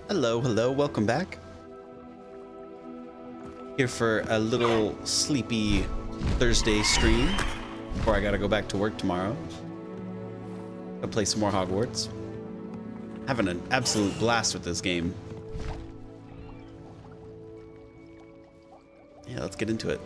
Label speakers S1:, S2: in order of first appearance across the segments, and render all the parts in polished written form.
S1: Hello, hello, welcome back. Here for a little sleepy Thursday stream before I gotta go back to work tomorrow. Go play some more Hogwarts. Having an absolute blast with this game. Yeah, let's get into it.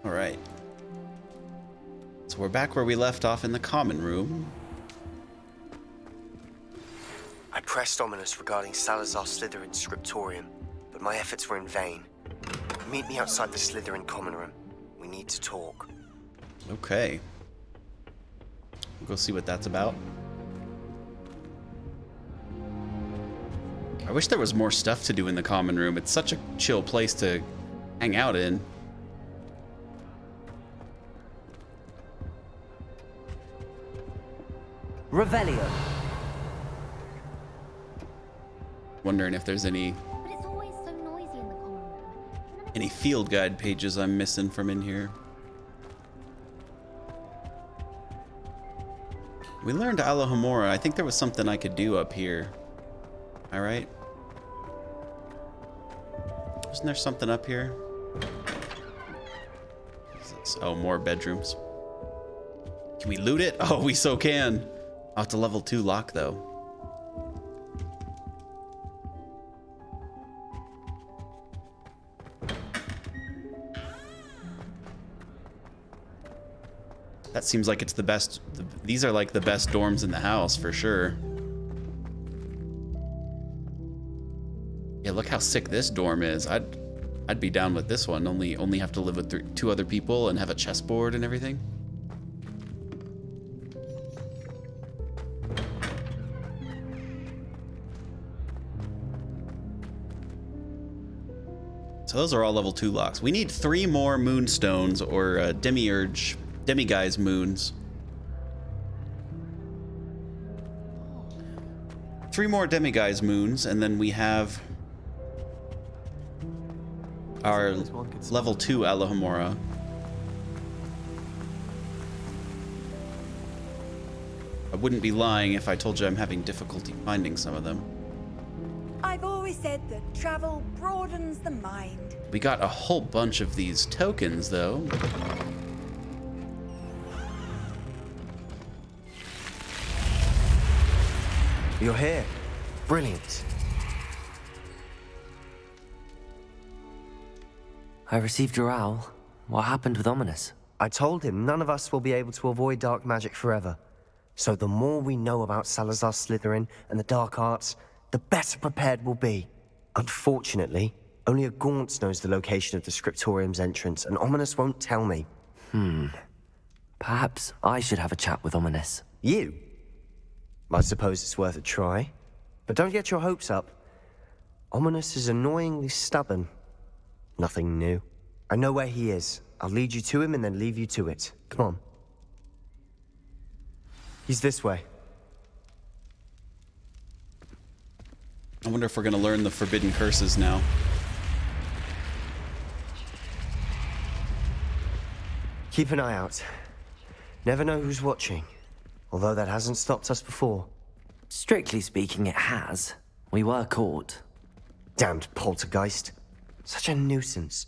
S1: All right. So we're back where we left off in the common room.
S2: I pressed Ominous regarding Salazar Slytherin's scriptorium, but my efforts were in vain. Meet me outside the Slytherin common room. We need to talk.
S1: Okay. We'll go see what that's about. I wish there was more stuff to do in the common room. It's such a chill place to hang out in.
S3: Revelio.
S1: Wondering if there's any
S4: But it's always so noisy in the common room.
S1: any field guide pages I'm missing from in here. We learned Alohomora. I think there was something I could do up here. All right. Wasn't there something up here? What is this? Oh, more bedrooms. Can we loot it? Oh, we so can. Oh, it's a level 2 lock though. That seems like it's the best. These are like the best dorms in the house for sure. Yeah, look how sick this dorm is. I'd be down with this one. Only have to live with 2 other people and have a chessboard and everything. So those are all level 2 locks. We need 3 more moonstones or demiguise moons. 3 more demiguise moons, and then we have our level 2 Alohomora. I wouldn't be lying if I told you I'm having difficulty finding some of them.
S5: I've always said that travel broadens the mind.
S1: We got a whole bunch of these tokens, though.
S2: You're here. Brilliant.
S3: I received your owl. What happened with Ominous?
S2: I told him none of us will be able to avoid dark magic forever. So the more we know about Salazar Slytherin and the dark arts, the better prepared we'll be. Unfortunately, only a Gaunt knows the location of the scriptorium's entrance, and Ominous won't tell me.
S3: Perhaps I should have a chat with Ominous.
S2: You? I suppose it's worth a try. But don't get your hopes up. Ominous is annoyingly stubborn. Nothing new. I know where he is. I'll lead you to him and then leave you to it. Come on. He's this way.
S1: I wonder if we're going to learn the forbidden curses now.
S2: Keep an eye out. Never know who's watching. Although that hasn't stopped us before.
S3: Strictly speaking, it has. We were caught.
S2: Damned poltergeist. Such a nuisance.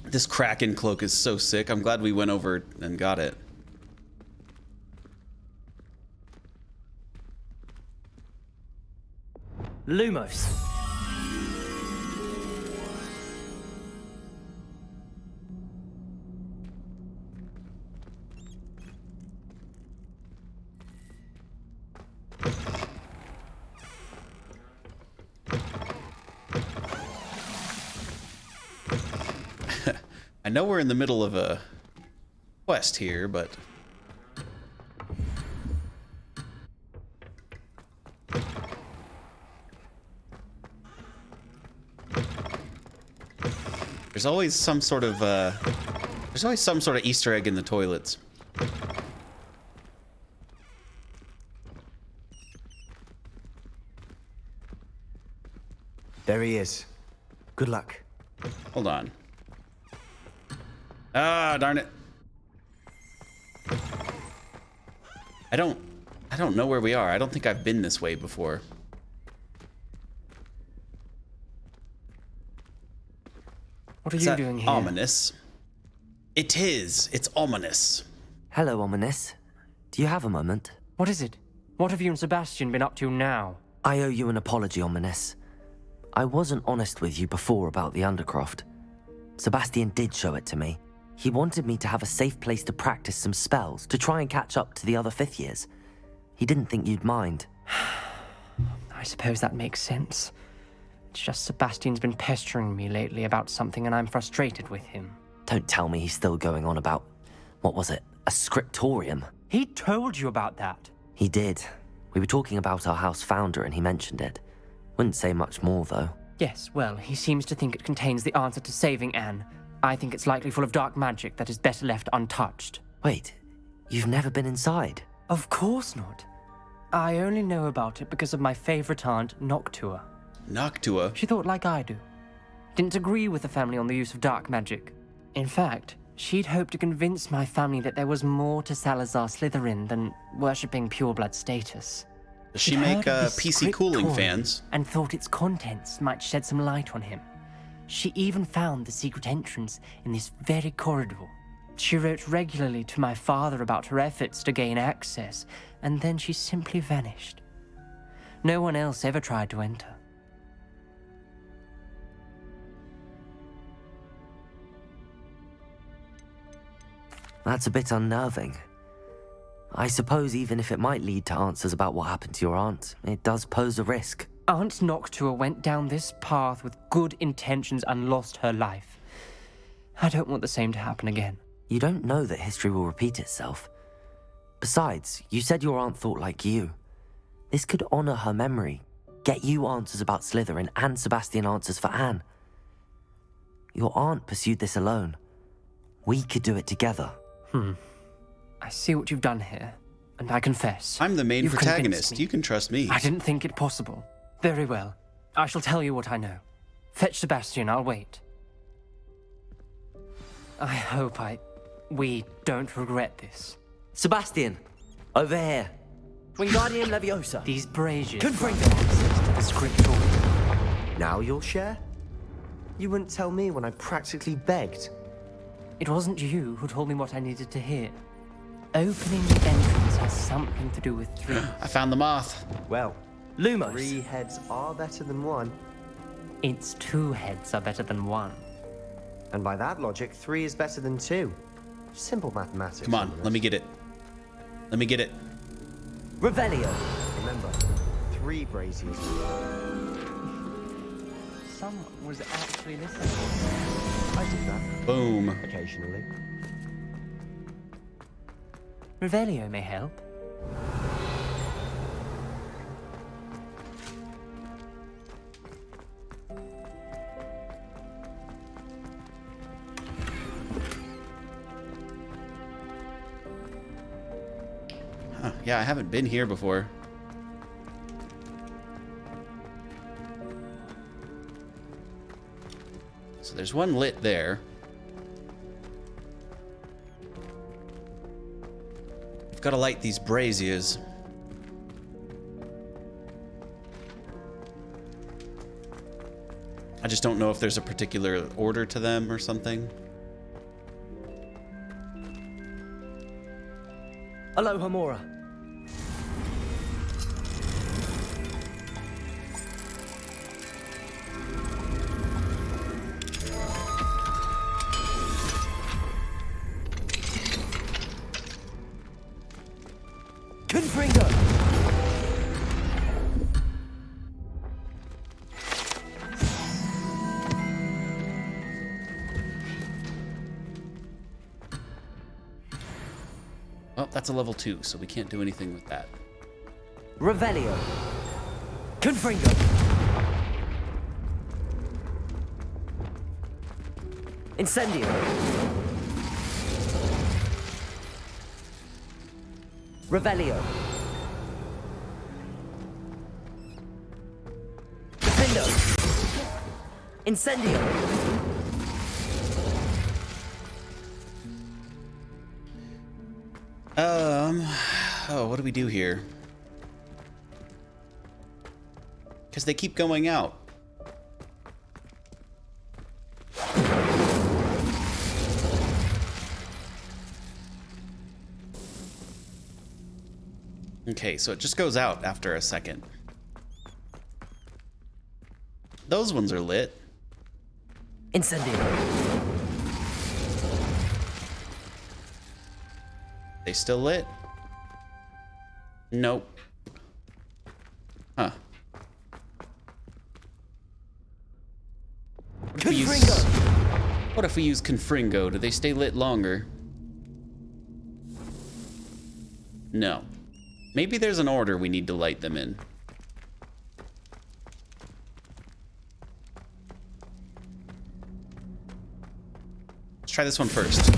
S1: This Kraken cloak is so sick. I'm glad we went over and got it.
S3: Lumos.
S1: I know we're in the middle of a quest here, but There's always some sort of Easter egg in the toilets.
S2: There he is. Good luck.
S1: Hold on. Ah, darn it. I don't know where we are. I don't think I've been this way before.
S6: What are
S1: Is
S6: you
S1: that
S6: doing here?
S1: ominous? It is. It's ominous.
S3: Hello, Ominous. Do you have a moment?
S6: What is it? What have you and Sebastian been up to now?
S3: I owe you an apology, Ominous. I wasn't honest with you before about the Undercroft. Sebastian did show it to me. He wanted me to have a safe place to practice some spells to try and catch up to the other 5th years. He didn't think you'd mind.
S6: I suppose that makes sense. It's just Sebastian's been pestering me lately about something and I'm frustrated with him.
S3: Don't tell me he's still going on about, what was it, a scriptorium?
S6: He told you about that.
S3: He did. We were talking about our house founder and he mentioned it. Wouldn't say much more, though.
S6: Yes, well, he seems to think it contains the answer to saving Anne. I think it's likely full of dark magic that is better left untouched.
S3: Wait, you've never been inside?
S6: Of course not. I only know about it because of my favorite aunt, Noctua.
S1: Noctua.
S6: She thought like I do. Didn't agree with the family on the use of dark magic. In fact, she'd hoped to convince my family that there was more to Salazar Slytherin than worshipping pureblood status.
S1: Does she
S6: She'd
S1: make
S6: heard of this
S1: PC cooling
S6: scriptorium
S1: fans?
S6: and thought its contents might shed some light on him. She even found the secret entrance in this very corridor. She wrote regularly to my father about her efforts to gain access, and then she simply vanished. No one else ever tried to enter.
S3: That's a bit unnerving. I suppose even if it might lead to answers about what happened to your aunt, it does pose a risk.
S6: Aunt Noctua went down this path with good intentions and lost her life. I don't want the same to happen again.
S3: You don't know that history will repeat itself. Besides, you said your aunt thought like you. This could honor her memory, get you answers about Slytherin and Sebastian answers for Anne. Your aunt pursued this alone. We could do it together.
S6: I see what you've done here, and I confess.
S1: I'm the main
S6: you've convinced
S1: protagonist.
S6: me.
S1: You can trust me.
S6: I didn't think it possible. Very well. I shall tell you what I know. Fetch Sebastian, I'll wait. I hope we don't regret this.
S3: Sebastian, over here. Wingardium Leviosa.
S6: These braziers
S3: Good
S6: grant
S3: friend.
S6: access to the scriptorium.
S2: Now you'll share? You wouldn't tell me when I practically begged.
S6: It wasn't you who told me what I needed to hear. Opening the entrance has something to do with 3.
S1: I found the moth.
S2: Well,
S3: Lumos.
S2: 3 heads are better than 1.
S6: Its 2 heads are better than 1.
S2: And by that logic, 3 is better than 2. Simple mathematics.
S1: Come on, let me get it. Let me get it.
S3: Revelio.
S2: Remember, 3 braziers.
S6: Someone was actually listening.
S2: I did that
S1: Boom.
S2: occasionally.
S6: Revelio may help.
S1: Huh, yeah, I haven't been here before. So there's one lit there. I've got to light these braziers. I just don't know if there's a particular order to them or something.
S3: Aloha Mora. Confringo.
S1: Oh, that's a level 2, so we can't do anything with that.
S3: Revelio. Confringo. Incendio. Revelio. Defendo. Incendio.
S1: Oh, what do we do here? Because they keep going out. Okay, so it just goes out after a second. Those ones are lit.
S3: Incendio.
S1: They still lit? Nope. Huh. What if we use Confringo? Do they stay lit longer? No. Maybe there's an order we need to light them in. Let's try this one first.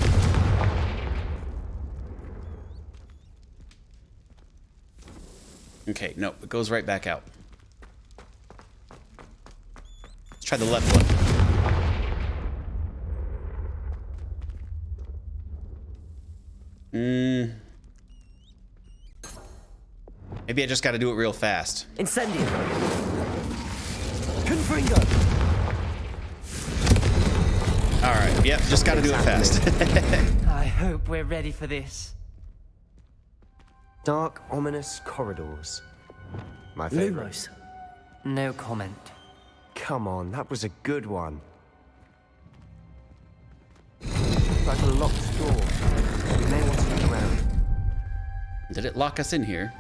S1: Okay, no, it goes right back out. Let's try the left one. Maybe I just got to do it real fast.
S3: Incendio. Confringo.
S1: All right, yep, just got to do it fast.
S6: I hope we're ready for this.
S2: Dark, ominous corridors. My favorite.
S3: Lumos.
S6: No comment.
S2: Come on, that was a good one. Like a locked door. We may want to look around.
S1: Did it lock us in here?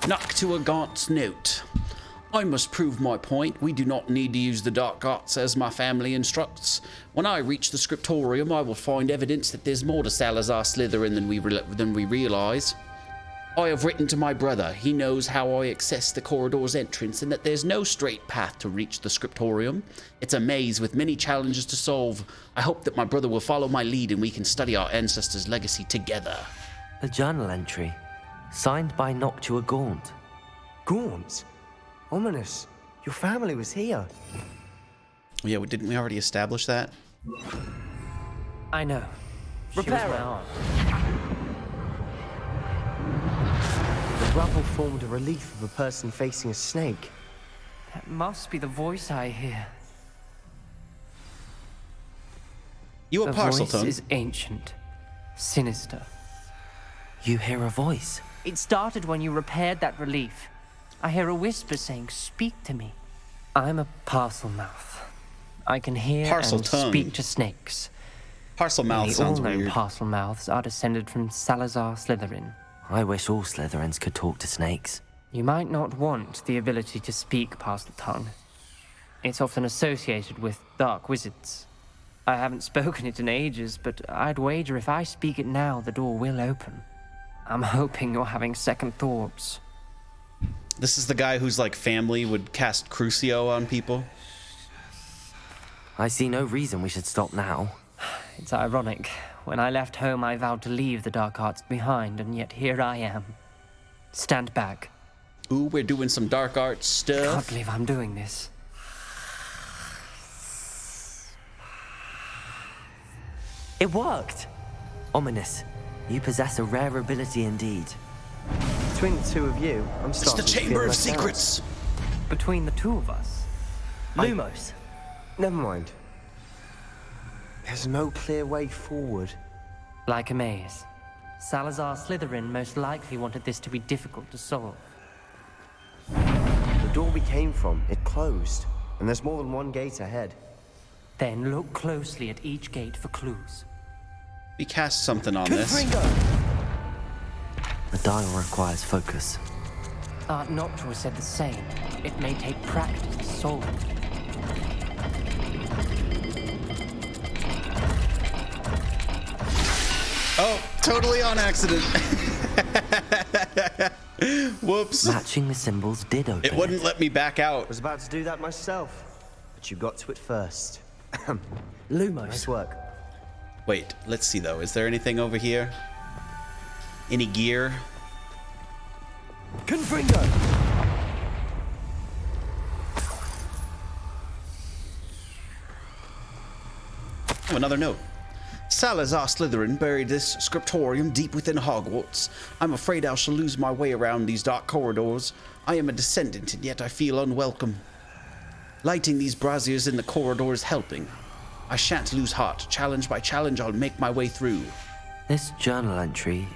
S1: Knock to a Gaunt's note. I must prove my point. We do not need to use the dark arts as my family instructs. When I reach the scriptorium, I will find evidence that there's more to Salazar Slytherin than we realize. I have written to my brother. He knows how I access the corridor's entrance and that there's no straight path to reach the scriptorium. It's a maze with many challenges to solve. I hope that my brother will follow my lead and we can study our ancestors' legacy together.
S3: A journal entry. Signed by Noctua Gaunt.
S2: Gaunt? Ominous. Your family was here.
S1: Yeah, didn't we already establish that?
S6: I know. She was
S3: Repair
S6: my
S3: it.
S6: aunt.
S2: The rubble formed a relief of a person facing a snake.
S6: That must be the voice I hear.
S1: You a
S6: The voice
S1: Parseltongue?
S6: is ancient, sinister.
S3: You hear a voice.
S6: It started when you repaired that relief. I hear a whisper saying, "Speak to me." I'm a parcel mouth. I can hear
S1: Parcel
S6: and
S1: tongue.
S6: speak to snakes.
S1: Parcel mouth
S6: Nearly
S1: sounds
S6: all known
S1: weird.
S6: parcel mouths are descended from Salazar Slytherin.
S3: I wish all Slytherins could talk to snakes.
S6: You might not want the ability to speak parcel tongue. It's often associated with dark wizards. I haven't spoken it in ages, but I'd wager if I speak it now, the door will open. I'm hoping you're having second thoughts.
S1: This is the guy whose like family would cast Crucio on people.
S3: I see no reason we should stop now.
S6: It's ironic. When I left home, I vowed to leave the dark arts behind, and yet here I am. Stand back.
S1: Ooh, we're doing some dark arts stuff.
S6: Can't believe I'm doing this.
S3: It worked! Ominous. You possess a rare ability indeed.
S2: Between the two of you, I'm
S1: It's
S2: starting
S1: the
S2: to feel
S1: Chamber of
S2: left out.
S1: Secrets.
S6: Between the two of us,
S3: Lumos.
S2: Never mind. There's no clear way forward.
S6: like a maze. Salazar Slytherin most likely wanted this to be difficult to solve.
S2: The door we came from, it closed. And there's more than one gate ahead.
S6: Then look closely at each gate for clues.
S1: We cast something on this.
S3: The dial requires focus.
S6: Aunt Noctua said the same. It may take practice to solve it.
S1: Oh, totally on accident. Whoops.
S3: Matching the symbols did open
S1: It wouldn't let me back out.
S2: I was about to do that myself. But you got to it first.
S6: Lumos.
S2: Nice work.
S1: Wait, let's see though. Is there anything over here? Any gear?
S2: Confringo!
S1: Oh, another note. Salazar Slytherin buried this scriptorium deep within Hogwarts. I'm afraid I shall lose my way around these dark corridors. I am a descendant, and yet I feel unwelcome. Lighting these braziers in the corridor is helping. I shan't lose heart. Challenge by challenge, I'll make my way through.
S3: This journal entry,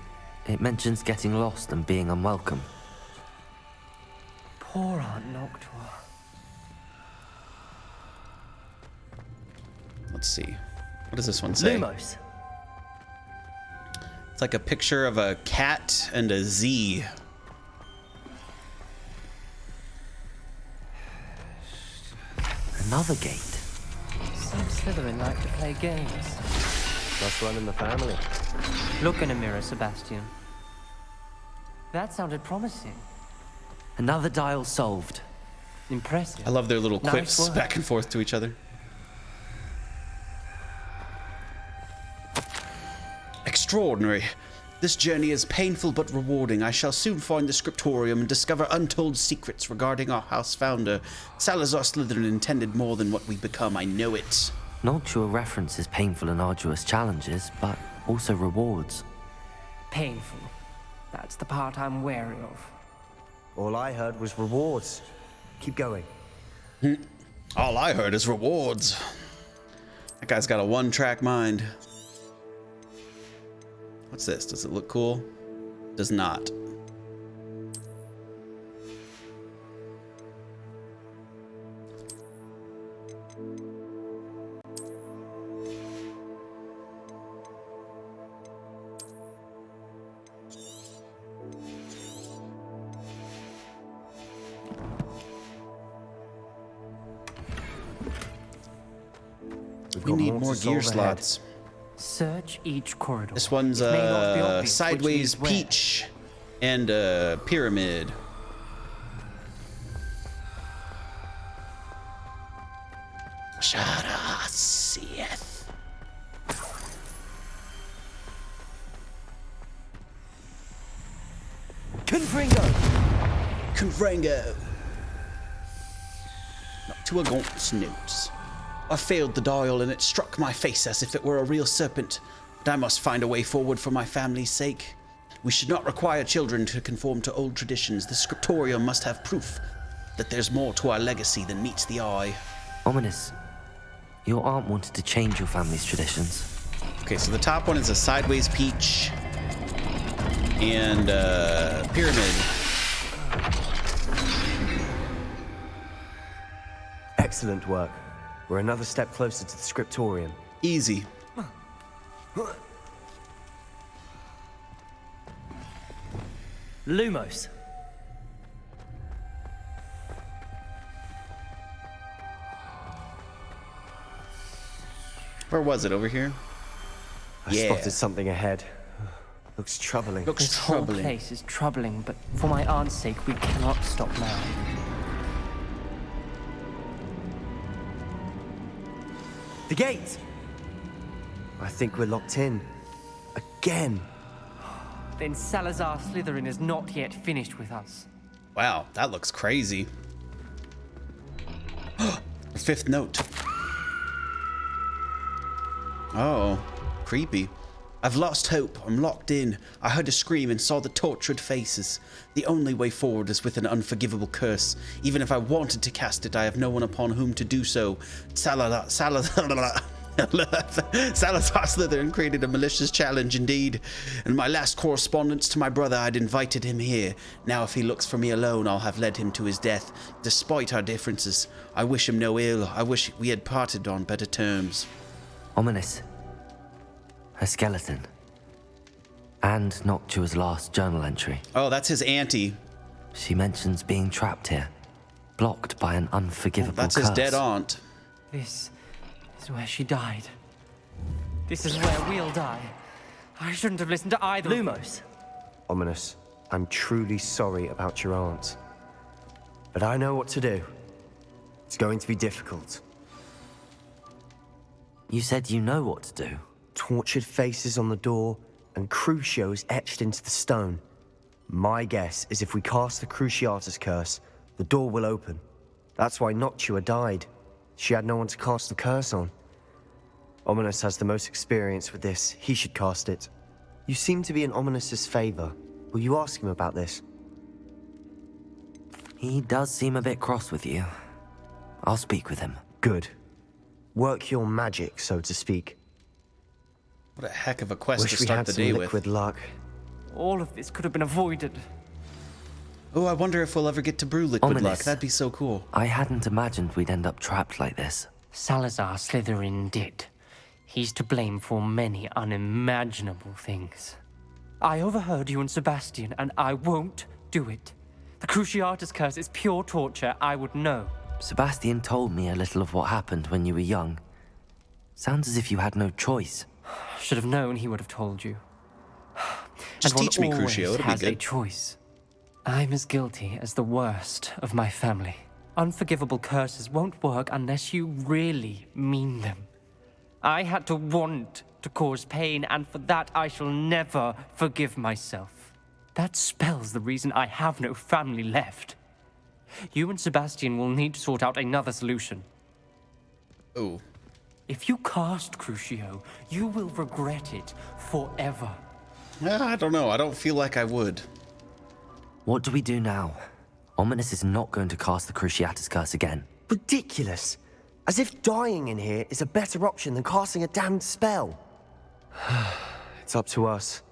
S3: it mentions getting lost and being unwelcome.
S6: Poor Aunt Noctua.
S1: Let's see. What does this one say?
S6: Lumos.
S1: It's like a picture of a cat and a Z.
S3: Another gate.
S6: Seems Slytherin like to play games.
S2: Must run in the family.
S6: Look in a mirror, Sebastian. That sounded promising.
S3: Another dial solved.
S6: Impressive.
S1: I love their little
S6: Nice
S1: quips
S6: work.
S1: back and forth to each other. Extraordinary. This journey is painful but rewarding. I shall soon find the scriptorium and discover untold secrets regarding our house founder. Salazar Slytherin intended more than what we become. I know it.
S3: Noctua references painful and arduous challenges, but also rewards.
S6: Painful. That's the part I'm wary of.
S2: All I heard was rewards. Keep going.
S1: All I heard is rewards. That guy's got a one-track mind. What's this? Does it look cool? Does not. We need more
S2: to
S1: gear
S2: solve ahead.
S1: slots.
S6: Search each corridor.
S1: This one's
S6: It may not be obvious which
S1: sideways
S6: leads where.
S1: peach and a pyramid. Shada seeth.
S2: Confringo!
S1: Confrango. To a gaunt's notes. I failed the dial and it struck my face as if it were a real serpent. But I must find a way forward for my family's sake. We should not require children to conform to old traditions. The scriptorium must have proof that there's more to our legacy than meets the eye.
S3: Ominous. Your aunt wanted to change your family's traditions.
S1: Okay, so the top one is a sideways peach and pyramid.
S2: Excellent work. We're another step closer to the scriptorium.
S1: Easy.
S6: Lumos.
S1: Where was it? Over here?
S2: I spotted something ahead. Looks troubling.
S1: Looks
S6: This whole
S1: troubling.
S6: place is troubling, but for my aunt's sake, we cannot stop now.
S2: The gate! I think we're locked in. Again.
S6: Then Salazar Slytherin is not yet finished with us.
S1: Wow, that looks crazy. Fifth note. Oh, creepy. I've lost hope. I'm locked in. I heard a scream and saw the tortured faces. The only way forward is with an unforgivable curse. Even if I wanted to cast it, I have no one upon whom to do so. Salazar Slytherin created a malicious challenge indeed. In my last correspondence to my brother, I'd invited him here. Now if he looks for me alone, I'll have led him to his death. Despite our differences, I wish him no ill. I wish we had parted on better terms.
S3: Ominous. A skeleton. And Noctua's last journal entry.
S1: Oh, that's his auntie.
S3: She mentions being trapped here, blocked by an unforgivable
S1: That's
S3: curse.
S1: his dead aunt.
S6: This is where she died. This is where we'll die. I shouldn't have listened to either.
S2: Lumos. Ominous. I'm truly sorry about your aunt. But I know what to do. It's going to be difficult.
S3: You said you know what to do.
S2: Tortured faces on the door and Crucios etched into the stone. My guess is if we cast the Cruciatus curse, the door will open. That's why Noctua died. She had no one to cast the curse on. Ominous has the most experience with this. He should cast it. You seem to be in Ominous's favor. Will you ask him about this?
S3: He does seem a bit cross with you. I'll speak with him.
S2: Good. Work your magic, so to speak.
S1: What a heck of a quest
S2: Wish
S1: to
S2: we
S1: start
S2: had
S1: the
S2: some
S1: day
S2: liquid
S1: with.
S2: luck.
S6: All of this could have been avoided.
S1: Oh, I wonder if we'll ever get to brew liquid luck.
S3: Ominous.
S1: That'd be so cool.
S3: I hadn't imagined we'd end up trapped like this.
S6: Salazar Slytherin did. He's to blame for many unimaginable things. I overheard you and Sebastian, and I won't do it. The Cruciatus curse is pure torture. I would know.
S3: Sebastian told me a little of what happened when you were young. Sounds as if you had no choice.
S6: Should have known he would have told you.
S1: Just
S6: And one
S1: teach me,
S6: always
S1: Crucio. It'll be
S6: has a
S1: good.
S6: choice. I'm as guilty as the worst of my family. Unforgivable curses won't work unless you really mean them. I had to want to cause pain, and for that I shall never forgive myself. That spells the reason I have no family left. You and Sebastian will need to sort out another solution.
S1: Oh.
S6: If you cast Crucio, you will regret it forever.
S1: I don't know. I don't feel like I would.
S3: What do we do now? Ominous is not going to cast the Cruciatus curse again.
S2: Ridiculous. As if dying in here is a better option than casting a damned spell. It's up to us.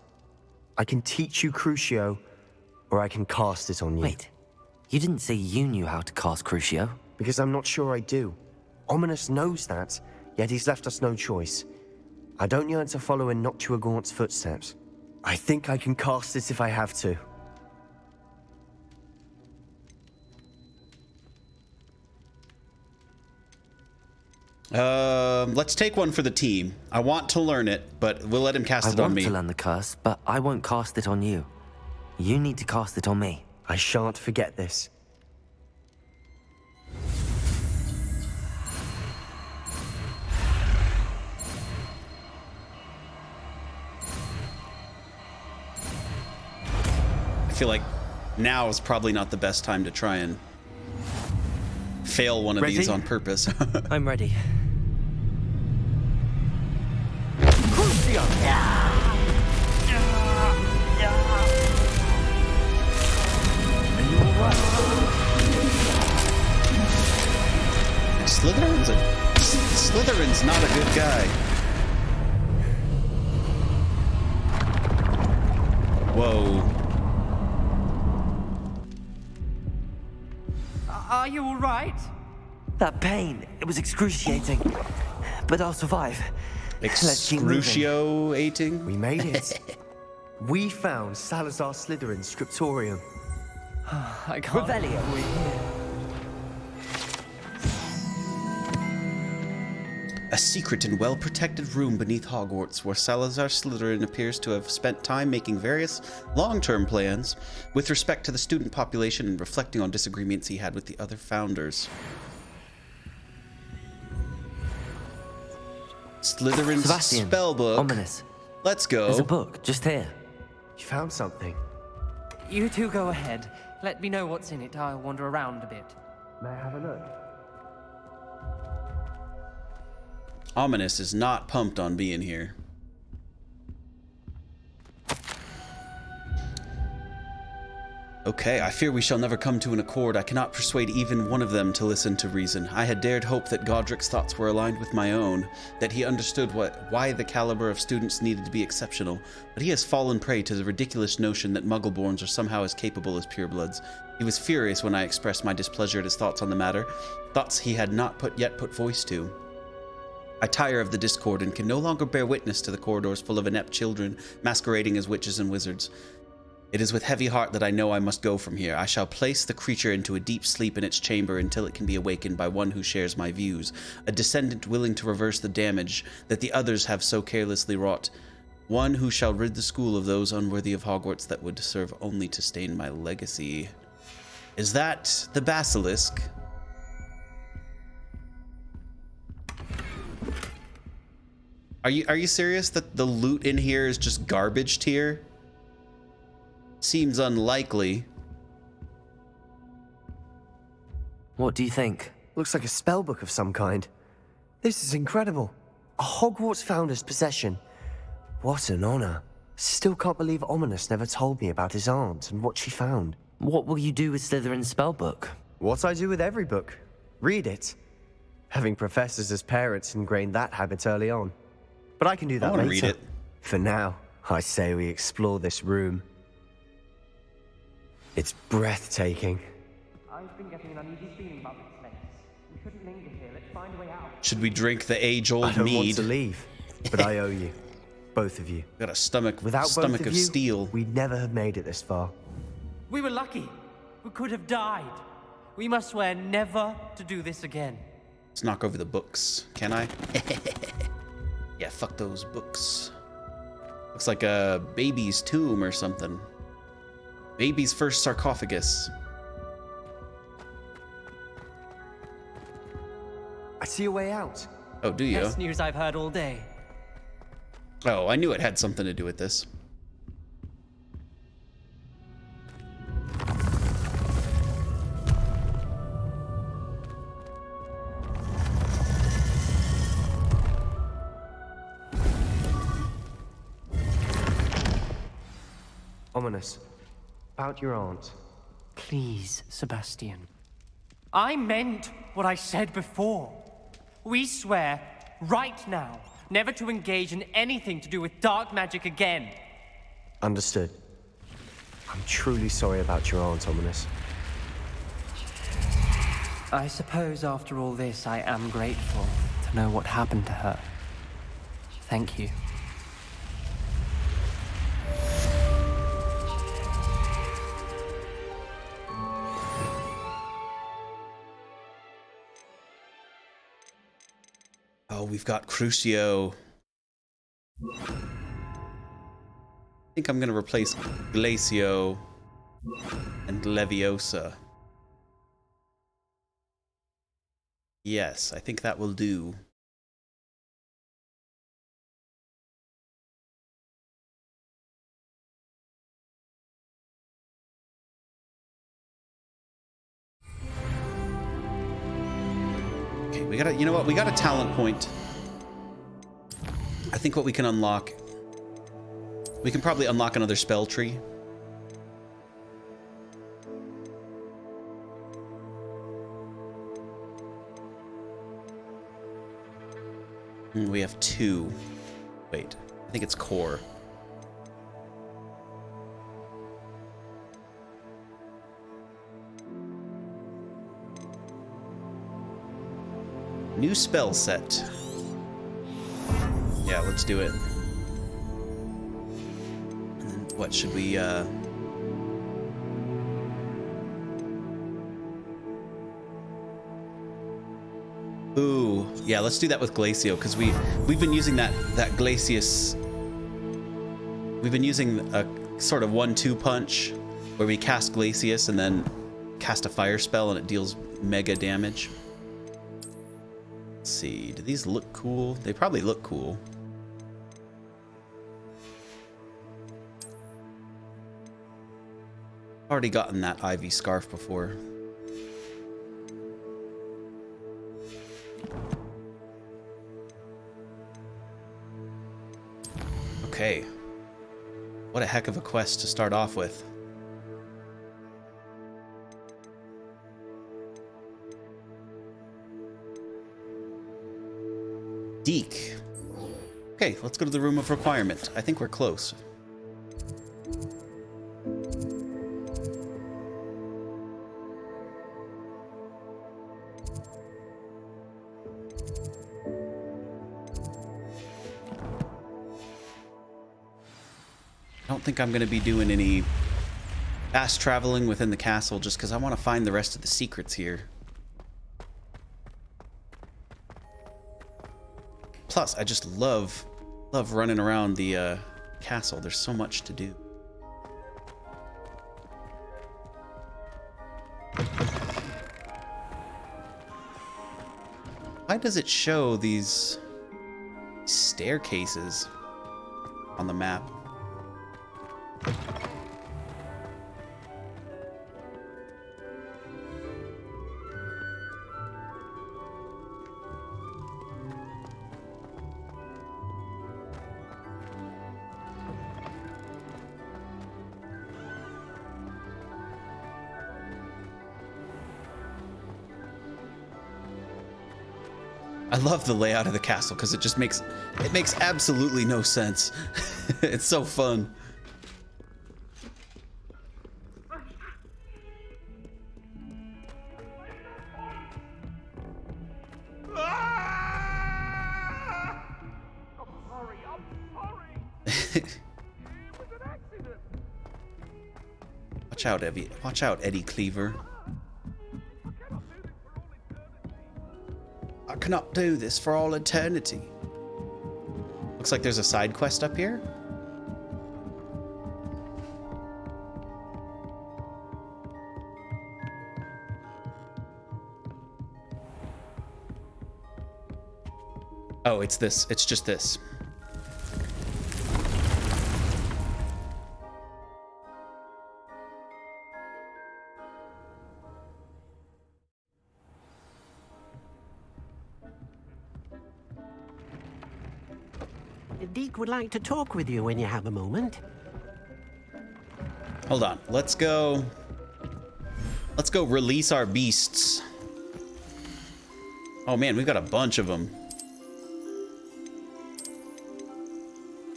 S2: I can teach you Crucio, or I can cast it on you.
S3: Wait, you didn't say you knew how to cast Crucio?
S2: Because I'm not sure I do. Ominous knows that, yet he's left us no choice. I don't yearn to follow in Noctua Gaunt's footsteps. I think I can cast it if I have to.
S1: Let's take one for the team. I want to learn it, but we'll let him cast
S3: I
S1: it on
S3: want
S1: me.
S3: to learn the curse, but I won't cast it on you. You need to cast it on me.
S2: I shan't forget this.
S1: I feel like now is probably not the best time to try and fail one of
S2: Ready?
S1: these on purpose.
S3: I'm ready.
S1: Slytherin's not a good guy. Whoa.
S6: Are you all right?
S3: That pain, it was excruciating. But I'll survive. Let's keep moving.
S1: Excruciating?
S2: We made it. We found Salazar Slytherin's scriptorium.
S6: I can't.
S3: Revelio.
S1: A secret and well-protected room beneath Hogwarts, where Salazar Slytherin appears to have spent time making various long-term plans with respect to the student population and reflecting on disagreements he had with the other founders. Slytherin's
S3: Sebastian,
S1: spellbook.
S3: Ominous.
S1: Let's go.
S3: There's a book just here.
S2: You found something.
S6: You two go ahead. Let me know what's in it. I'll wander around a bit.
S2: May I have a look?
S1: Ominous is not pumped on being here. Okay, I fear we shall never come to an accord. I cannot persuade even one of them to listen to reason. I had dared hope that Godric's thoughts were aligned with my own, that he understood why the caliber of students needed to be exceptional, but he has fallen prey to the ridiculous notion that Muggleborns are somehow as capable as purebloods. He was furious when I expressed my displeasure at his thoughts on the matter, thoughts he had not yet put voice to. I tire of the discord and can no longer bear witness to the corridors full of inept children masquerading as witches and wizards. It is with heavy heart that I know I must go from here. I shall place the creature into a deep sleep in its chamber until it can be awakened by one who shares my views, a descendant willing to reverse the damage that the others have so carelessly wrought, one who shall rid the school of those unworthy of Hogwarts that would serve only to stain my legacy. Is that the basilisk? Are you serious that the loot in here is just garbage tier? Seems unlikely.
S3: What do you think?
S2: Looks like a spellbook of some kind. This is incredible. A Hogwarts founder's possession. What an honor. Still can't believe Ominous never told me about his aunt and what she found.
S3: What will you do with Slytherin's spellbook?
S2: What I do with every book. Read it. Having professors as parents ingrained that habit early on. But I can do that
S1: wanna
S2: later.
S1: read it.
S2: For now, I say we explore this room. It's breathtaking.
S6: I've been getting an uneasy feeling about this place. We shouldn't linger here. Let's find a way out.
S1: Should we drink the
S2: I
S1: age-old
S2: don't want
S1: mead?
S2: to leave, but I owe you. Both of you.
S1: Got a stomach
S2: Without both
S1: of
S2: of you,
S1: steel.
S2: we'd never have made it this far.
S6: We were lucky. We could have died. We must swear never to do this again.
S1: Let's knock over the books. Can I? Yeah, fuck those books. Looks like a baby's tomb or something. Baby's first sarcophagus.
S2: I see a way out.
S1: Oh, do you?
S6: Best news I've heard all day.
S1: Oh, I knew it had something to do with this.
S2: Ominous. About your aunt.
S6: Please, Sebastian. I meant what I said before. We swear, right now, never to engage in anything to do with dark magic again.
S2: Understood. I'm truly sorry about your aunt, Ominous.
S6: I suppose after all this, I am grateful to know what happened to her. Thank you.
S1: Oh, we've got Crucio. I think I'm going to replace Glacio and Leviosa. Yes, I think that will do. Okay, we got a, you know what? We got a talent point. I think what we can unlock, we can probably unlock another spell tree. We have 2. Wait, I think it's core. New spell set. Yeah, let's do it. And then what should we, Ooh, yeah, let's do that with Glacio, because we've been using that Glacius. We've been using a sort of 1-2 punch where we cast Glacius and then cast a fire spell and it deals mega damage. Let's see, do these look cool? They probably look cool. Already gotten that Ivy scarf before. Okay. What a heck of a quest to start off with. Deke. Okay, let's go to the room of requirement. I think we're close. I don't think I'm going to be doing any fast traveling within the castle just because I want to find the rest of the secrets here. Plus, I just love running around the castle. There's so much to do. Why does it show these Staircases on the map. I love the layout of the castle because it makes absolutely no sense. It's so fun. Watch out, Eddie. Watch out, Eddie Cleaver. I cannot do this for all eternity. Looks like there's a side quest up here. Oh, it's this. It's just this.
S7: Deke would like to talk with you when you have a moment.
S1: Hold on. Let's go release our beasts. Oh man, we've got a bunch of them.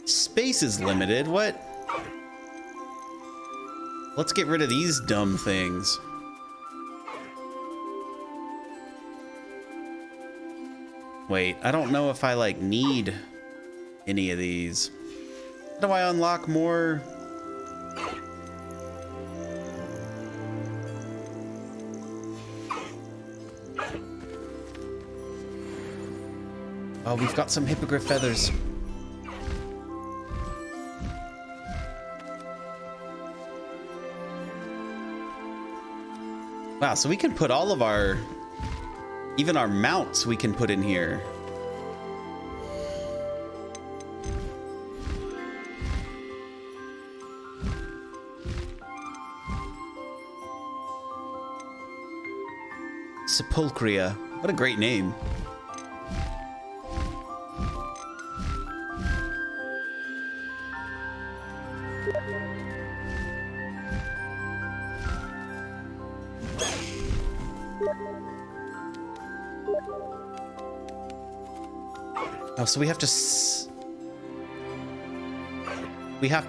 S1: Space is limited. What? Let's get rid of these dumb things. Wait, I don't know if I like need any of these. How do I unlock more? Oh, we've got some hippogriff feathers. Wow, so we can put all of our, even our mounts we can put in here. Sepulchria. What a great name. Oh, so we have to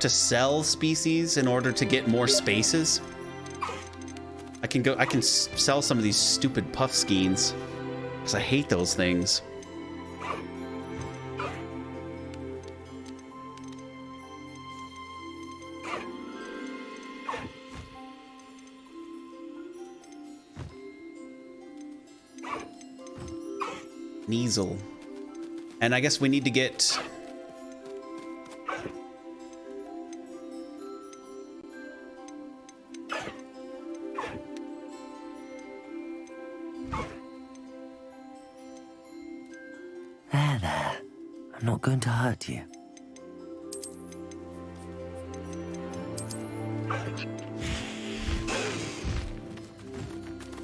S1: sell species in order to get more spaces. I can sell some of these stupid puff skeins because I hate those things. Kneasel. And I guess we need to get...
S3: There. I'm not going to hurt you.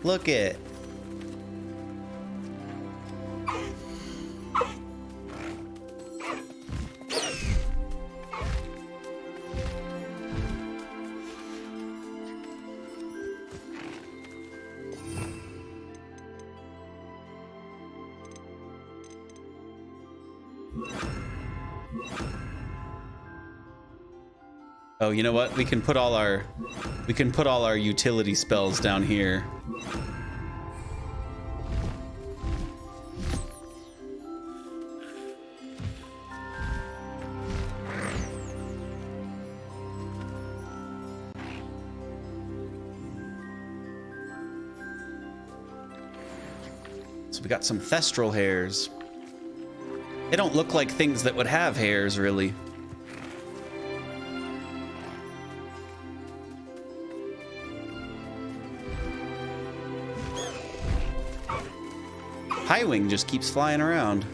S1: Look it. Oh, you know what? We can put all our utility spells down here. So we got some thestral hairs. They don't look like things that would have hairs, really. Highwing just keeps flying around.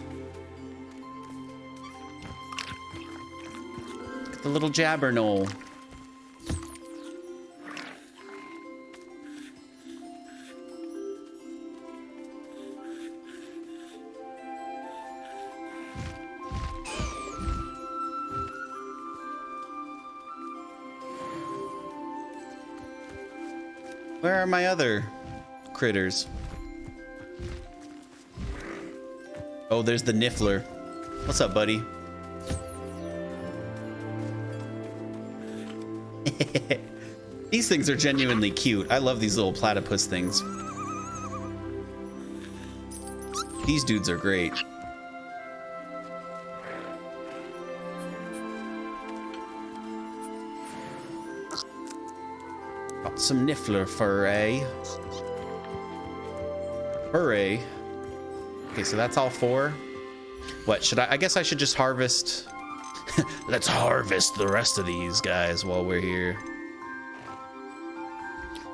S1: The little jabberknoll. Where are my other critters? Oh, there's the Niffler. What's up, buddy? These things are genuinely cute. I love these little platypus things. These dudes are great. Got some Niffler furry. Hooray. Okay, so that's all 4. What should I guess I should just harvest. Let's harvest the rest of these guys while we're here.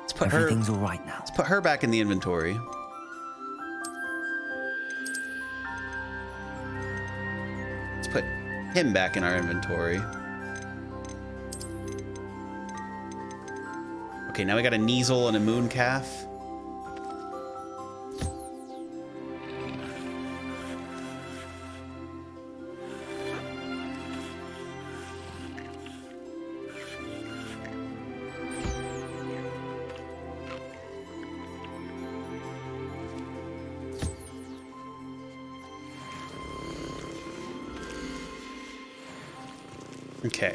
S1: Let's put
S3: Everything's all right now.
S1: Let's put her back in the inventory. Let's put him back in our inventory. Okay, now we got a Kneasel and a Mooncalf. Okay.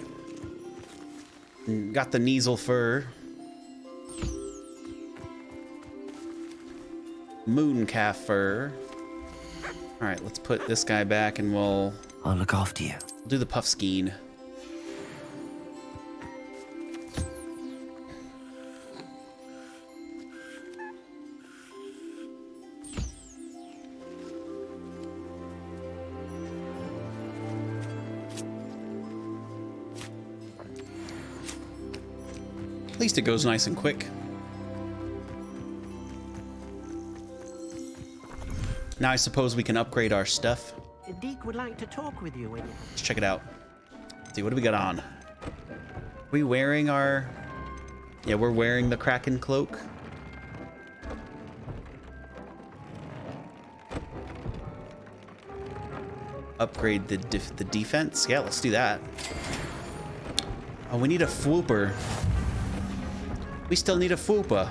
S1: Got the Kneasel fur. Mooncalf fur. All right, let's put this guy back and we'll
S3: I'll look after you.
S1: do the Puffskein. At least it goes nice and quick. Now I suppose we can upgrade our stuff.
S7: Deke would like to talk with you when you...
S1: Let's check it out. See, what do we got on? Are we wearing our... Yeah, we're wearing the Kraken cloak. Upgrade the defense. Yeah, let's do that. Oh, we need a Fwooper. We still need a Fwooper.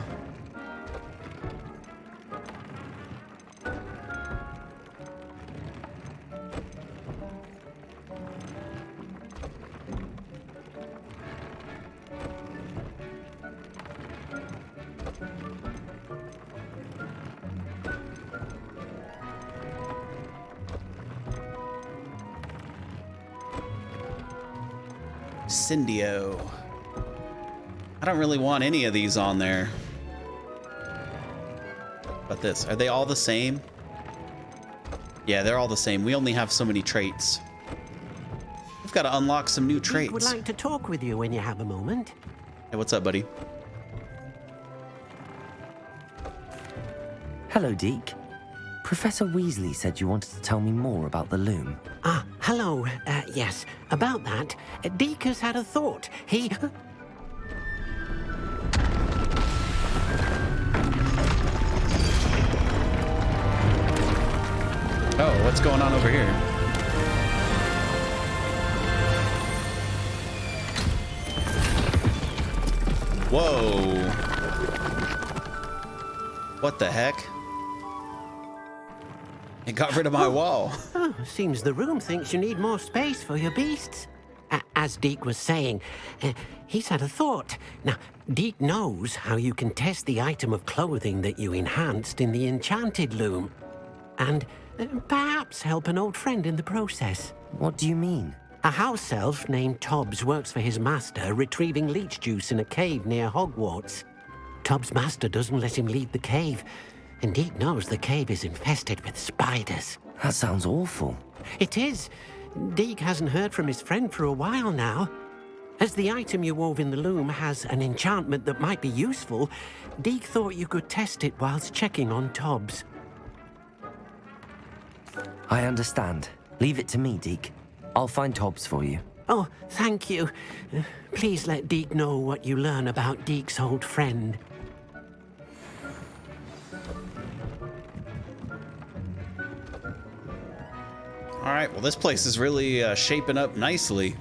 S1: Cindio. I don't really want any of these on there. But this, are they all the same? Yeah, they're all the same. We only have so many traits. We've got to unlock some new traits.
S7: Deke would like to talk with you when you have a moment.
S1: Hey, what's up, buddy?
S3: Hello, Deke. Professor Weasley said you wanted to tell me more about the loom.
S7: Ah, hello. Yes, about that. Deke has had a thought. He...
S1: Oh, what's going on over here? Whoa. What the heck? It got rid of my wall.
S7: Oh, seems the room thinks you need more space for your beasts. As Deke was saying, he's had a thought. Now, Deke knows how you can test the item of clothing that you enhanced in the enchanted loom. And perhaps help an old friend in the process.
S3: What do you mean?
S7: A house elf named Tobbs works for his master, retrieving leech juice in a cave near Hogwarts. Tobbs' master doesn't let him leave the cave, and Deke knows the cave is infested with spiders.
S3: That sounds awful.
S7: It is. Deke hasn't heard from his friend for a while now. As the item you wove in the loom has an enchantment that might be useful, Deke thought you could test it whilst checking on Tobbs.
S3: I understand. Leave it to me, Deke. I'll find Tobbs for you.
S7: Oh, thank you. Please let Deke know what you learn about Deke's old friend.
S1: All right, well, this place is really shaping up nicely.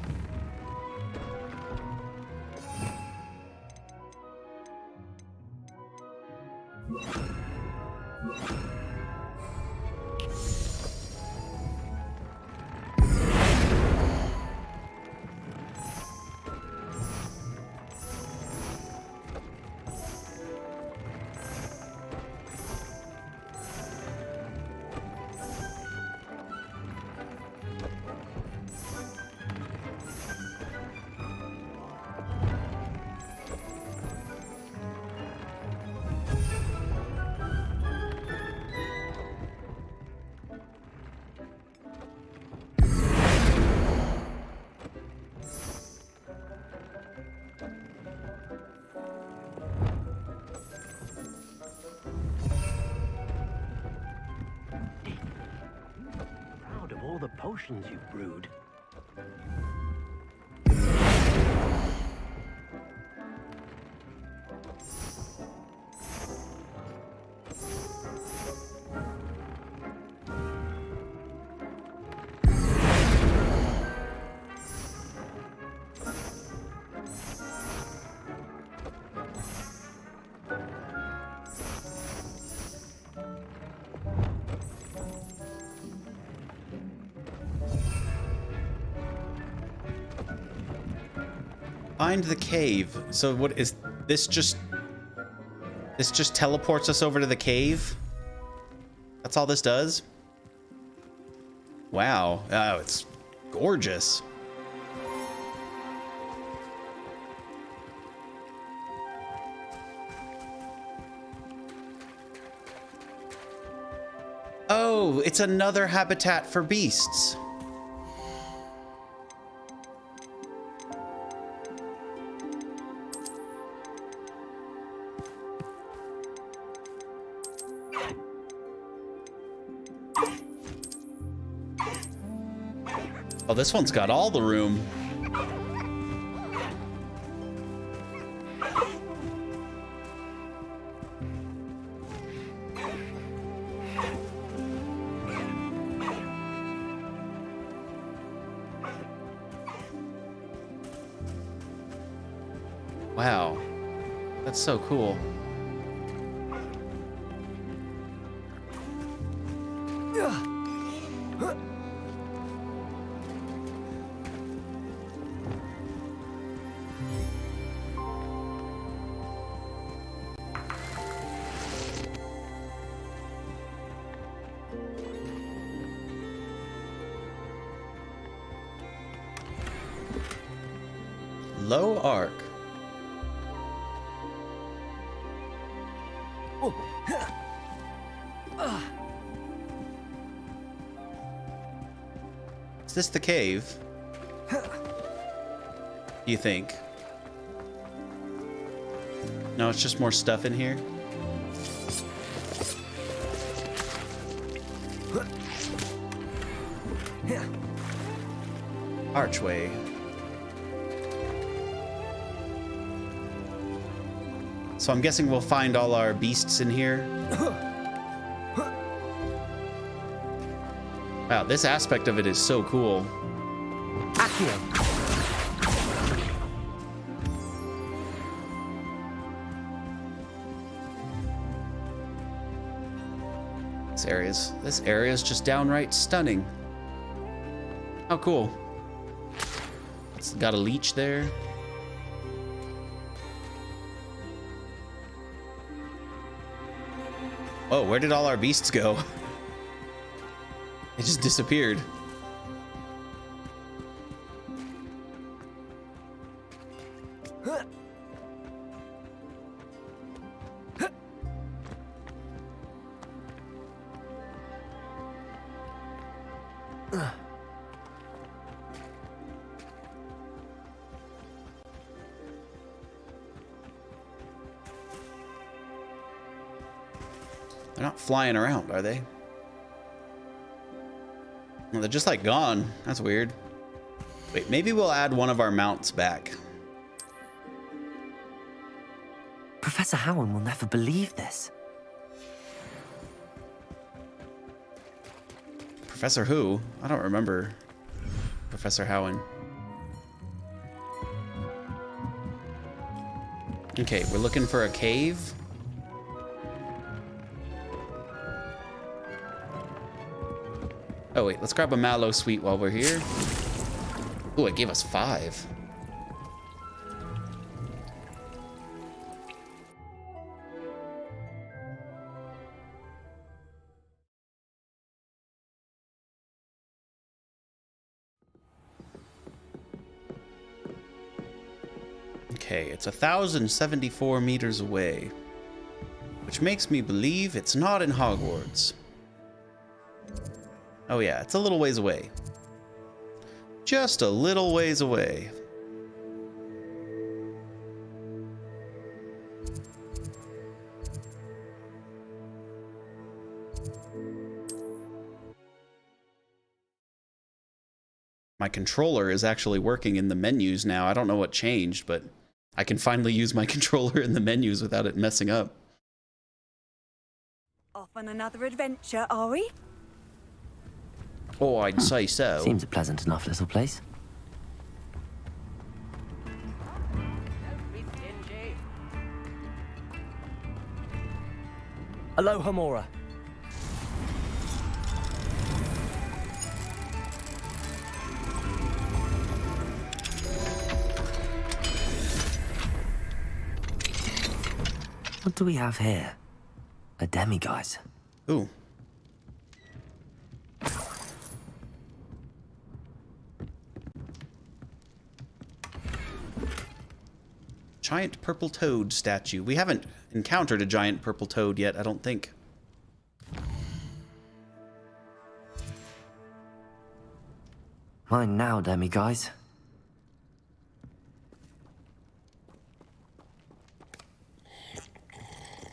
S7: Proud of all the potions you've brewed.
S1: Find the cave. So what is this just teleports us over to the cave? That's all this does? Wow. Oh, it's gorgeous. Oh, it's another habitat for beasts. Oh, this one's got all the room. Wow, that's so cool. Low arc. Is this the cave? Do you think? No, it's just more stuff in here. Archway. So I'm guessing we'll find all our beasts in here. Wow, this aspect of it is so cool. This area is just downright stunning. How cool. It's got a leech there. Oh, where did all our beasts go? They just disappeared. They're not flying around, are they? Well, they're just like gone. That's weird. Wait, maybe we'll add one of our mounts back.
S3: Professor Howard will never believe this.
S1: Professor who? I don't remember Professor Howen. Okay, we're looking for a cave. Oh wait, let's grab a mallow sweet while we're here. Ooh, it gave us 5. Okay, it's 1,074 meters away, which makes me believe it's not in Hogwarts. Oh yeah, it's a little ways away. Just a little ways away. My controller is actually working in the menus now. I don't know what changed, but I can finally use my controller in the menus without it messing up.
S5: Off on another adventure, are we?
S1: Oh, I'd say so.
S3: Seems a pleasant enough little place.
S2: Aloha Mora.
S3: What do we have here? A demiguise.
S1: Ooh. Giant purple toad statue. We haven't encountered a giant purple toad yet, I don't think.
S3: Mine now, demiguise.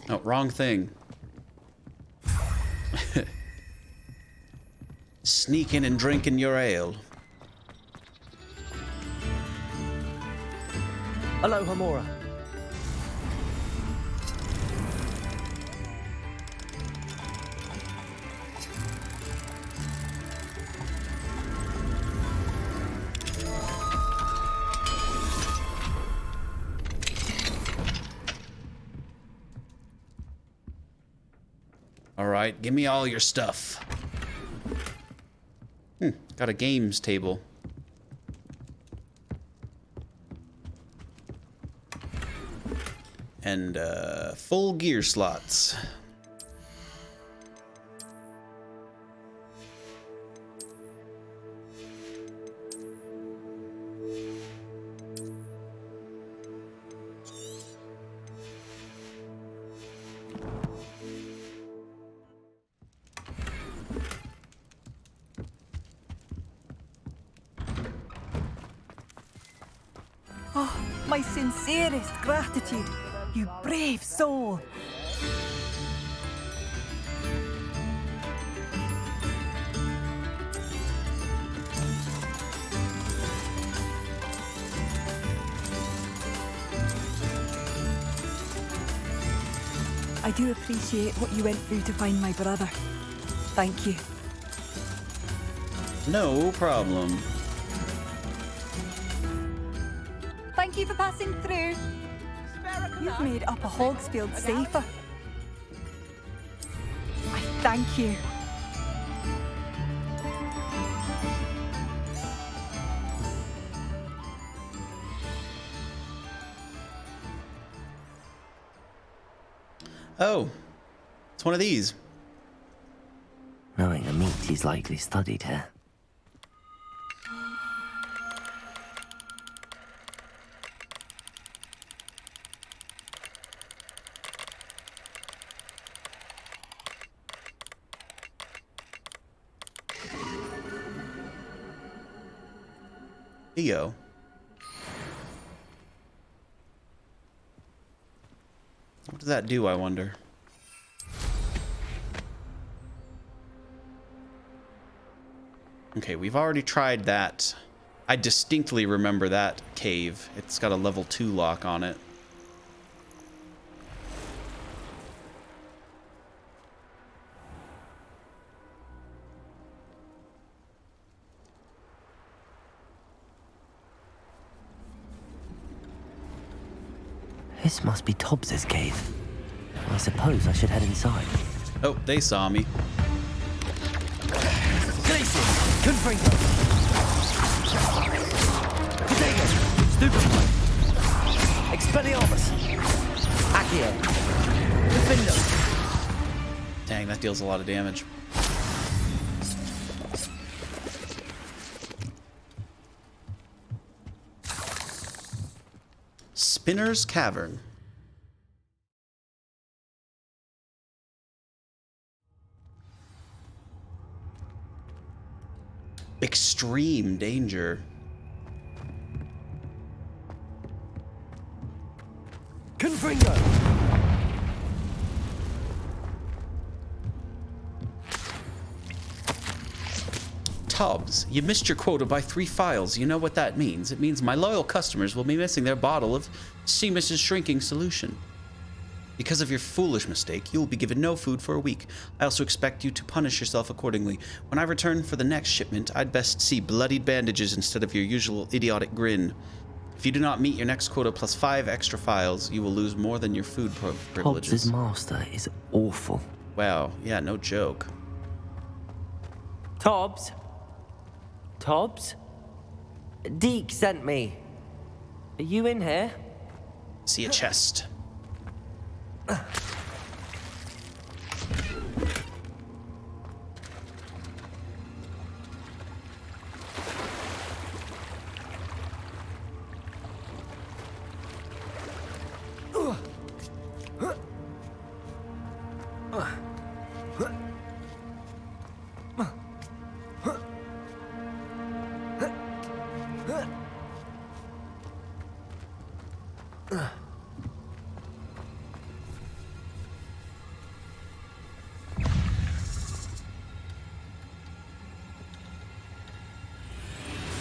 S1: Oh, wrong thing. Sneaking and drinking your ale.
S2: Aloha Mora.
S1: All right, give me all your stuff. Got a games table. And full gear slots.
S5: Oh, my sincerest gratitude, you brave soul. I do appreciate what you went through to find my brother. Thank you.
S1: No problem.
S5: Thank you for passing through. You've made Upper Hogsfield safer. I thank you.
S1: Oh, it's one of these.
S3: Knowing a meat he's likely studied here.
S1: Theo. What does that do, I wonder? Okay, we've already tried that I distinctly remember that cave. It's got a level 2 lock on it.
S3: This must be Tobbs's cave. I suppose I should head inside.
S1: Oh, they saw me.
S3: Glacius! Confringo! Potato! Stupefy! Expelliarmus! Accio! Defendo!
S1: Dang, that deals a lot of damage. Spinner's Cavern. Extreme danger.
S3: Confringo!
S1: Tubbs, you missed your quota by 3 files. You know what that means. It means my loyal customers will be missing their bottle of Seamus's shrinking solution. Because of your foolish mistake, you will be given no food for a week. I also expect you to punish yourself accordingly. When I return for the next shipment, I'd best see bloodied bandages instead of your usual idiotic grin. If you do not meet your next quota plus 5 extra files, you will lose more than your food privileges.
S3: Tobbs's master is awful.
S1: Wow, yeah, no joke.
S3: Tobbs? Tobbs? Deke sent me. Are you in here?
S1: See a chest.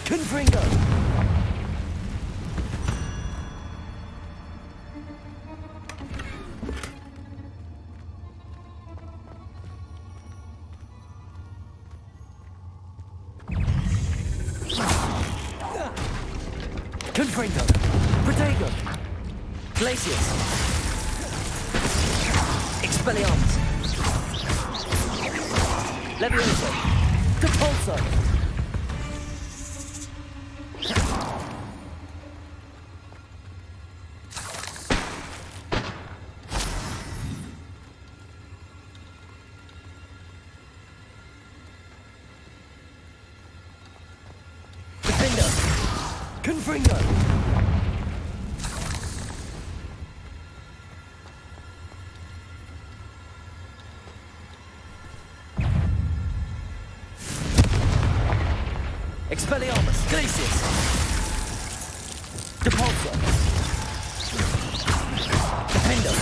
S3: Confringo! Confringo! Protego! Glacius! Expelliarmus! Levioso! Depulso! Confringo! Expelliarmus! Glacius! Depulso! Defendo!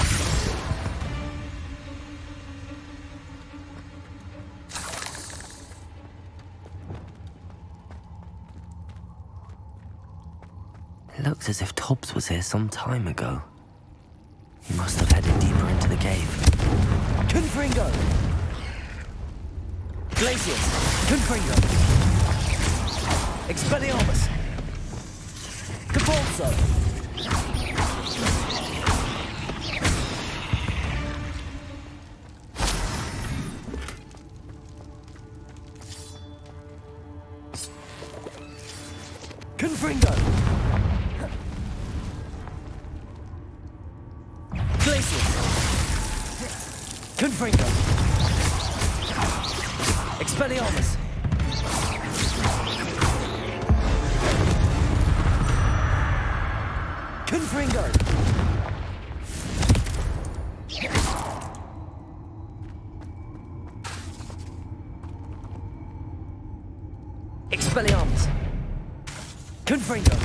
S3: It looks as if Tobbs was here some time ago. He must have headed deeper into the cave. Confringo! Glacius! Confringo! Expelliarmus! Depulso! Confringo! Glacius! Confringo! Expelliarmus! Confringo! Expelliarmus! Confringo!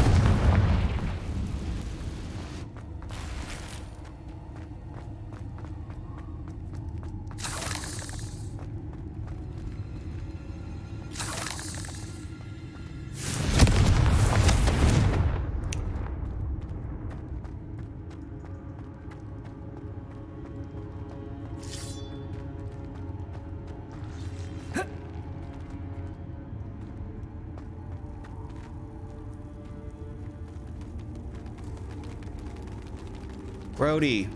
S1: Grody.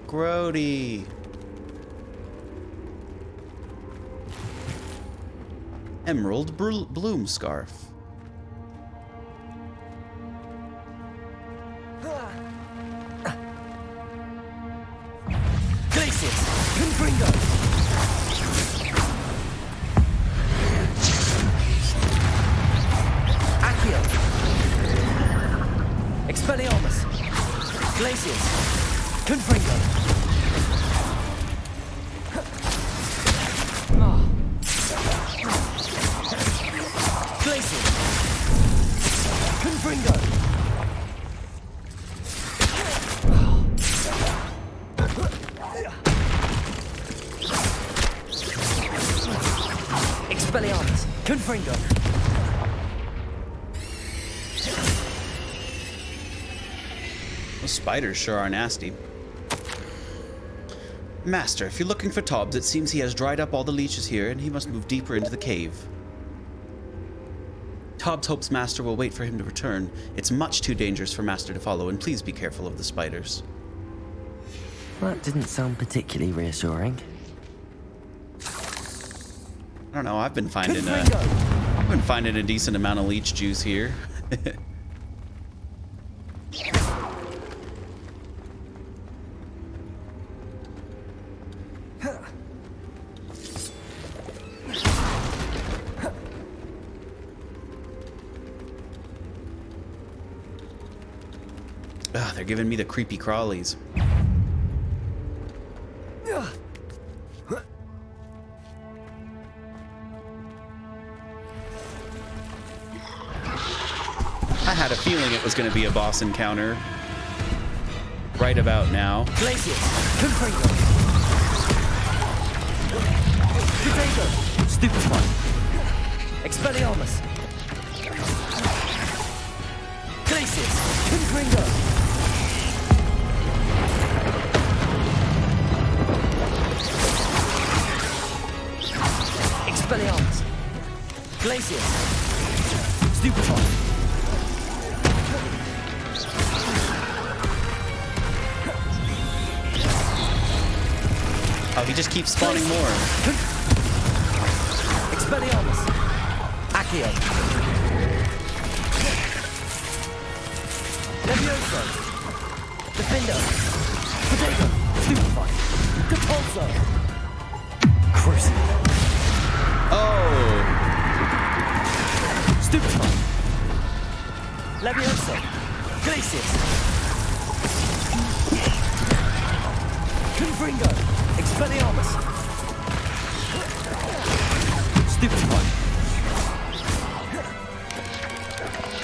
S1: Grody. Emerald bloom scarf.
S2: Glacius, Confringo. Accio. Expelliarmus. Glacius, Confringo. Glacius, Confringo. Expelliarmus, Confringo.
S1: Those spiders sure are nasty. Master, if you're looking for Tobbs, it seems he has dried up all the leeches here and he must move deeper into the cave. Tobbs hopes Master will wait for him to return. It's much too dangerous for Master to follow, and please be careful of the spiders.
S3: That didn't sound particularly reassuring.
S1: I don't know, I've been finding a decent amount of leech juice here. Ah, they're giving me the creepy crawlies. I had a feeling it was going to be a boss encounter right about now.
S2: Glacius, Confringo. Potato, Stupefy. Expelliarmus. Glacius, Confringo. Expelliarmus. Glacius. Stupefy.
S1: Oh, he just keeps spawning more.
S2: Expelliarmus. Accio. Levioso. Defendo. Potato. Stupefy. Capulso. Crucible.
S1: Oh!
S2: Stupefy. Levioso. Glacius. Confringo. Expelliarmus. Stupefy.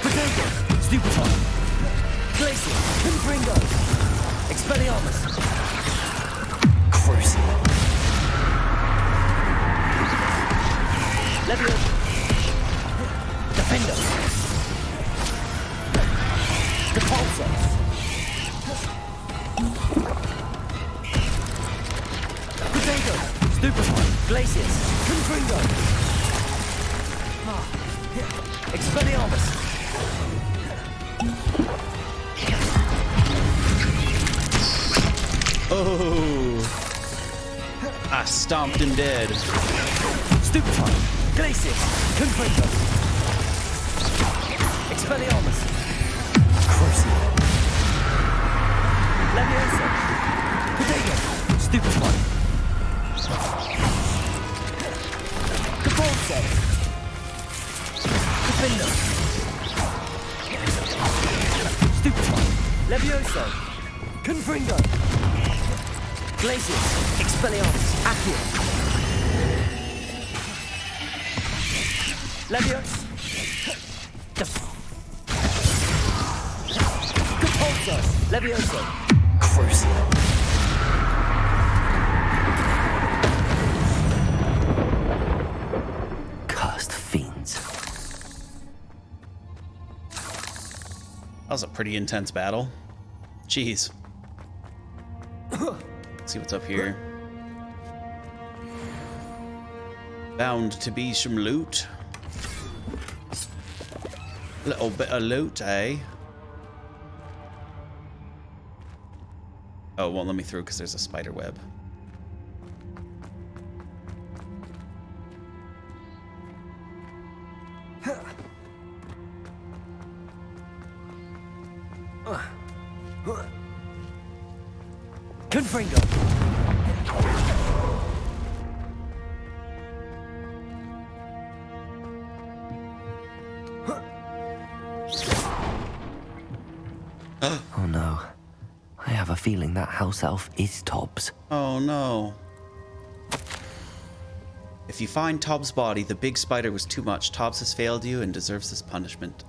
S2: Potato. Stupefy. Glacius. Confringo. Expelliarmus. Crucible. Levioso. Defendo. Capulso. Potato. Stupefy. Glacius. Confringo. Expelliarmus.
S1: Oh! I stomped him dead.
S2: Stupefy. Glacius. Confringo. Expelliarmus. Crucible. Levioso. Potato. Stupefy. Capulso. Defendo. Stupefy. Levioso. Confringo. Glacius. Expelliarmus. Accio. Levioso. Capulso. Levioso. Crucible.
S3: Cursed fiends.
S1: That was a pretty intense battle. Jeez. Let's see what's up here. Bound to be some loot. Little bit of loot, eh? Oh, it won't let me through because there's a spider web.
S6: Confringo.
S3: Oh no. I have a feeling that house elf is Tobbs.
S1: Oh no. If you find Tobbs' body, the big spider was too much. Tobbs has failed you and deserves this punishment.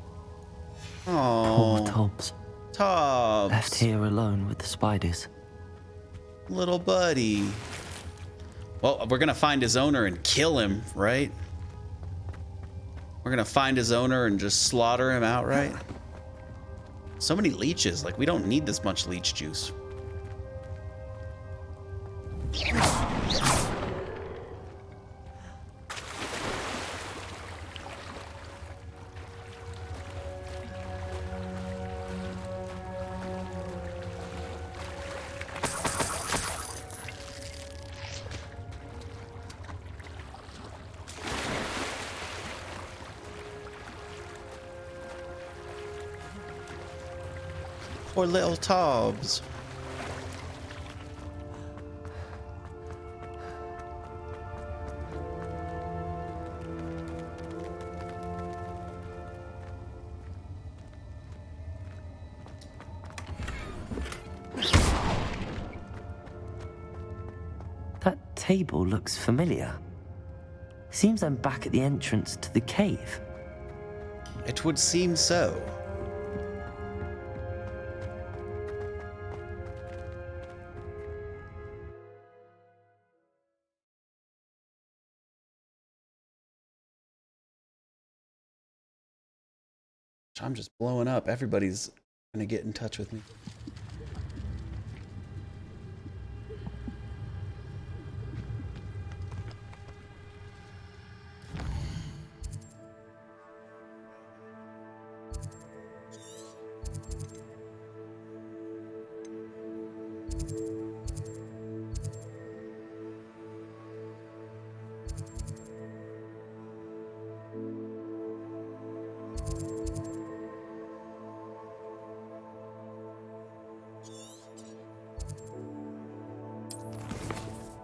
S1: Oh.
S3: Poor Tobbs.
S1: Tobbs.
S3: Left here alone with the spiders.
S1: Little buddy. Well, we're gonna find his owner and kill him, right? We're gonna find his owner and just slaughter him outright. So many leeches. Like, we don't need this much leech juice. Poor little Tobbs.
S3: That table looks familiar. Seems I'm back at the entrance to the cave.
S1: It would seem so. I'm just blowing up. Everybody's gonna get in touch with me.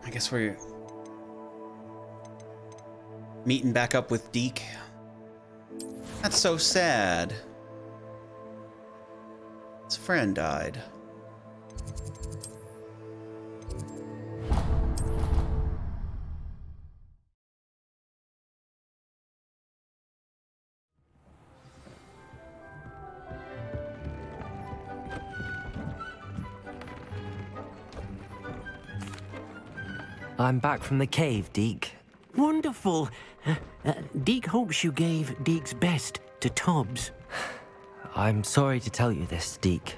S1: I guess we're meeting back up with Deke. That's so sad. His friend died.
S3: I'm back from the cave, Deke.
S7: Wonderful. Deke hopes you gave Deke's best to Tobbs.
S3: I'm sorry to tell you this, Deke,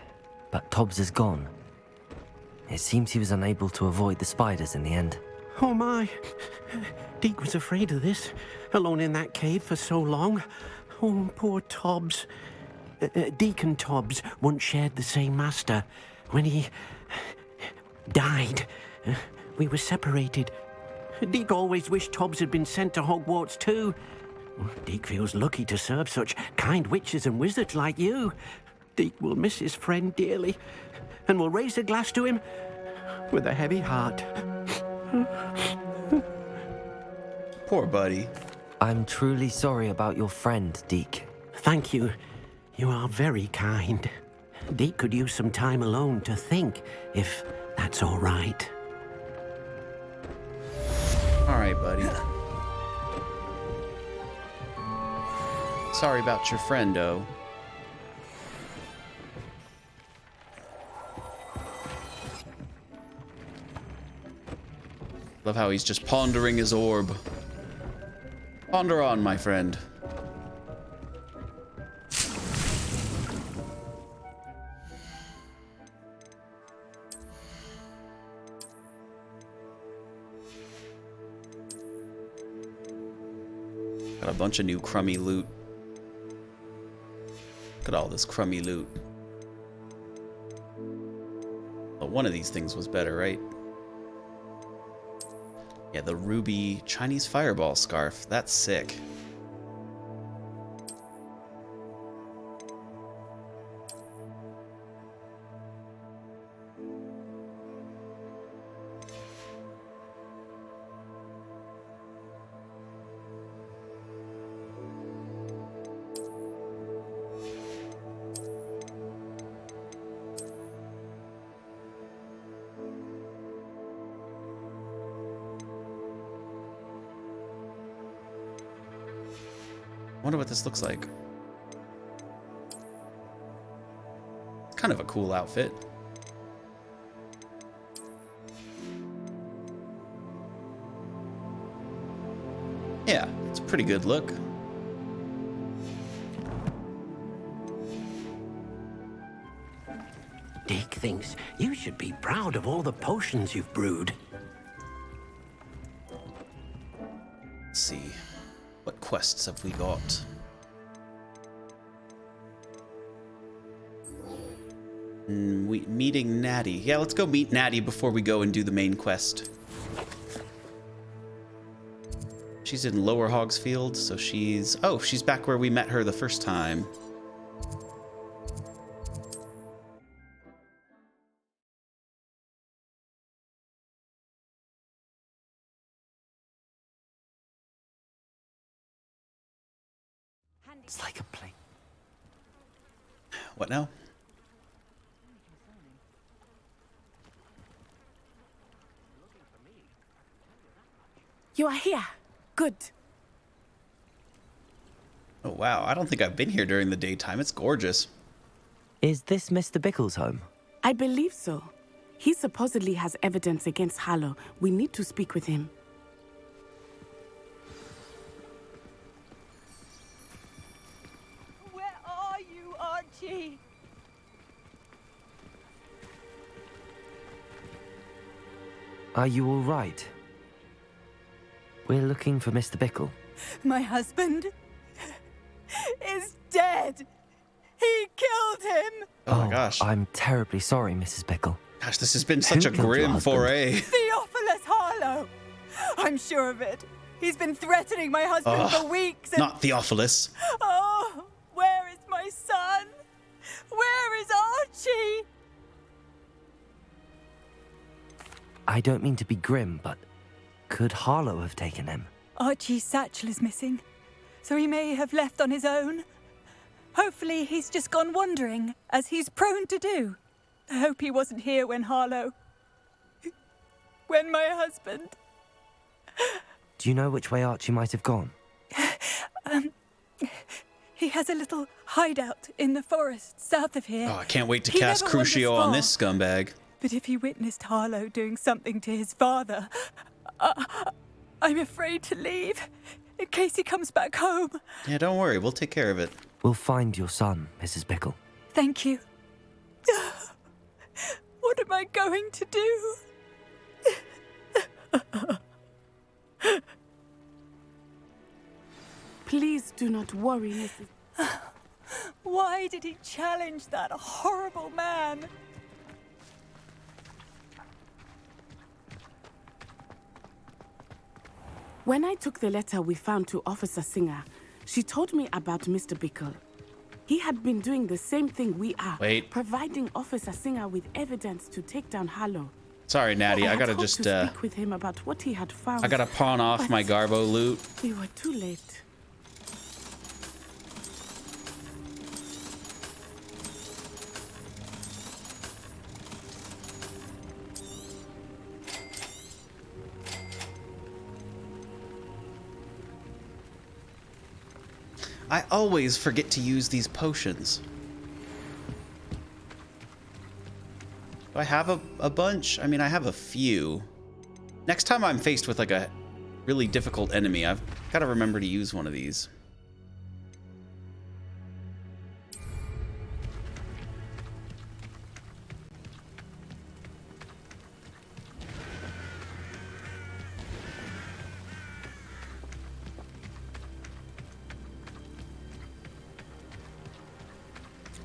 S3: but Tobbs is gone. It seems he was unable to avoid the spiders in the end.
S7: Oh my. Deke was afraid of this, alone in that cave for so long. Oh, poor Tobbs. Deke and Tobbs once shared the same master. When he died, we were separated. Deke always wished Tobbs had been sent to Hogwarts too. Deke feels lucky to serve such kind witches and wizards like you. Deke will miss his friend dearly, and will raise a glass to him with a heavy heart.
S1: Poor buddy.
S3: I'm truly sorry about your friend, Deke.
S7: Thank you. You are very kind. Deke could use some time alone to think, if that's all right.
S1: All right, buddy. Sorry about your friendo. Love how he's just pondering his orb. Ponder on, my friend. Got a bunch of new crummy loot. Look at all this crummy loot. The one of these things was better, right? Yeah, the ruby Chinese fireball scarf. That's sick. Wonder what this looks like. It's kind of a cool outfit. Yeah, it's a pretty good look.
S7: Deke thinks you should be proud of all the potions you've brewed.
S1: Let's see. What quests have we got? Meeting Natty. Yeah, let's go meet Natty before we go and do the main quest. She's in Lower Hogsfield, so she's... Oh, she's back where we met her the first time.
S3: It's like a play.
S1: What now?
S8: You are here. Good.
S1: Oh, wow. I don't think I've been here during the daytime. It's gorgeous.
S3: Is this Mr. Bickle's home?
S8: I believe so. He supposedly has evidence against Harlow. We need to speak with him.
S5: Where are you, Archie?
S3: Are you all right? We're looking for Mr. Bickle.
S5: My husband is dead. He killed him.
S1: Oh my gosh.
S3: I'm terribly sorry, Mrs. Bickle.
S1: Gosh, this has been such a
S3: Who killed your
S1: grim
S3: husband?
S1: foray.
S5: Theophilus Harlow. I'm sure of it. He's been threatening my husband
S1: Ugh,
S5: for weeks. And...
S1: Not Theophilus.
S5: Oh, where is my son? Where is Archie?
S3: I don't mean to be grim, but could Harlow have taken him?
S5: Archie's satchel is missing, so he may have left on his own. Hopefully he's just gone wandering, as he's prone to do. I hope he wasn't here when when my husband...
S3: Do you know which way Archie might have gone?
S5: He has a little hideout in the forest south of here.
S1: Oh, I can't wait to
S5: He
S1: cast
S5: never wanders
S1: Crucio on
S5: far.
S1: this scumbag.
S5: But if he witnessed Harlow doing something to his father, I'm afraid to leave, in case he comes back home.
S1: Yeah, don't worry. We'll take care of it.
S3: We'll find your son, Mrs. Bickle.
S5: Thank you. What am I going to do?
S8: Please do not worry, Mrs.
S5: Why did he challenge that horrible man?
S8: When I took the letter we found to Officer Singer, she told me about Mr. Bickle. He had been doing the same thing we are.
S1: Wait.
S8: Providing Officer Singer with evidence to take down Harlow.
S1: Sorry, Natty. I
S8: had
S1: gotta
S8: hoped
S1: just,
S8: to speak with him about what he had found.
S1: I gotta pawn off
S8: but
S1: my Garbo loot.
S8: We were too late.
S1: I always forget to use these potions. Do I have a bunch? I mean, I have a few. Next time I'm faced with like a really difficult enemy, I've got to remember to use one of these.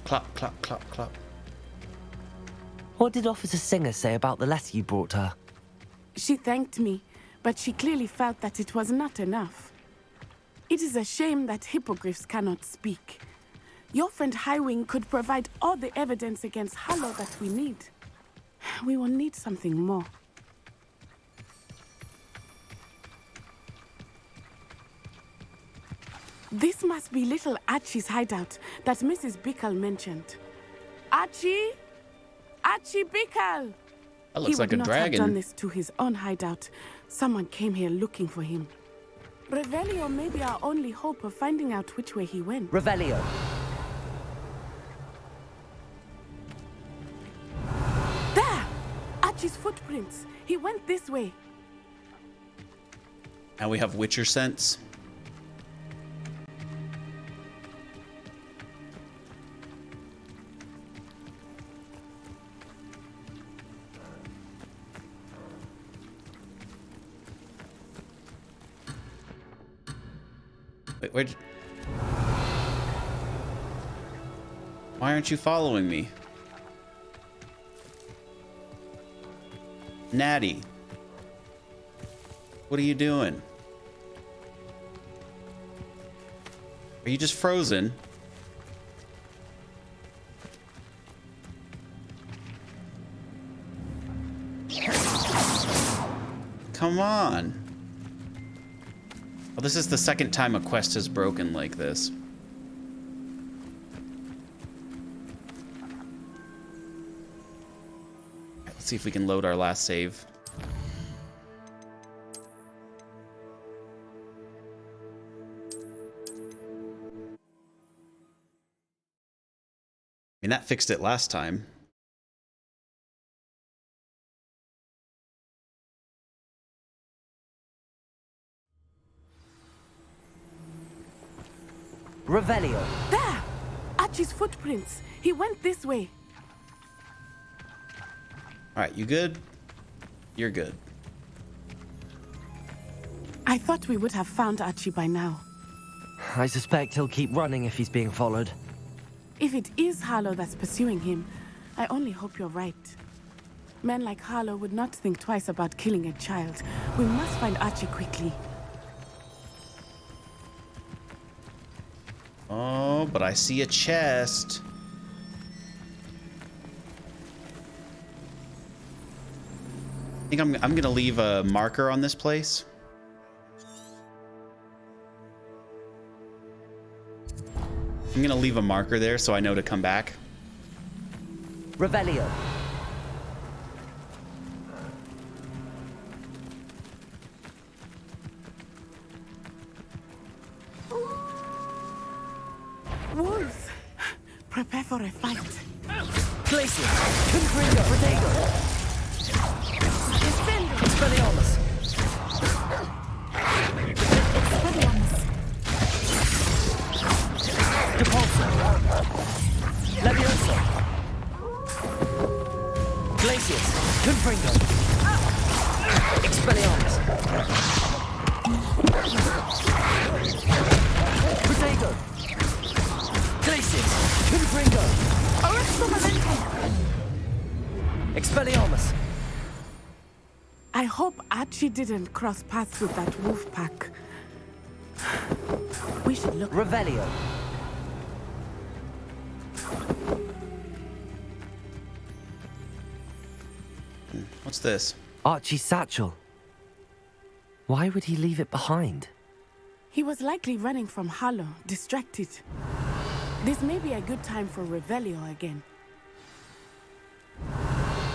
S1: Clap, clap, clap, clap.
S3: What did Officer Singer say about the letter you brought her?
S8: She thanked me, but she clearly felt that it was not enough. It is a shame that hippogriffs cannot speak. Your friend Highwing could provide all the evidence against Harlow that we need. We will need something more. This must be little Archie's hideout that Mrs. Bickle mentioned. Archie? Archie Bickle!
S1: That looks like a
S8: He would not have done
S1: dragon.
S8: this to his own hideout. Someone came here looking for him. Revelio may be our only hope of finding out which way he went.
S3: Revelio.
S8: There! Archie's footprints. He went this way.
S1: And we have Witcher sense. Wait, why aren't you following me? Natty. What are you doing? Are you just frozen? Come on. Well, this is the second time a quest has broken like this. Let's see if we can load our last save. I mean, that fixed it last time.
S3: Revelio.
S8: There! Archie's footprints. He went this way.
S1: All right, you good? You're good.
S8: I thought we would have found Archie by now.
S3: I suspect he'll keep running if he's being followed.
S8: If it is Harlow that's pursuing him, I only hope you're right. Men like Harlow would not think twice about killing a child. We must find Archie quickly.
S1: Oh, but I see a chest. I think I'm gonna leave a marker on this place. I'm gonna leave a marker there so I know to come back.
S3: Revelio.
S8: Wolves! Prepare for a fight.
S3: Glacier. Confringo. Protego. Expelliarmus. Depulso. Levioso. Glacius. Confringo. Expelliarmus. Protego. Glacius. Confringo. Expelliarmus.
S8: I hope Archie didn't cross paths with that wolf pack. We should look.
S3: Revelio.
S1: What's this?
S3: Archie's satchel. Why would he leave it behind?
S8: He was likely running from Harlow, distracted. This may be a good time for Revelio again.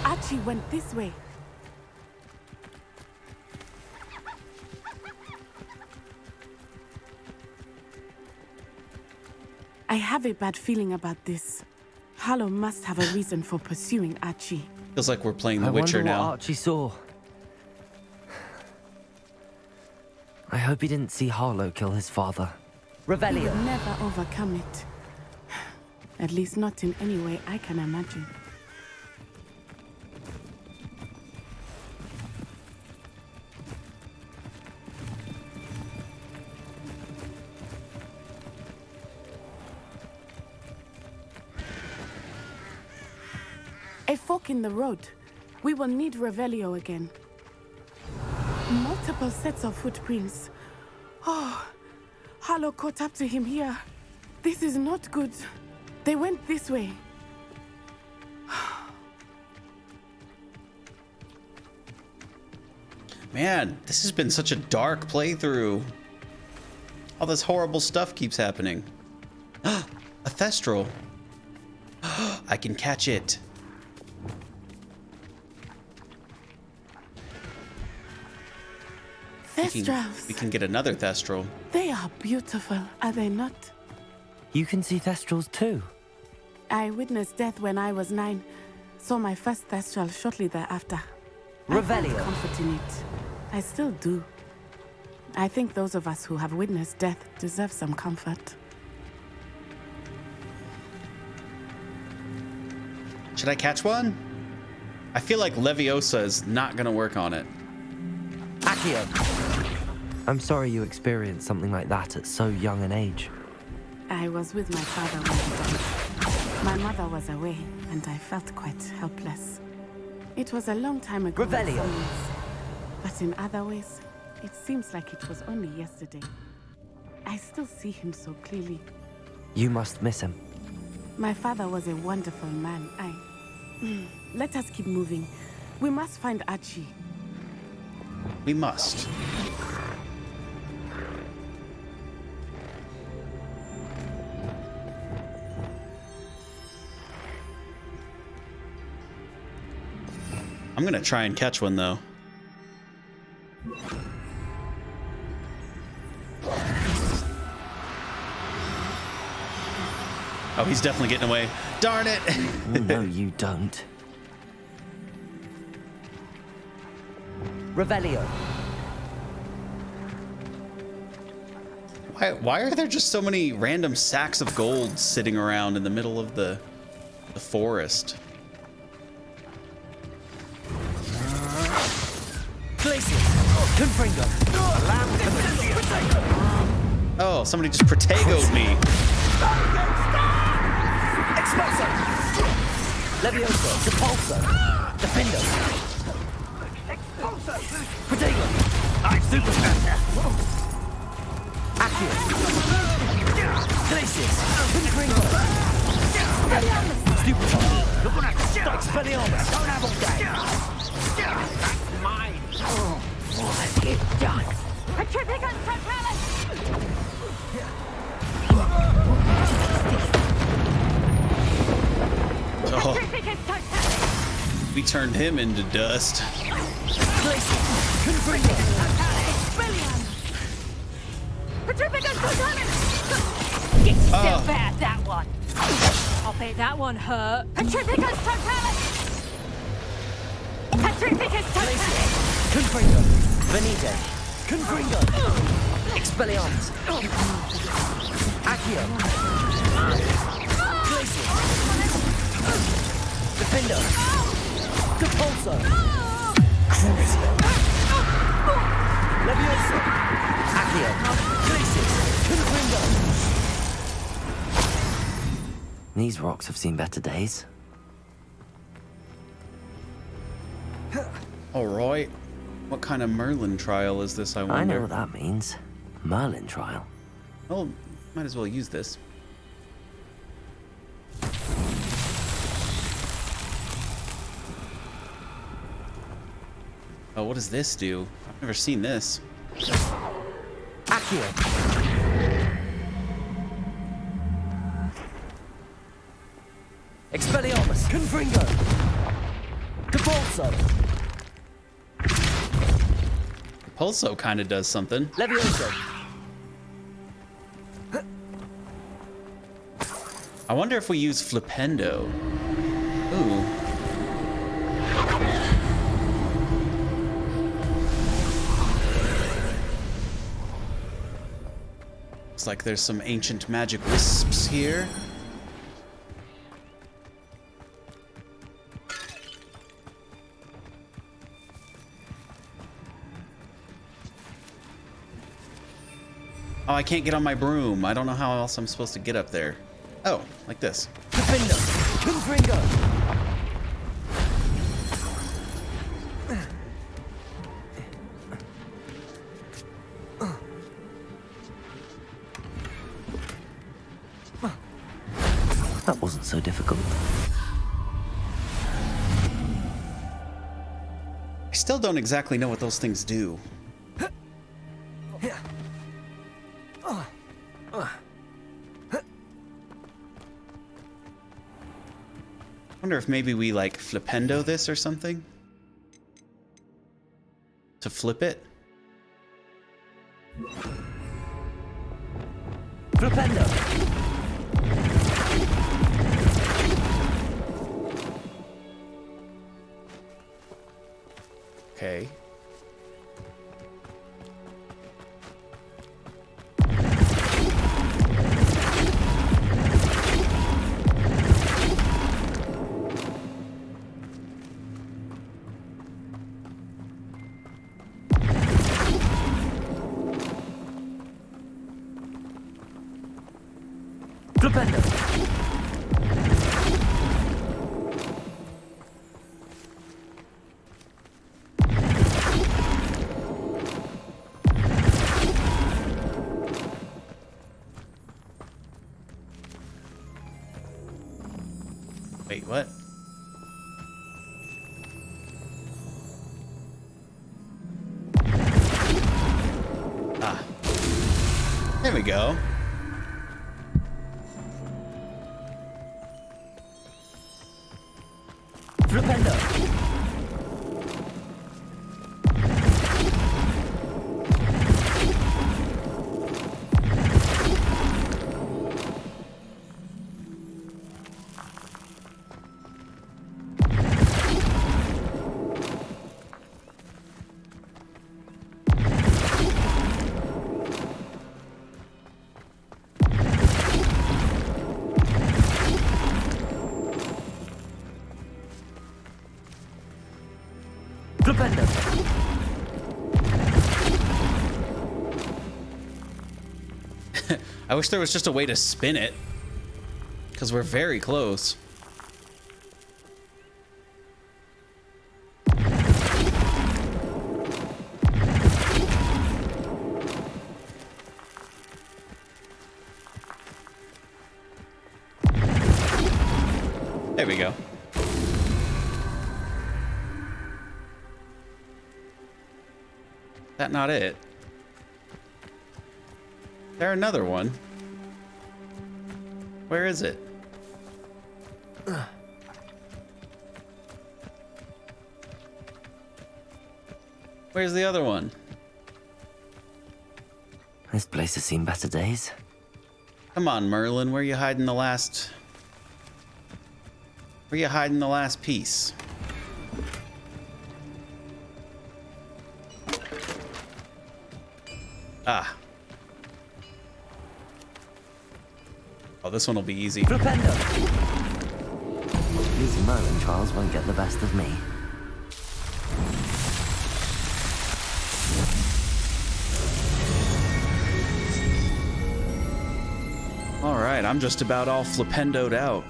S8: Archie went this way. I have a bad feeling about this. Harlow must have a reason for pursuing Archie.
S1: Feels like we're playing The
S3: I
S1: Witcher
S3: wonder what
S1: now.
S3: Archie saw. I hope he didn't see Harlow kill his father.
S8: He
S3: Revelio.
S8: would never overcome it. At least not in any way I can imagine. A A fork in the road. We will need Revelio again. Multiple sets of footprints. Oh, Harlow caught up to him here. This is not good. They went this way.
S1: Man, this has been such a dark playthrough. All this horrible stuff keeps happening. A Thestral. I can catch it.
S8: Thestrals.
S1: We can get another Thestral.
S8: They are beautiful, are they not?
S3: You can see Thestrals too.
S8: I witnessed death when I was 9. Saw my first Thestral shortly thereafter. I
S3: Revelio.
S8: found comfort in it. I still do. I think those of us who have witnessed death deserve some comfort.
S1: Should I catch one? I feel like Leviosa is not gonna work on it.
S3: Accio. I'm sorry you experienced something like that at so young an age.
S8: I was with my father when he died. My mother was away, and I felt quite helpless. It was a long time ago in
S3: Revelio.
S8: some ways, but in other ways, it seems like it was only yesterday. I still see him so clearly.
S3: You must miss him.
S8: My father was a wonderful man. Let us keep moving. We must find Archie.
S1: We must. I'm gonna try and catch one though. Oh, he's definitely getting away. Darn it!
S3: Oh, no, you don't. Revelio.
S1: Why are there just so many random sacks of gold sitting around in the middle of the forest? Oh, somebody just Protegoed me.
S3: Expulso! Levioso! Repulso! Defendo! Protego! Supermaster! Accio! Glacius! Winringo! Stupefy! You're gonna have to stop! Expelliarmus! Don't have all day! That's mine! What is done?
S4: Petrificus Totalis!
S1: Oh,
S4: Petrificus Totalis!
S1: we turned him into dust.
S4: Petrificus Totalis! It's still bad, that one. I'll bet that one hurt. Petrificus Totalis! Petrificus Totalis!
S3: Confringo! Venite! Confringo! Expelliarmus! Accio! Glacius! Defendo! Depulso! Crucio! Levioso! Accio! Glacius! Confringo! These rocks have seen better days.
S1: All right. What kind of Merlin trial is this, I wonder?
S3: I know what that means. Merlin trial.
S1: Well, might as well use this. Oh, what does this do? I've never seen this.
S3: Accio! Expelliarmus! Confringo! Depulso!
S1: Pulso kind of does something.
S3: Levioso!
S1: I wonder if we use Flipendo. Ooh. Looks like there's some ancient magic wisps here. Oh, I can't get on my broom. I don't know how else I'm supposed to get up there. Oh, like this.
S3: Defendo! Confringo! wasn't so difficult.
S1: I still don't exactly know what those things do. Wonder if maybe we like flipendo this or something to flip it.
S6: Flipendo!
S1: Okay.
S6: Flipendo!
S1: Wait, what? Ah. There we go.
S6: Flipendo! Flipendo!
S1: I wish there was just a way to spin it, because we're very close. There we go. That not it? There another one? Where is it? Where's the other one?
S3: This place has seen better days.
S1: Come on, Merlin, where you hiding the last... Where you hiding the last piece? Ah. Oh, this one will be easy.
S6: Flipendo!
S3: These Merlin trials won't get the best of me.
S1: All right, I'm just about all flipendoed out.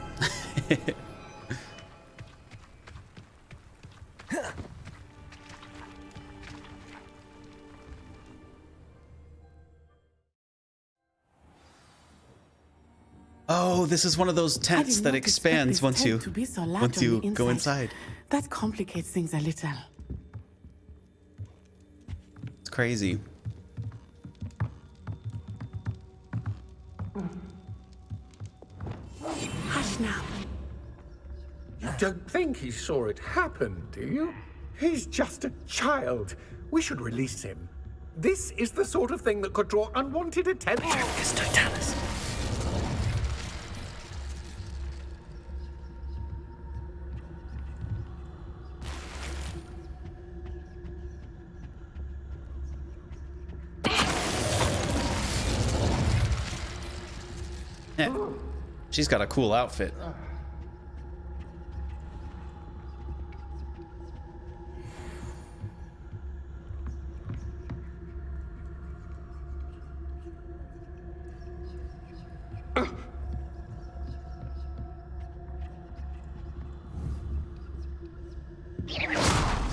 S1: Oh, this is one of those
S8: I
S1: tents
S8: did
S1: that
S8: not
S1: expands
S8: expect this
S1: once you
S8: tent to be so large on the
S1: go inside.
S8: That complicates things a little.
S1: It's crazy.
S8: Hush now.
S9: You don't think he saw it happen, do you? He's just a child. We should release him. This is the sort of thing that could draw unwanted attention.
S3: Totalis.
S1: Yeah. She's got a cool outfit.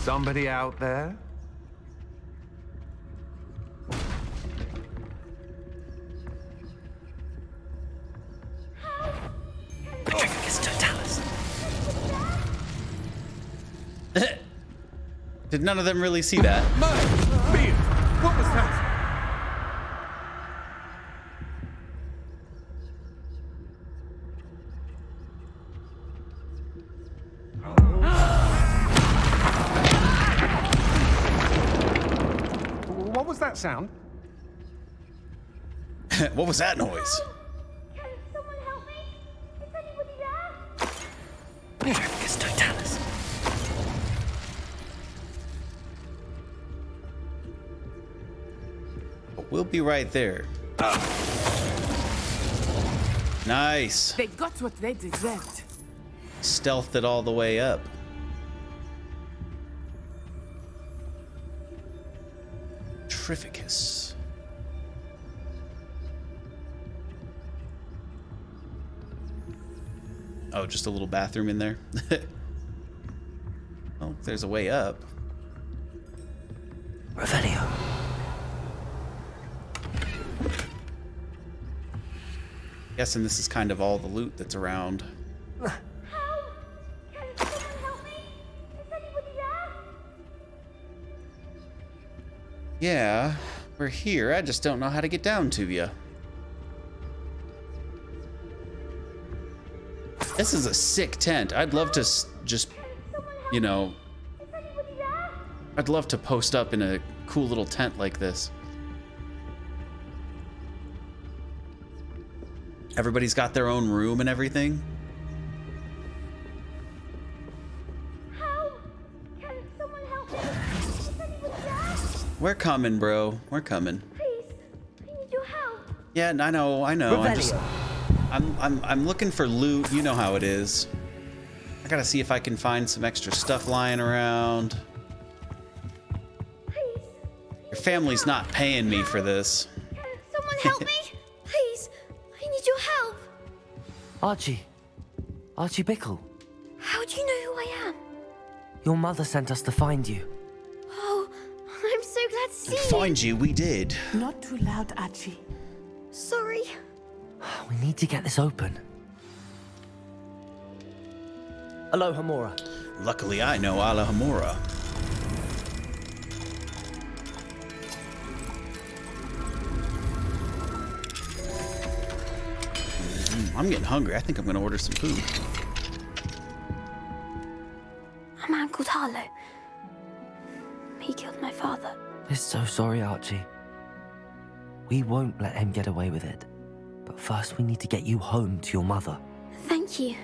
S9: Somebody out there?
S1: Did none of them really see that?
S9: Beard, what was that? What was that sound?
S1: What was that noise?
S4: Can someone help me? Is anybody there?
S3: Miraculous Totalis.
S1: We'll be right there. Nice.
S8: They got what they deserved.
S1: Stealthed it all the way up. Terrificus. Oh, just a little bathroom in there. Oh, there's a way up.
S3: Revelio.
S1: Guessing this is kind of all the loot that's around.
S4: Help! Can someone help me? Is anybody there?
S1: Yeah, we're here. I just don't know how to get down to you. This is a sick tent. I'd love to just, you know,
S4: Is anybody there?
S1: I'd love to post up in a cool little tent like this. Everybody's got their own room and everything.
S4: Help! Can someone help me? Is anybody there?
S1: We're coming, bro. We're coming.
S4: Please, I need your help.
S1: Yeah, I know. I'm looking for loot. You know how it is. I gotta see if I can find some extra stuff lying around.
S4: Please.
S1: Your family's not paying me for this.
S4: Can someone help me? Please, I need your help.
S3: Archie. Archie Bickle.
S4: How do you know who I am?
S3: Your mother sent us to find you.
S4: Oh, I'm so glad to see you.
S1: Find you, we did.
S8: Not too loud, Archie.
S4: Sorry.
S3: We need to get this open.
S2: Alohomora.
S1: Luckily, I know Alohomora. I'm getting hungry. I think I'm gonna order some food.
S4: A man called Harlow. He killed my father.
S3: We're so sorry, Archie. We won't let him get away with it. But first, we need to get you home to your mother.
S4: Thank you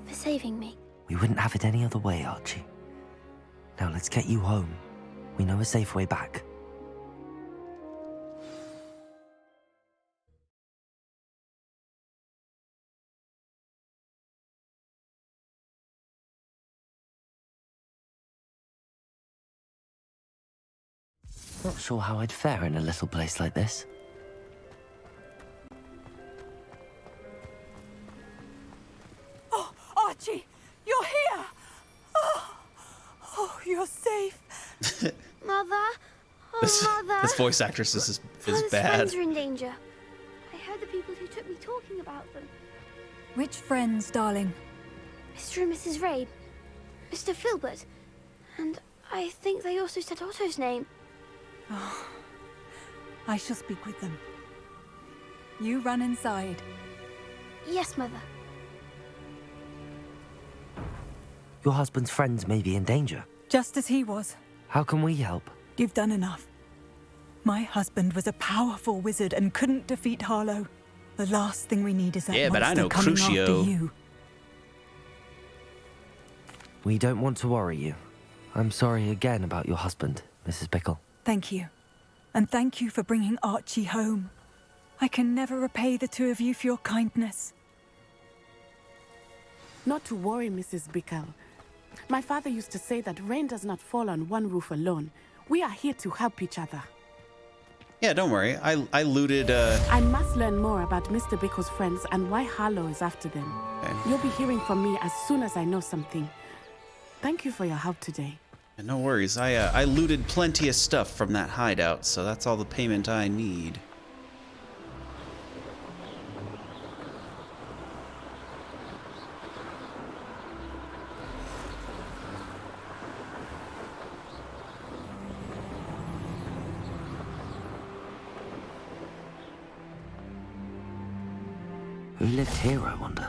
S4: for saving me.
S3: We wouldn't have it any other way, Archie. Now let's get you home. We know a safe way back. Not sure how I'd fare in a little place like this.
S5: Oh, Archie, you're here! Oh, you're safe.
S4: Mother? Oh, Mother.
S1: This voice actress is
S4: Father's
S1: bad.
S4: friends are in danger. I heard the people who took me talking about them.
S5: Which friends, darling?
S4: Mr. and Mrs. Rabe, Mr. Filbert, and I think they also said Otto's name.
S5: Oh, I shall speak with them. You run inside.
S4: Yes, Mother.
S3: Your husband's friends may be in danger.
S5: Just as he was.
S3: How can we help?
S5: You've done enough. My husband was a powerful wizard and couldn't defeat Harlow. The last thing we need is that
S1: Yeah, but I
S5: monster
S1: know
S5: coming
S1: Crucio.
S5: after you.
S3: We don't want to worry you. I'm sorry again about your husband, Mrs. Bickle.
S5: Thank you. And thank you for bringing Archie home. I can never repay the two of you for your kindness.
S8: Not to worry, Mrs. Bickle. My father used to say that rain does not fall on one roof alone. We are here to help each other.
S1: Yeah, don't worry. I looted.
S8: I must learn more about Mr. Bickle's friends and why Harlow is after them.
S1: Okay.
S8: You'll be hearing from me as soon as I know something. Thank you for your help today.
S1: No worries. I looted plenty of stuff from that hideout, so that's all the payment I need.
S3: Who lived here, I wonder?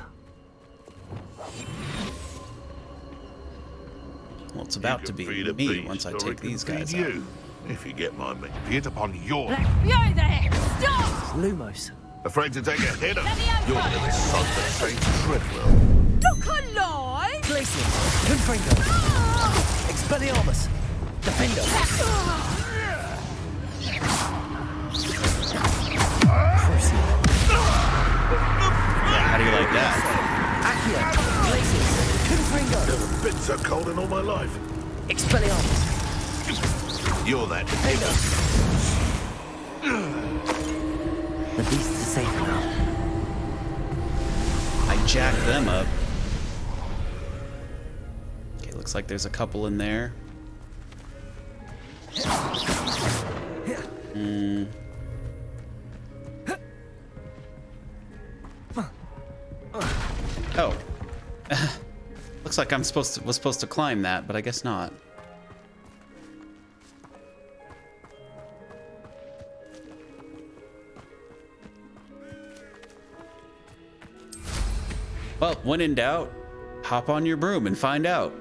S1: Well, it's about to be me once I take these guys out.
S10: You, if you get my meat. Hit upon your...
S4: You there! Stop!
S6: Lumos.
S10: Afraid to take a hit?
S4: Levioso!
S10: You're gonna be sunk to Saint Treadwell.
S4: Look alive!
S6: Glacius. Confringo. Expelliarmus. Defender. Crucial.
S1: How do you like that?
S6: Accio. Glacius. Confringo.
S10: Never been so cold in all my life.
S6: Expelliarmus.
S10: You're that
S6: Defender.
S3: The beasts are safe now.
S1: I jacked them up. Okay, looks like there's a couple in there. Oh. Looks like was supposed to climb that, but I guess not. Well, when in doubt, hop on your broom and find out.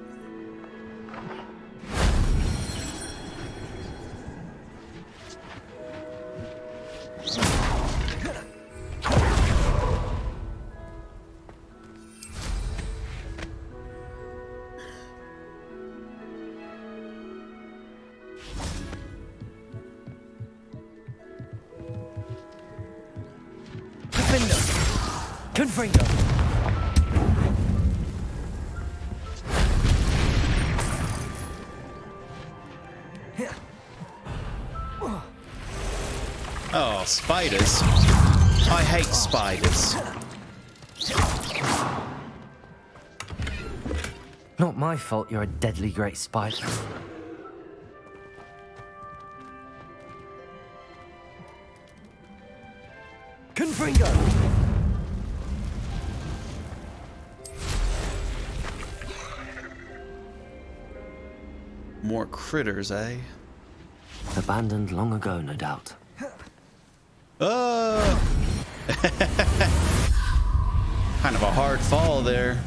S6: Defender. Confringo.
S1: Oh, spiders. I hate spiders.
S3: Not my fault you're a deadly great spider.
S6: Confringo.
S1: More critters, eh?
S3: Abandoned long ago, no doubt.
S1: Oh! Kind of a hard fall there.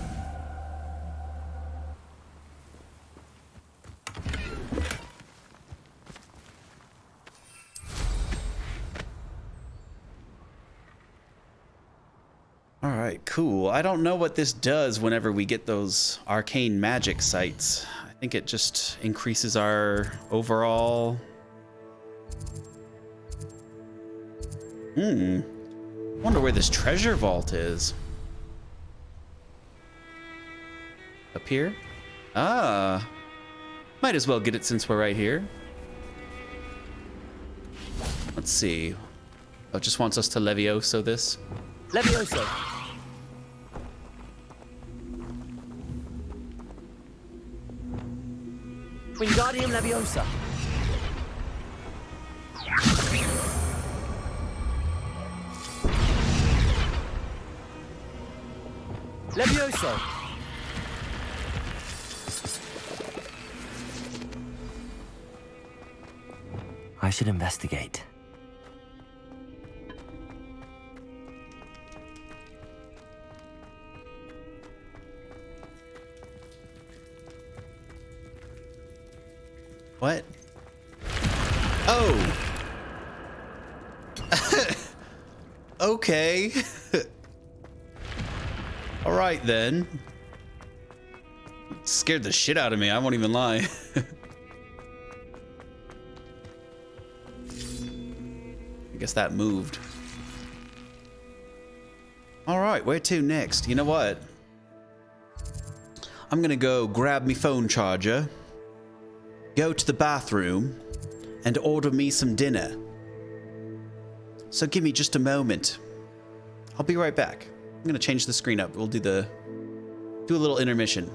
S1: All right, cool. I don't know what this does whenever we get those arcane magic sites. I think it just increases our overall... Wonder where this treasure vault is. Up here? Ah. Might as well get it since we're right here. Let's see. Oh, it just wants us to Levioso this.
S6: Levioso. Wingardium Leviosa. Levioso.
S3: I should investigate.
S1: What? Oh. Okay. All right then. Scared the shit out of me. I won't even lie. I guess that moved. All right, where to next? You know what? I'm gonna go grab me phone charger, go to the bathroom, and order me some dinner. So give me just a moment. I'll be right back. I'm gonna change the screen up. We'll do a little intermission.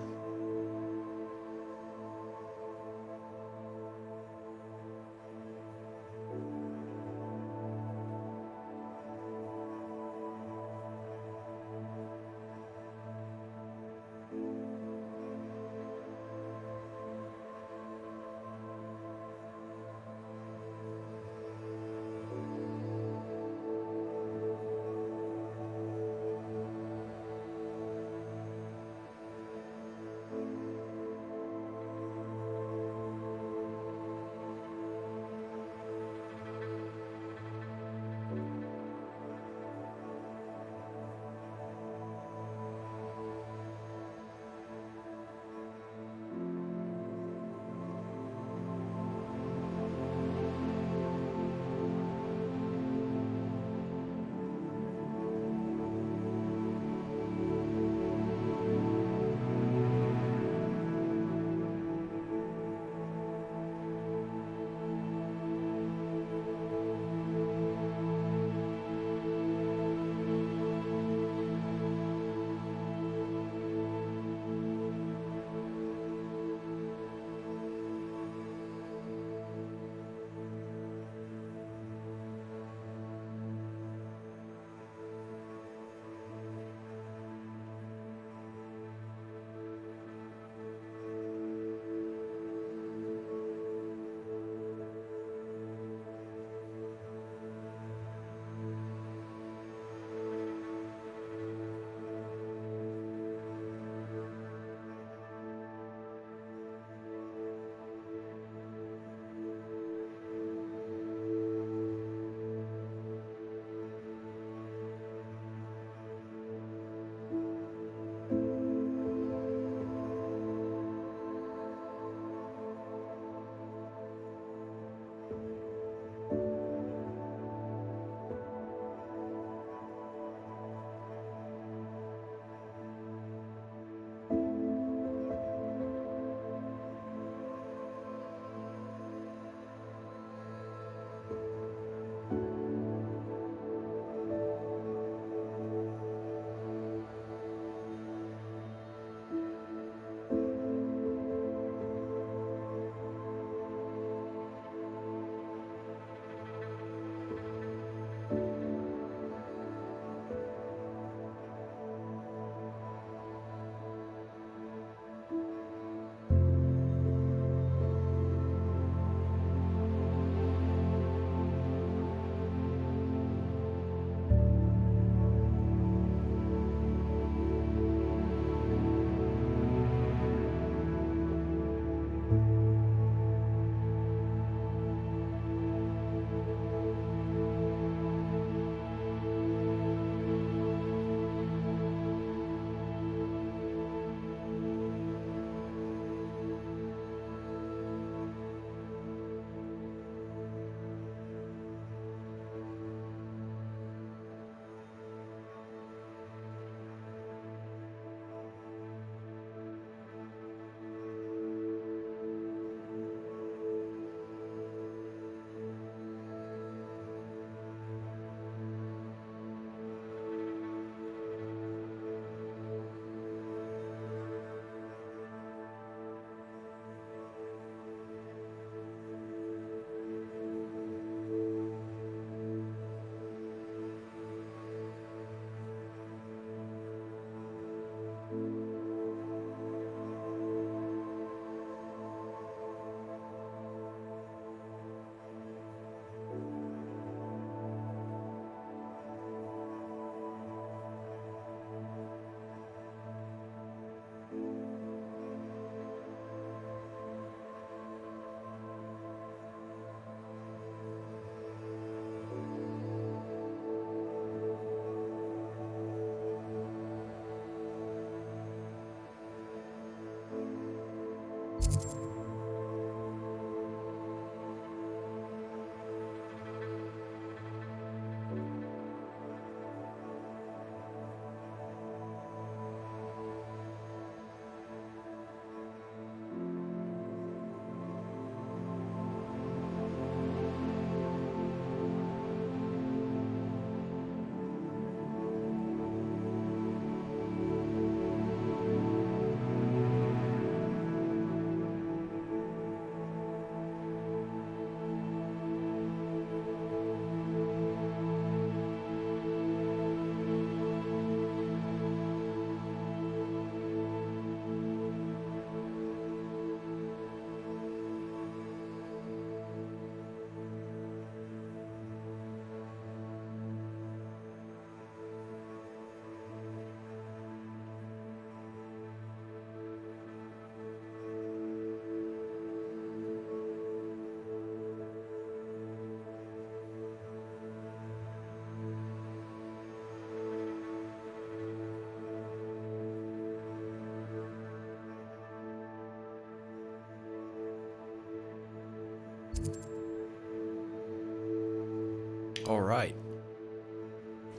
S1: All right.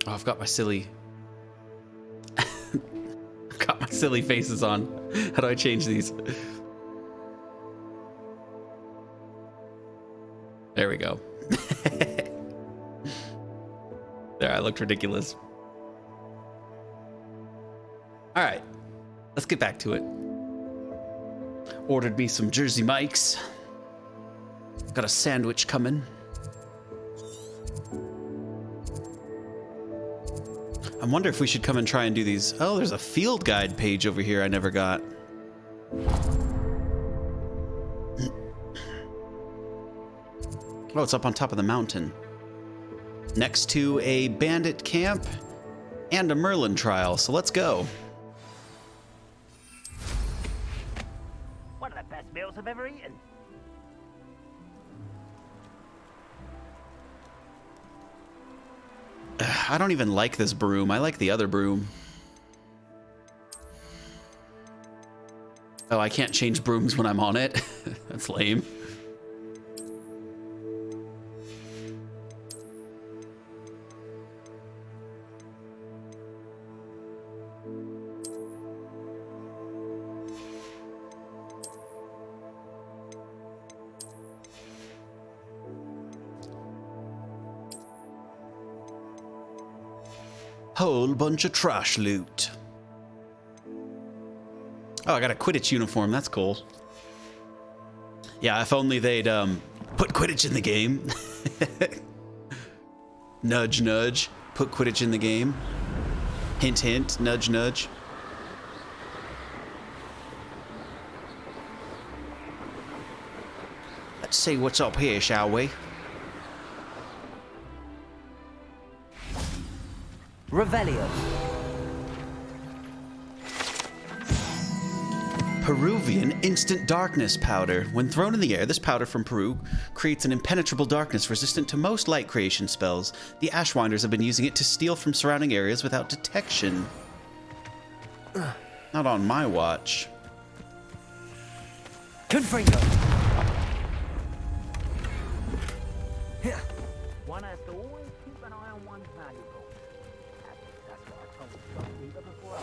S1: Oh, I've got my silly... I've got my silly faces on. How do I change these? There we go. There, I looked ridiculous. All right, let's get back to it. Ordered me some Jersey Mike's. Got a sandwich coming. I wonder if we should come and try and do these. Oh, there's a field guide page over here I never got. Oh, it's up on top of the mountain. Next to a bandit camp and a Merlin trial, so let's go.
S11: One of the best meals I've ever eaten.
S1: I don't even like this broom. I like the other broom. Oh, I can't change brooms when I'm on it. That's lame. Whole bunch of trash loot. Oh, I got a Quidditch uniform. That's cool. Yeah, if only they'd put Quidditch in the game. Nudge, nudge. Put Quidditch in the game. Hint, hint. Nudge, nudge. Let's see what's up here, shall we?
S3: Revelio.
S1: Peruvian instant darkness powder. When thrown in the air, this powder from Peru creates an impenetrable darkness resistant to most light creation spells. The Ashwinders have been using it to steal from surrounding areas without detection. Not on my watch.
S3: Confringo.
S11: One has to always keep an eye on one's valuable. That's what I told Shopkeeper before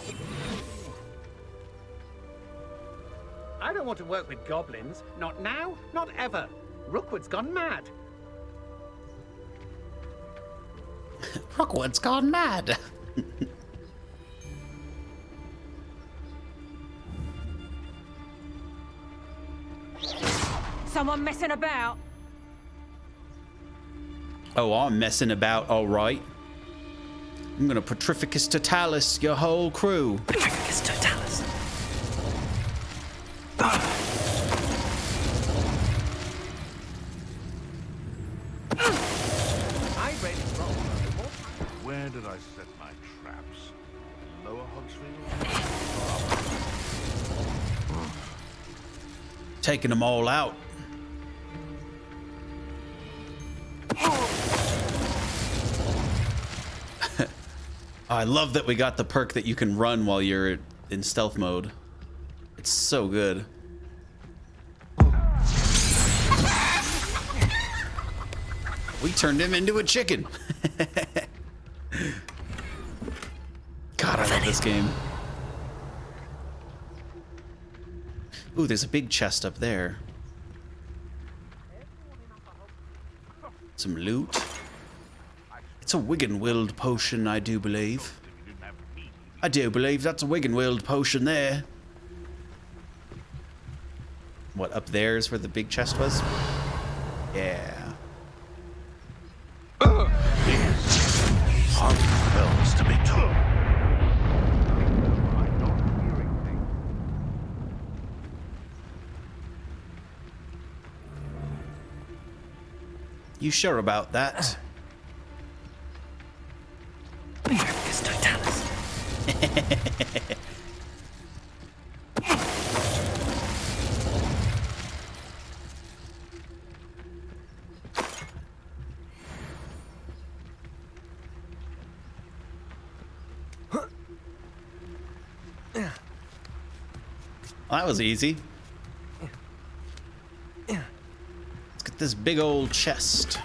S12: I don't want to work with goblins. Not now, not ever. Rookwood's gone mad.
S1: Rookwood's gone mad.
S4: Someone messing about?
S1: Oh, I'm messing about, all right. I'm gonna Petrificus Totalis your whole crew.
S2: Petrificus Totalis.
S12: I read it wrong.
S10: Where did I set my traps? Lower Hogsfield?
S1: Taking them all out. I love that we got the perk that you can run while you're in stealth mode. It's so good. We turned him into a chicken. God, I love this game. Ooh, there's a big chest up there. Some loot. It's a Wiggenwild potion, I do believe. I do believe that's a Wiggenwild potion there. What, up there is where the big chest was? Yeah.
S10: Hard spells to be taught.
S1: You sure about that?
S2: Petrificus Totalis.
S1: Well, that was easy. Let's get this big old chest.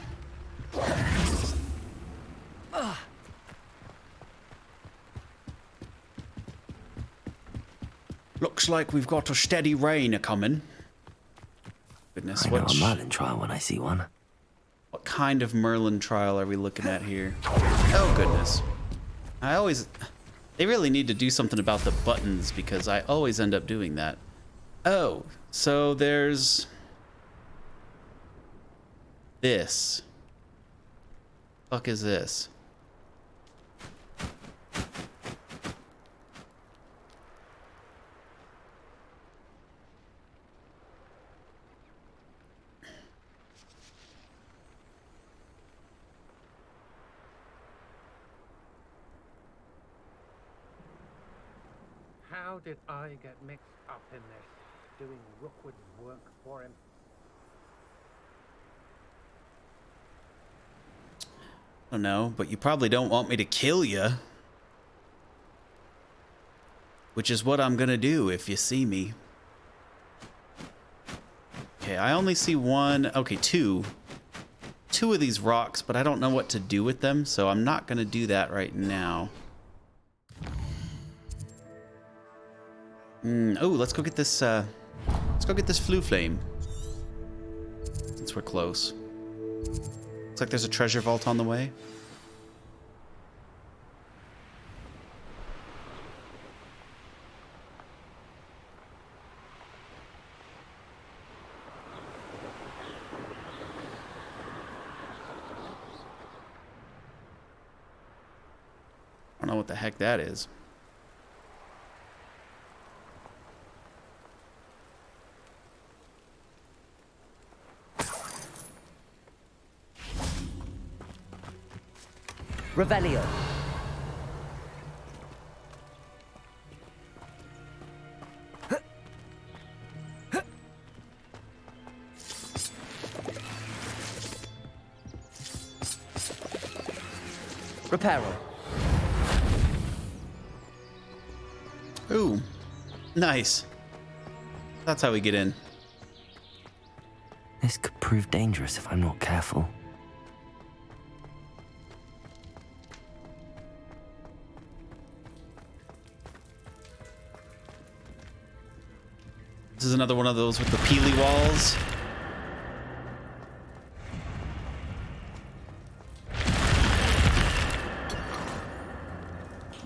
S1: Looks like we've got a steady rain a-coming. Goodness,
S3: I know a Merlin trial when I see one.
S1: What kind of Merlin trial are we looking at here? Oh, goodness. They really need to do something about the buttons because I always end up doing that. Oh, so there's this. Fuck is this?
S12: How did I get mixed up in this, doing Rookwood's work for him?
S1: I don't know, but you probably don't want me to kill you. Which is what I'm gonna do if you see me. Okay, I only see one, okay, two of these rocks, but I don't know what to do with them, so I'm not gonna do that right now. Oh, let's go get this flue flame. Since we're close. Looks like there's a treasure vault on the way. I don't know what the heck that is.
S3: Revelio. Reparo.
S1: Ooh, nice. That's how we get in.
S3: This could prove dangerous if I'm not careful.
S1: This is another one of those with the peely walls.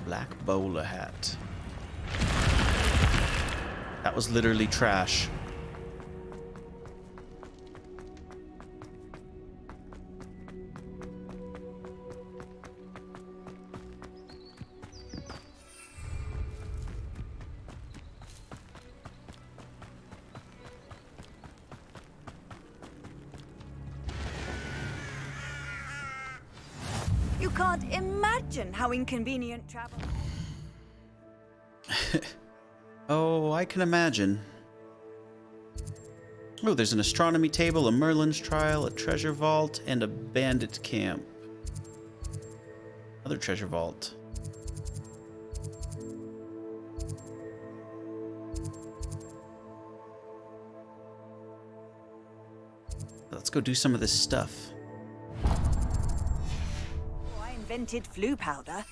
S1: Black bowler hat. That was literally trash.
S13: You can't imagine how inconvenient travel.
S1: Oh, I can imagine. Oh, there's an astronomy table, a Merlin's trial, a treasure vault, and a bandit camp. Another treasure vault. Let's go do some of this stuff.
S13: I invented flue powder.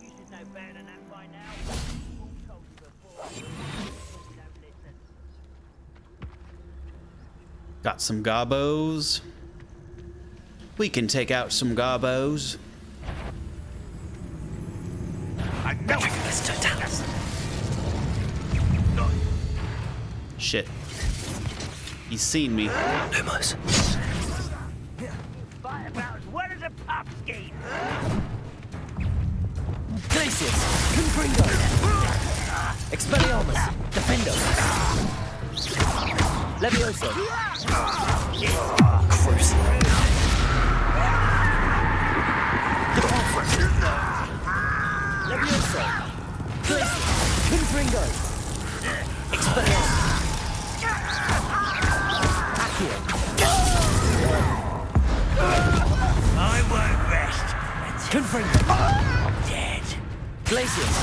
S11: You should know better than that by now. All told you before. You don't listen.
S1: Got some gobos. We can take out some gobos.
S11: I know this Totalis.
S1: Shit. He's seen me.
S3: Lumos.
S11: Fight about as well as a pub scheme.
S3: Glacius. Confringo. Expelliarmus. Defendo. Levioso. Crucible. Levioso. Glacius. Confringo. Expelliarmus. Accio. Confringo. Dead. Glacius.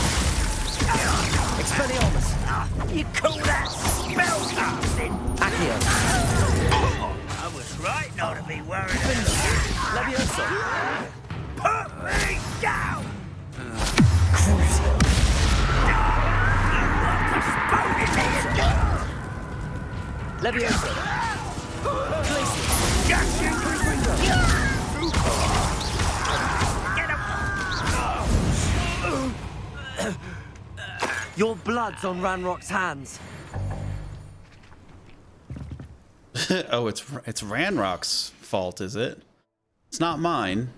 S3: Expelliarmus.
S11: You call that spellcasting?
S3: Accio.
S11: I was right not to be worried.
S3: Levioso.
S11: Put me down!
S3: Crucio. Levioso. Glacius. Confringo. Your blood's on Ranrock's hands.
S1: Oh, it's Ranrock's fault, is it? It's not mine.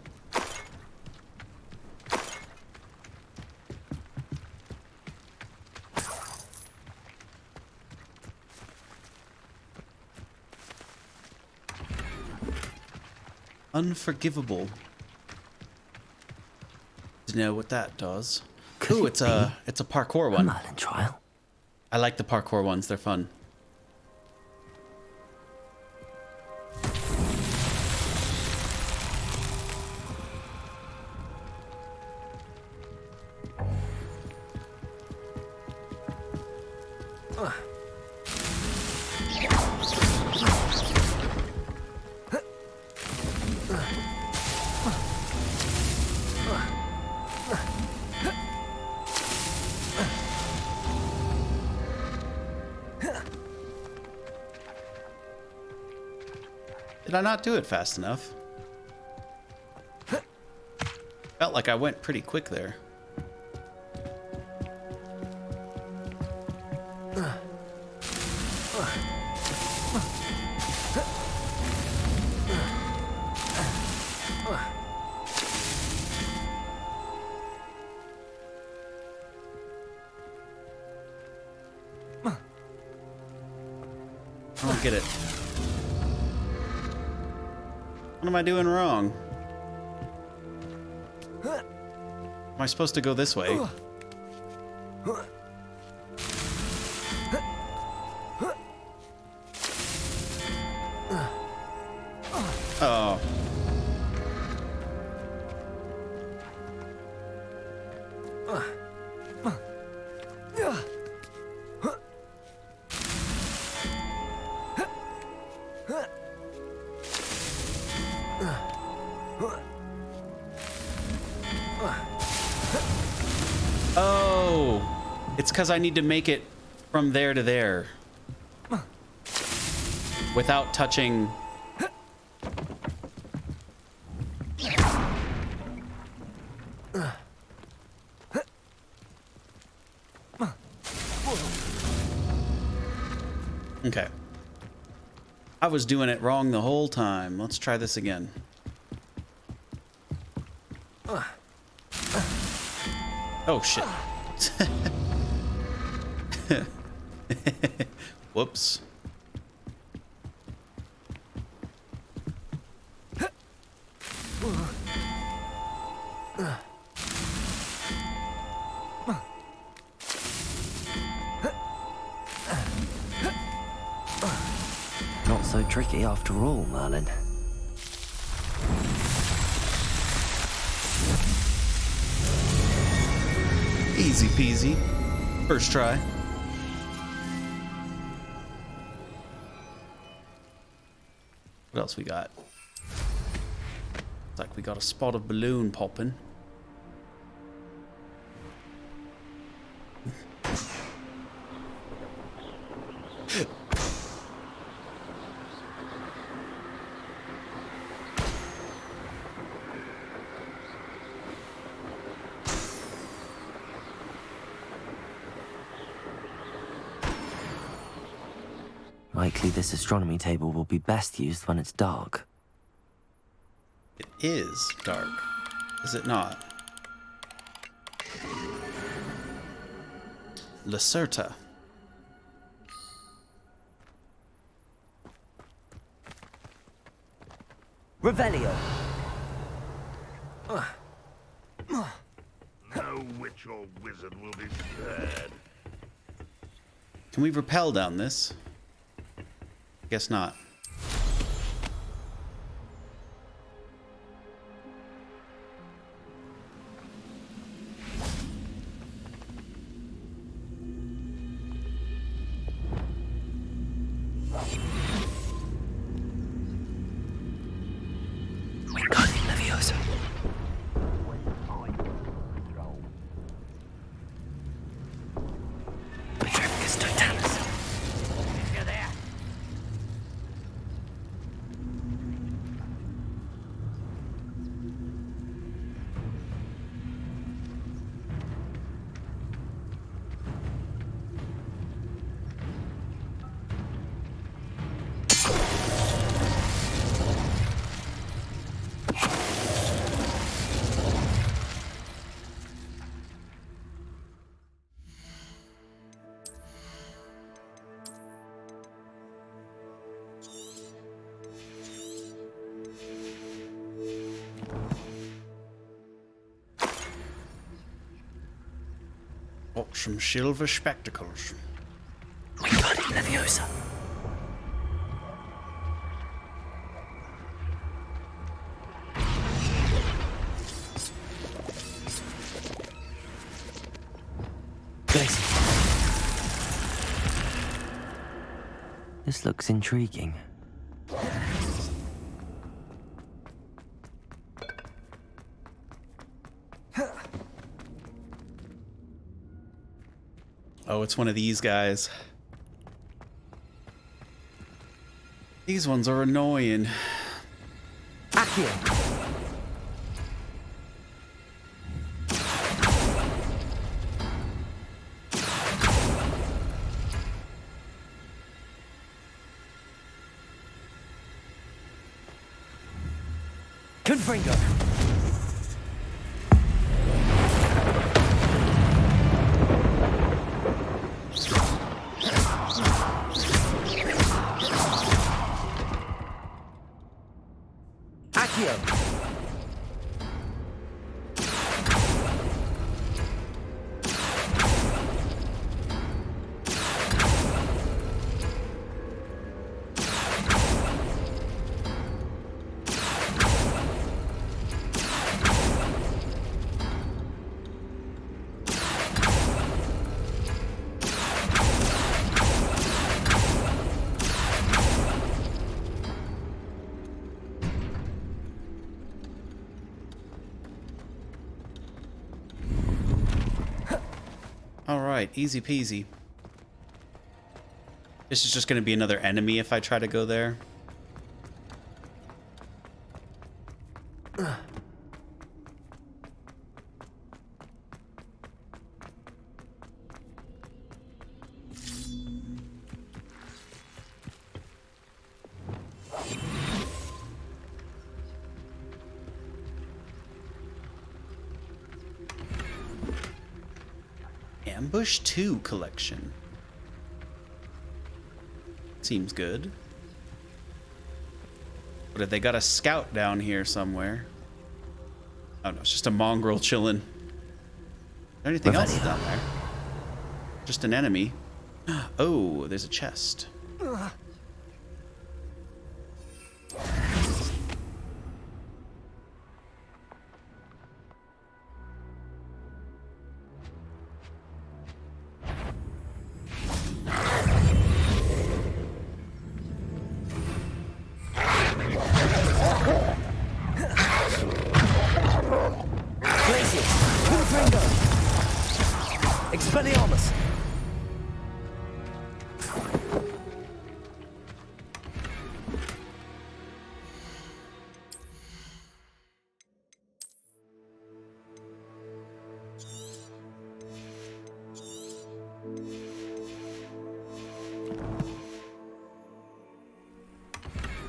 S1: Unforgivable. Do you know what that does? Ooh, it's a parkour one.
S3: Merlin trial.
S1: I like the parkour ones. They're fun. Did I not do it fast enough? Felt like I went pretty quick there. I don't get it. What am I doing wrong? Am I supposed to go this way? Oh. Oh, it's because I need to make it from there to there without touching. Okay. I was doing it wrong the whole time. Let's try this again. Oh, shit. Whoops.
S3: Not so tricky after all, Merlin.
S1: Easy peasy. First try. What else we got? Looks like we got a spot of balloon popping.
S3: Likely this astronomy table will be best used when it's dark.
S1: It is dark, is it not? Lacerta.
S3: Revelio.
S10: No witch or wizard will be spared.
S1: Can we rappel down this? Guess not. Some silver spectacles.
S3: We got it, Leviosa. This looks intriguing.
S1: Oh, it's one of these guys. These ones are annoying.
S2: Accio. Confringo. Accio.
S1: All right, easy peasy. This is just going to be another enemy if I try to go there. Ambush 2 collection. Seems good. But if they got a scout down here somewhere. Oh no, it's just a mongrel chilling. Is there anything else down there? Just an enemy. Oh, there's a chest.
S2: Expelliarmus!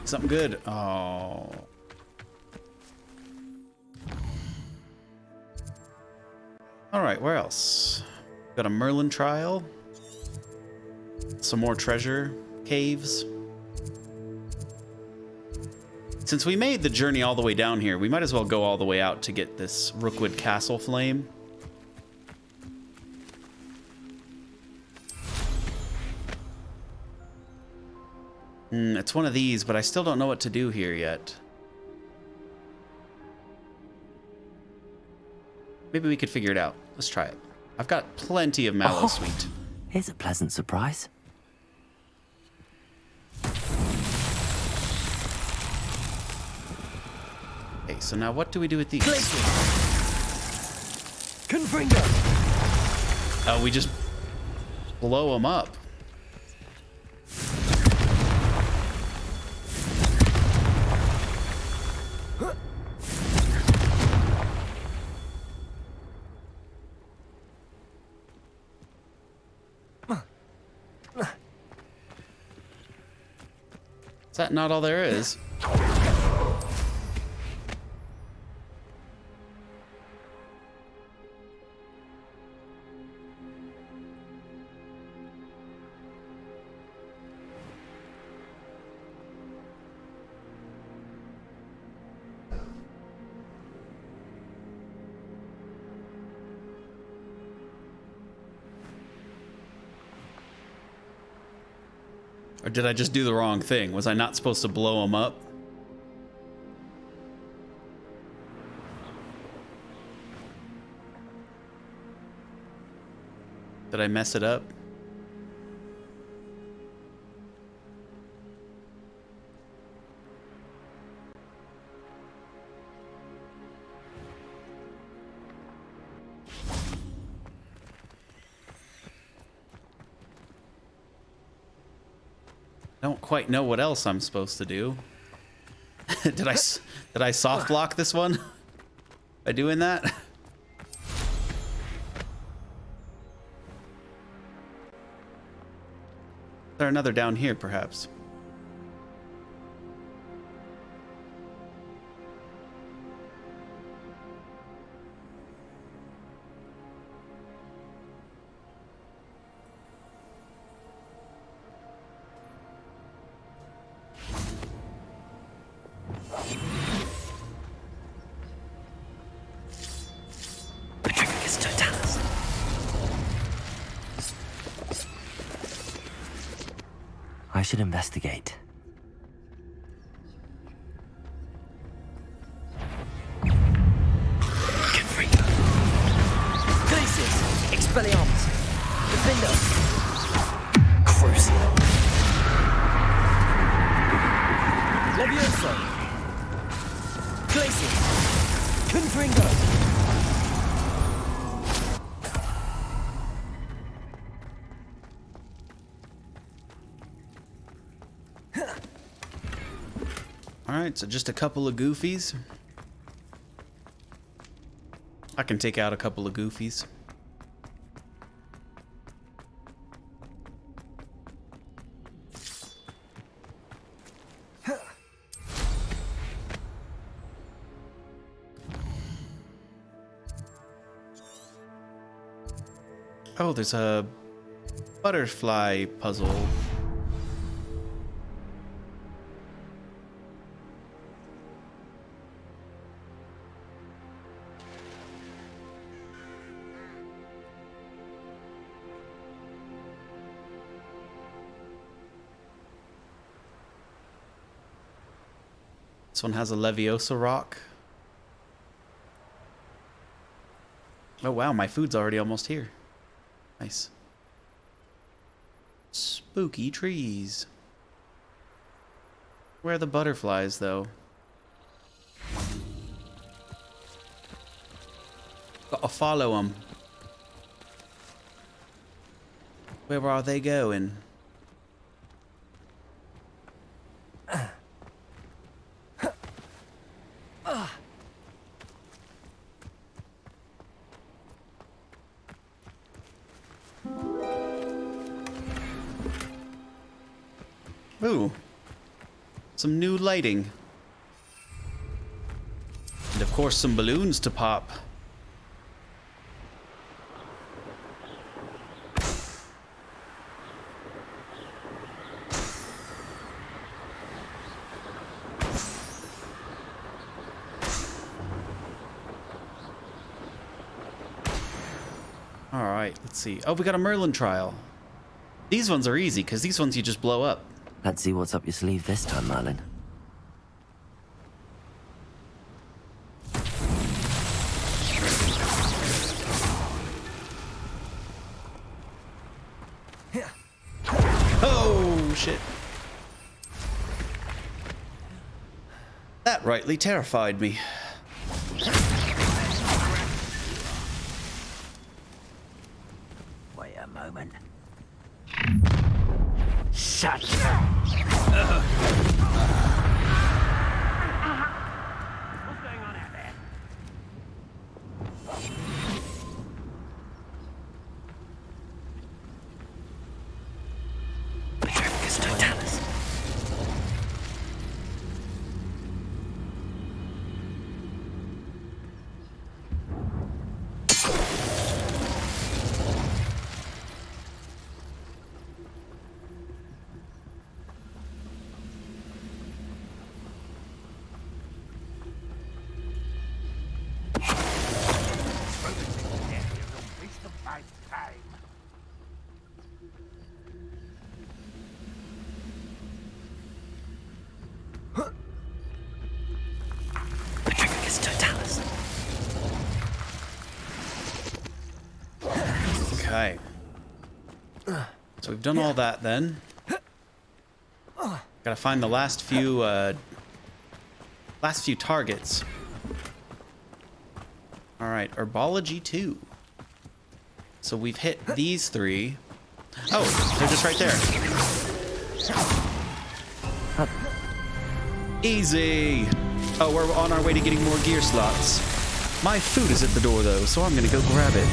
S1: Something good. Oh. All right, where else? Got a Merlin trial. Some more treasure caves. Since we made the journey all the way down here, we might as well go all the way out to get this Rookwood Castle flame. It's one of these, but I still don't know what to do here yet. Maybe we could figure it out. Let's try it. I've got plenty of mallow sweet.
S3: Here's a pleasant surprise.
S1: Okay, so now what do we do with these?
S2: Confringo!
S1: Oh, we just blow them up. Is that not all there is? Or did I just do the wrong thing? Was I not supposed to blow them up? Did I mess it up? I don't quite know what else I'm supposed to do. Did I soft lock this one by doing that? Is there another down here, perhaps?
S3: I should investigate.
S14: Glacius! Expelliarmus! Defender! Crucial! Levioso! Glacius! Confringo!
S1: Alright, so just a couple of goofies. I can take out a couple of goofies. Oh, there's a butterfly puzzle. This one has a Leviosa rock. Oh wow, my food's already almost here. Nice. Spooky trees. Where are the butterflies, though? Gotta follow them. Where are they going? Ooh, some new lighting. And of course some balloons to pop. All right, let's see. Oh, we got a Merlin trial. These ones are easy because these ones you just blow up.
S3: Let's see what's up your sleeve this time, Merlin.
S1: Oh, shit. That rightly terrified me.
S11: Wait a moment.
S14: Shut
S11: What's going on out there?
S14: Petrificus totalis.
S1: Okay. So we've done all that then. Gotta find the last few targets. All right, herbology 2. So we've hit these 3. Oh, they're just right there. Easy. Oh, we're on our way to getting more gear slots. My food is at the door though, so I'm gonna go grab it.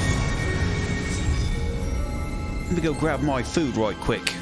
S1: Let me go grab my food right quick.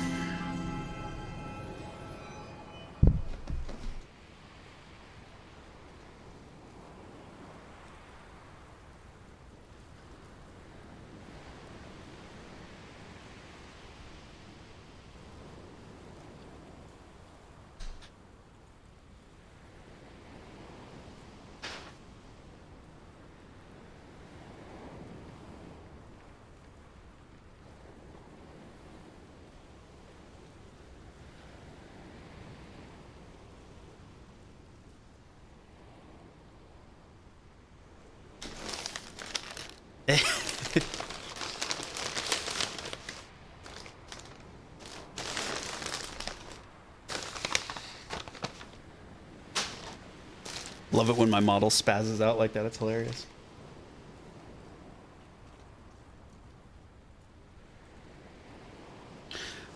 S1: Love it when my model spazzes out like that. It's hilarious.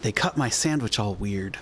S1: They cut my sandwich all weird.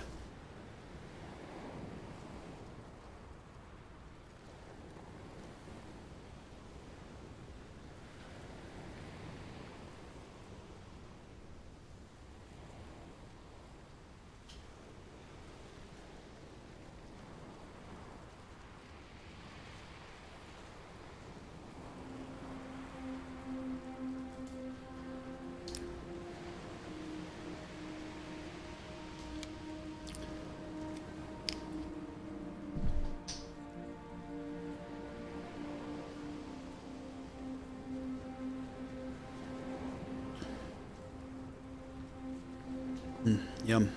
S1: Yum.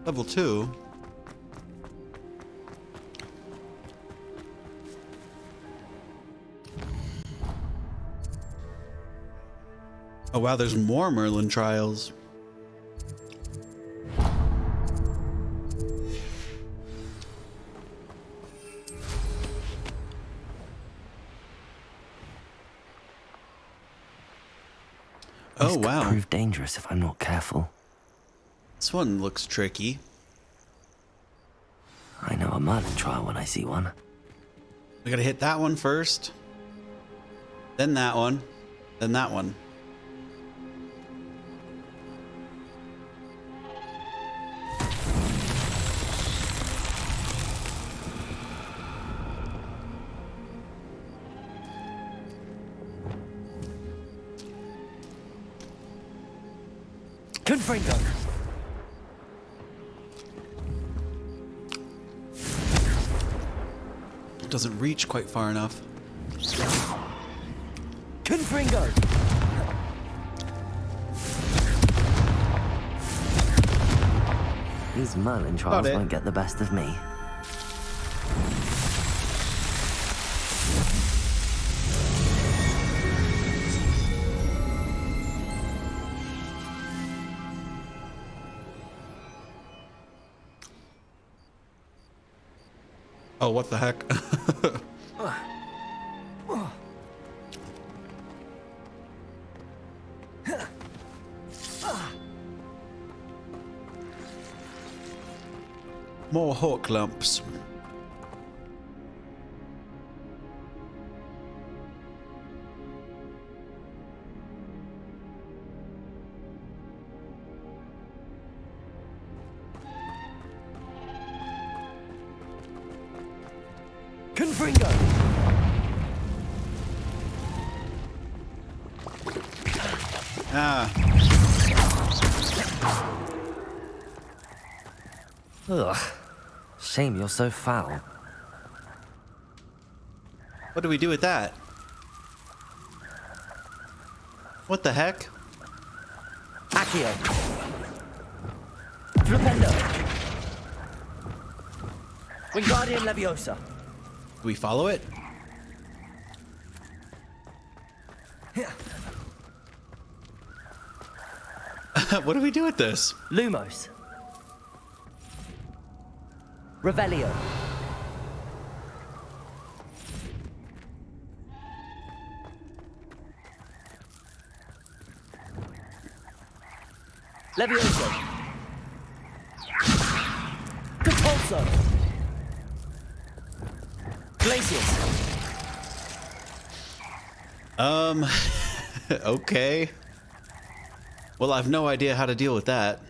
S1: Level 2. Oh wow, there's more Merlin trials.
S3: This
S1: Oh wow.
S3: could prove dangerous if I'm not careful.
S1: This one looks tricky.
S3: I know a Merlin trial when I see one.
S1: We gotta hit that one first. Then that one. Then that one.
S14: Confringo.
S1: It doesn't reach quite far enough.
S14: Confringo.
S3: These Merlin trials
S1: it.
S3: won't get the best of me.
S1: Oh, what the heck? More hawk lumps.
S14: Confringo!
S1: Ah.
S3: Ugh. Shame you're so foul.
S1: What do we do with that? What the heck?
S14: Accio. Flipendo. Wingardium Leviosa.
S1: Do we follow it? What do we do with this?
S14: Lumos. Revelio. Levioso. Compulso. Glacius.
S1: Okay. Well, I've no idea how to deal with that.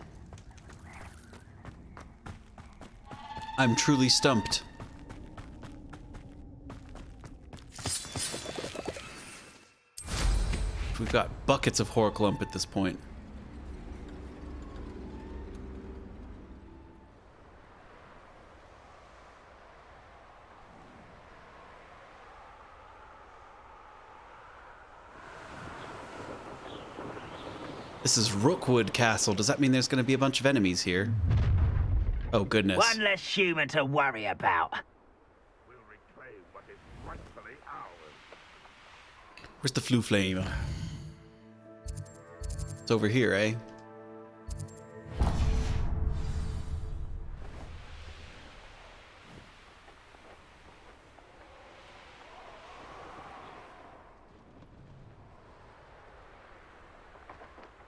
S1: I'm truly stumped. We've got buckets of Horklump at this point. This is Rookwood Castle. Does that mean there's going to be a bunch of enemies here? Oh, goodness.
S11: One less human to worry about.
S10: We'll reclaim what is rightfully ours.
S1: Where's the Floo Flame? It's over here, eh?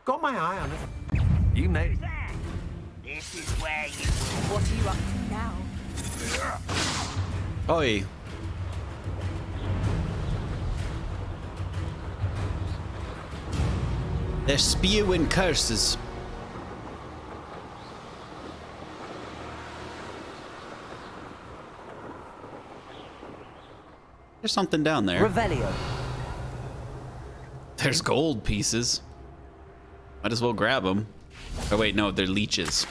S9: Got my eye on it.
S7: You may.
S11: This is where you will.
S13: What are you up to now?
S1: Oi. They're spewing curses. There's something down there.
S14: Revelio.
S1: There's gold pieces. Might as well grab them. Oh wait, no, they're leeches.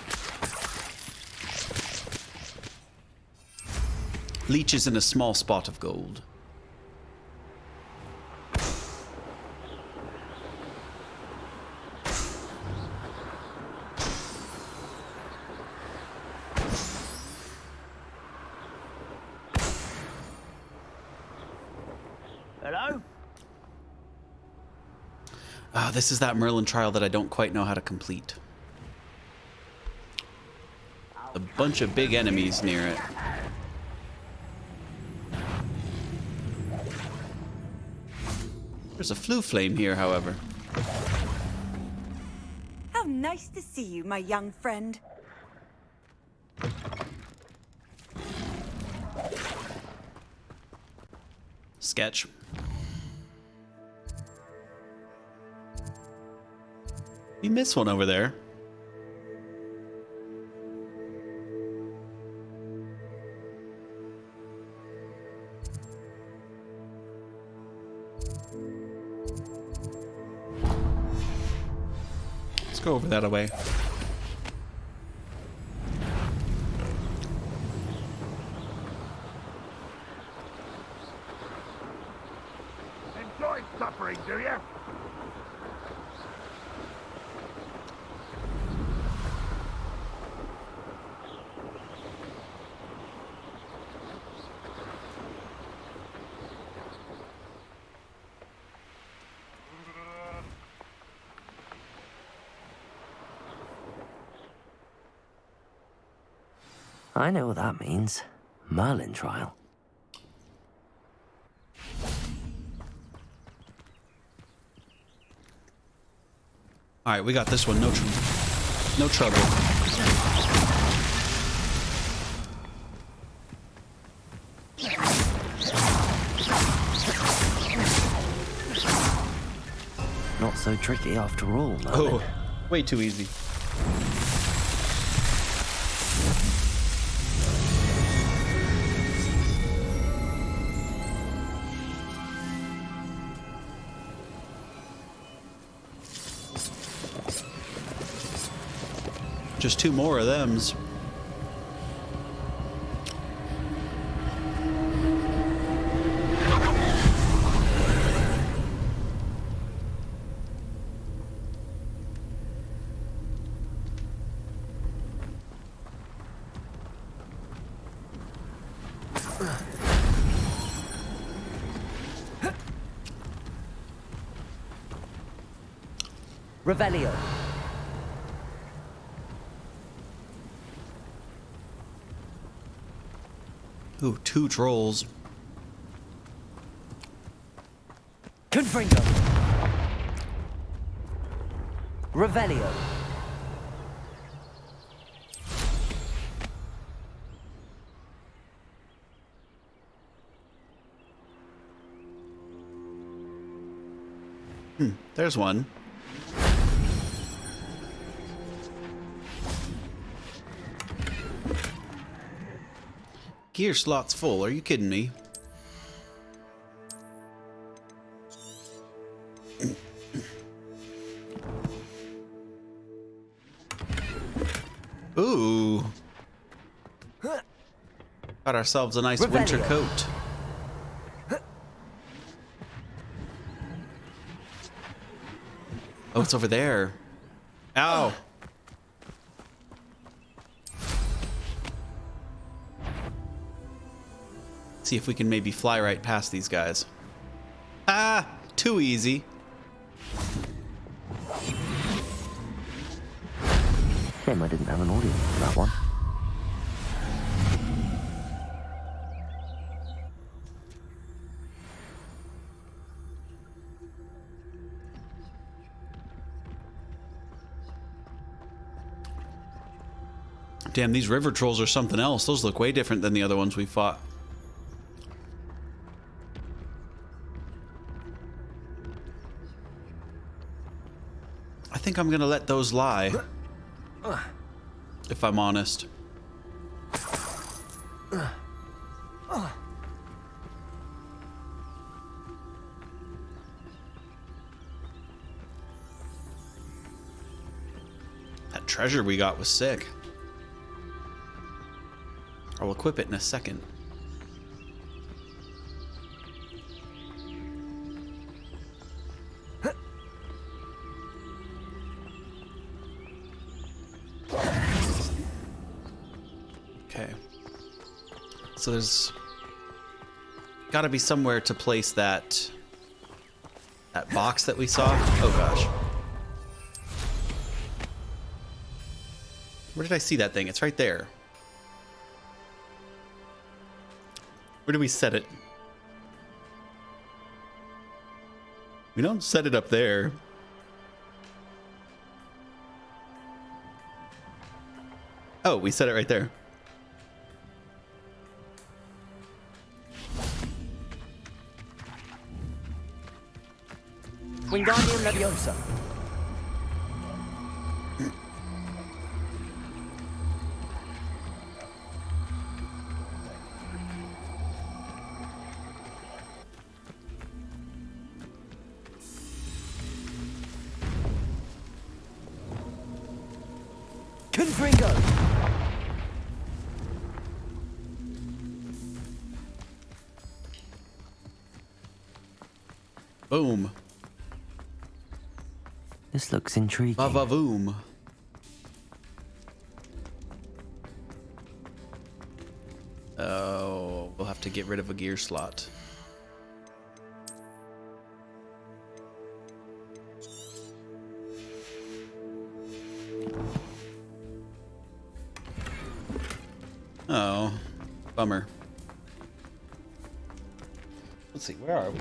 S1: Leeches in a small spot of gold.
S11: Hello?
S1: Ah, this is that Merlin trial that I don't quite know how to complete. A bunch of big enemies near it. There's a Floo Flame here, however.
S13: How nice to see you, my young friend.
S1: Sketch. You missed one over there. Let's go over that way.
S10: Enjoy suffering, do you?
S3: I know what that means. Merlin trial.
S1: All right, we got this one. No trouble.
S3: Not so tricky after all, Merlin.
S1: Oh, way too easy. Just 2 more of thems.
S14: Revelio.
S1: Ooh, 2 trolls.
S14: Confringo. Revelio.
S1: There's one. Gear slot's full. Are you kidding me? Ooh. Got ourselves a nice winter coat. Oh, it's over there. Ow. See if we can maybe fly right past these guys. Ah, too easy.
S3: Shame I didn't have an audience for that one.
S1: Damn, these river trolls are something else. Those look way different than the other ones we fought. I think I'm gonna let those lie. If I'm honest. That treasure we got was sick. I'll equip it in a second. Okay. So there's got to be somewhere to place that box that we saw. Oh gosh. Where did I see that thing? It's right there. Where do we set it? We don't set it up there. Oh, we set it right there.
S14: Wingardium Leviosa. Confringo.
S1: Boom.
S3: This looks intriguing.
S1: Ba-va-voom. Oh, we'll have to get rid of a gear slot. Oh, bummer. Let's see, where are we?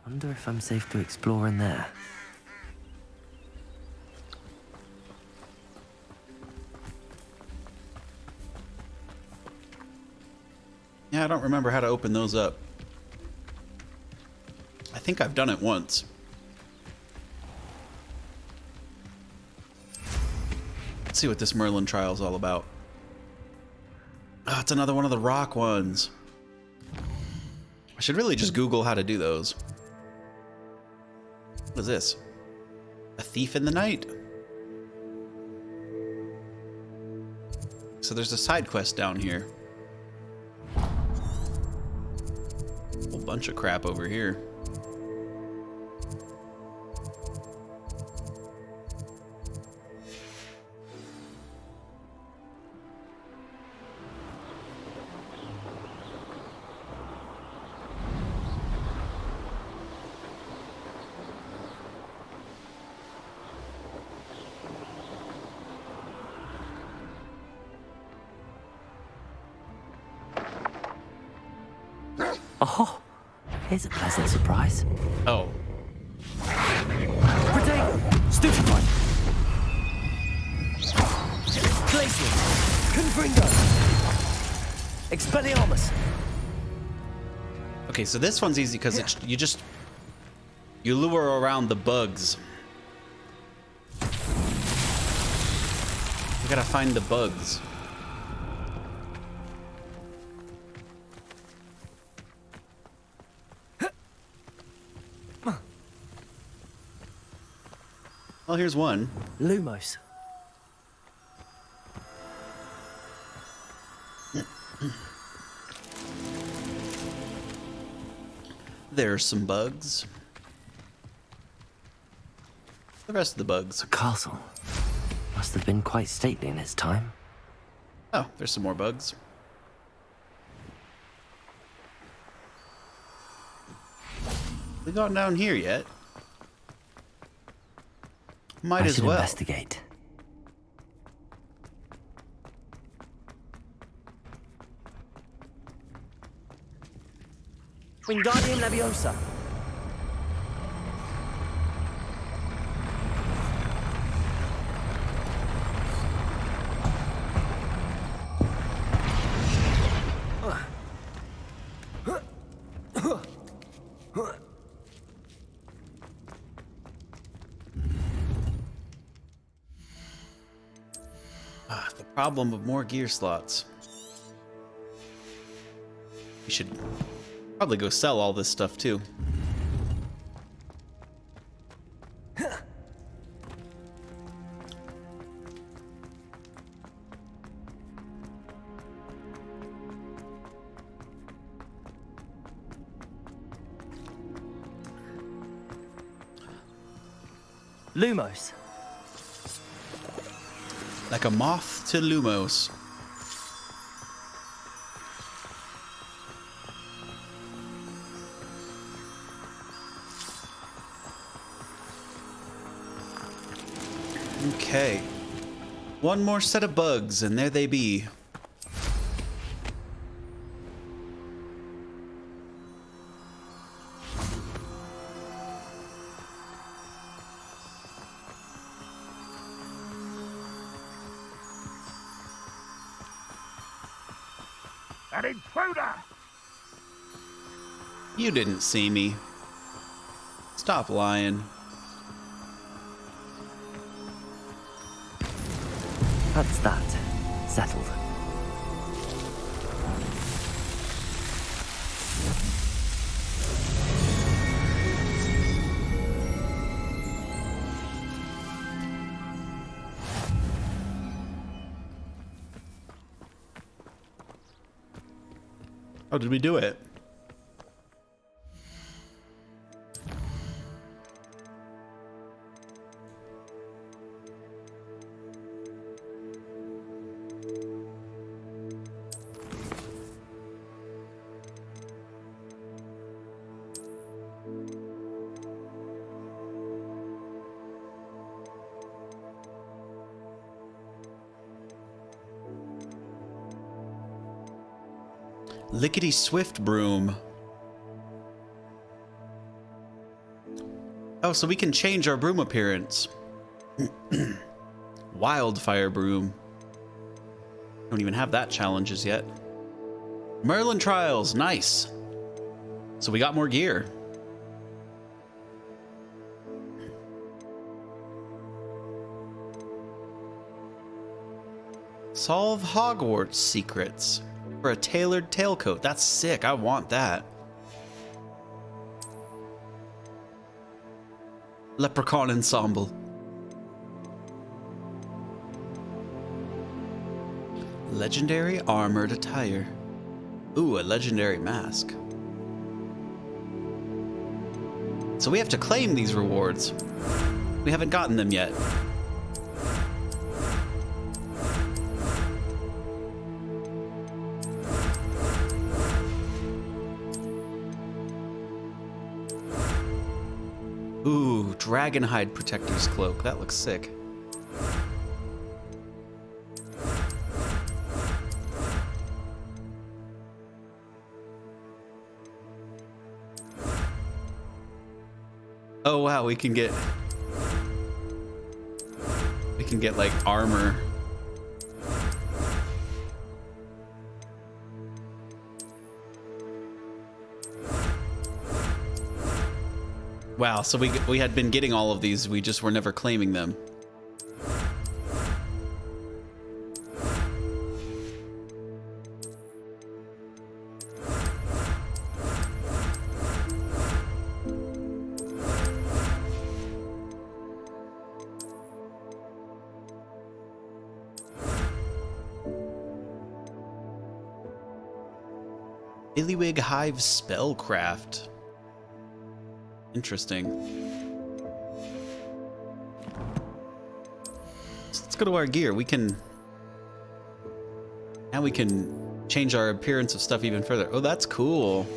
S3: Wonder if I'm safe to explore in there.
S1: Yeah, I don't remember how to open those up. I think I've done it once. Let's see what this Merlin trial is all about. Oh, it's another one of the rock ones. I should really just Google how to do those. What is this? A thief in the night? So there's a side quest down here. Whole bunch of crap over here.
S3: Oh, here's a pleasant surprise.
S1: Oh.
S14: Protego! Stupefy! Glacius! Confringo! Expelliarmus!
S1: Okay, so this one's easy because you lure around the bugs. You gotta find the bugs. Well, here's one.
S14: Lumos.
S1: There's some bugs. The rest of the bugs.
S3: A castle. Must have been quite stately in its time.
S1: Oh, there's some more bugs. We gone down here yet? Might
S3: I
S1: as
S3: should
S1: well.
S3: investigate.
S14: Wingardium Leviosa.
S1: The problem of more gear slots. We should probably go sell all this stuff too.
S14: Lumos.
S1: Like a moth to Lumos. Okay. One more set of bugs, and there they be.
S10: An intruder!
S1: You didn't see me. Stop lying.
S3: That's that. Settled.
S1: Oh, did we do it? Lickety Swift Broom. Oh, so we can change our broom appearance. Wildfire Broom. Don't even have that challenges yet. Merlin Trials, nice. So we got more gear. Solve Hogwarts secrets for a tailored tailcoat. That's sick. I want that. Leprechaun ensemble. Legendary armored attire. Ooh, a legendary mask. So we have to claim these rewards. We haven't gotten them yet. Ooh, Dragonhide Protector's Cloak. That looks sick. Oh wow, we can get like armor. Wow, so we had been getting all of these, we just were never claiming them. Illywig Hive Spellcraft. Interesting. So let's go to our gear. Now we can change our appearance of stuff even further. Oh, that's cool.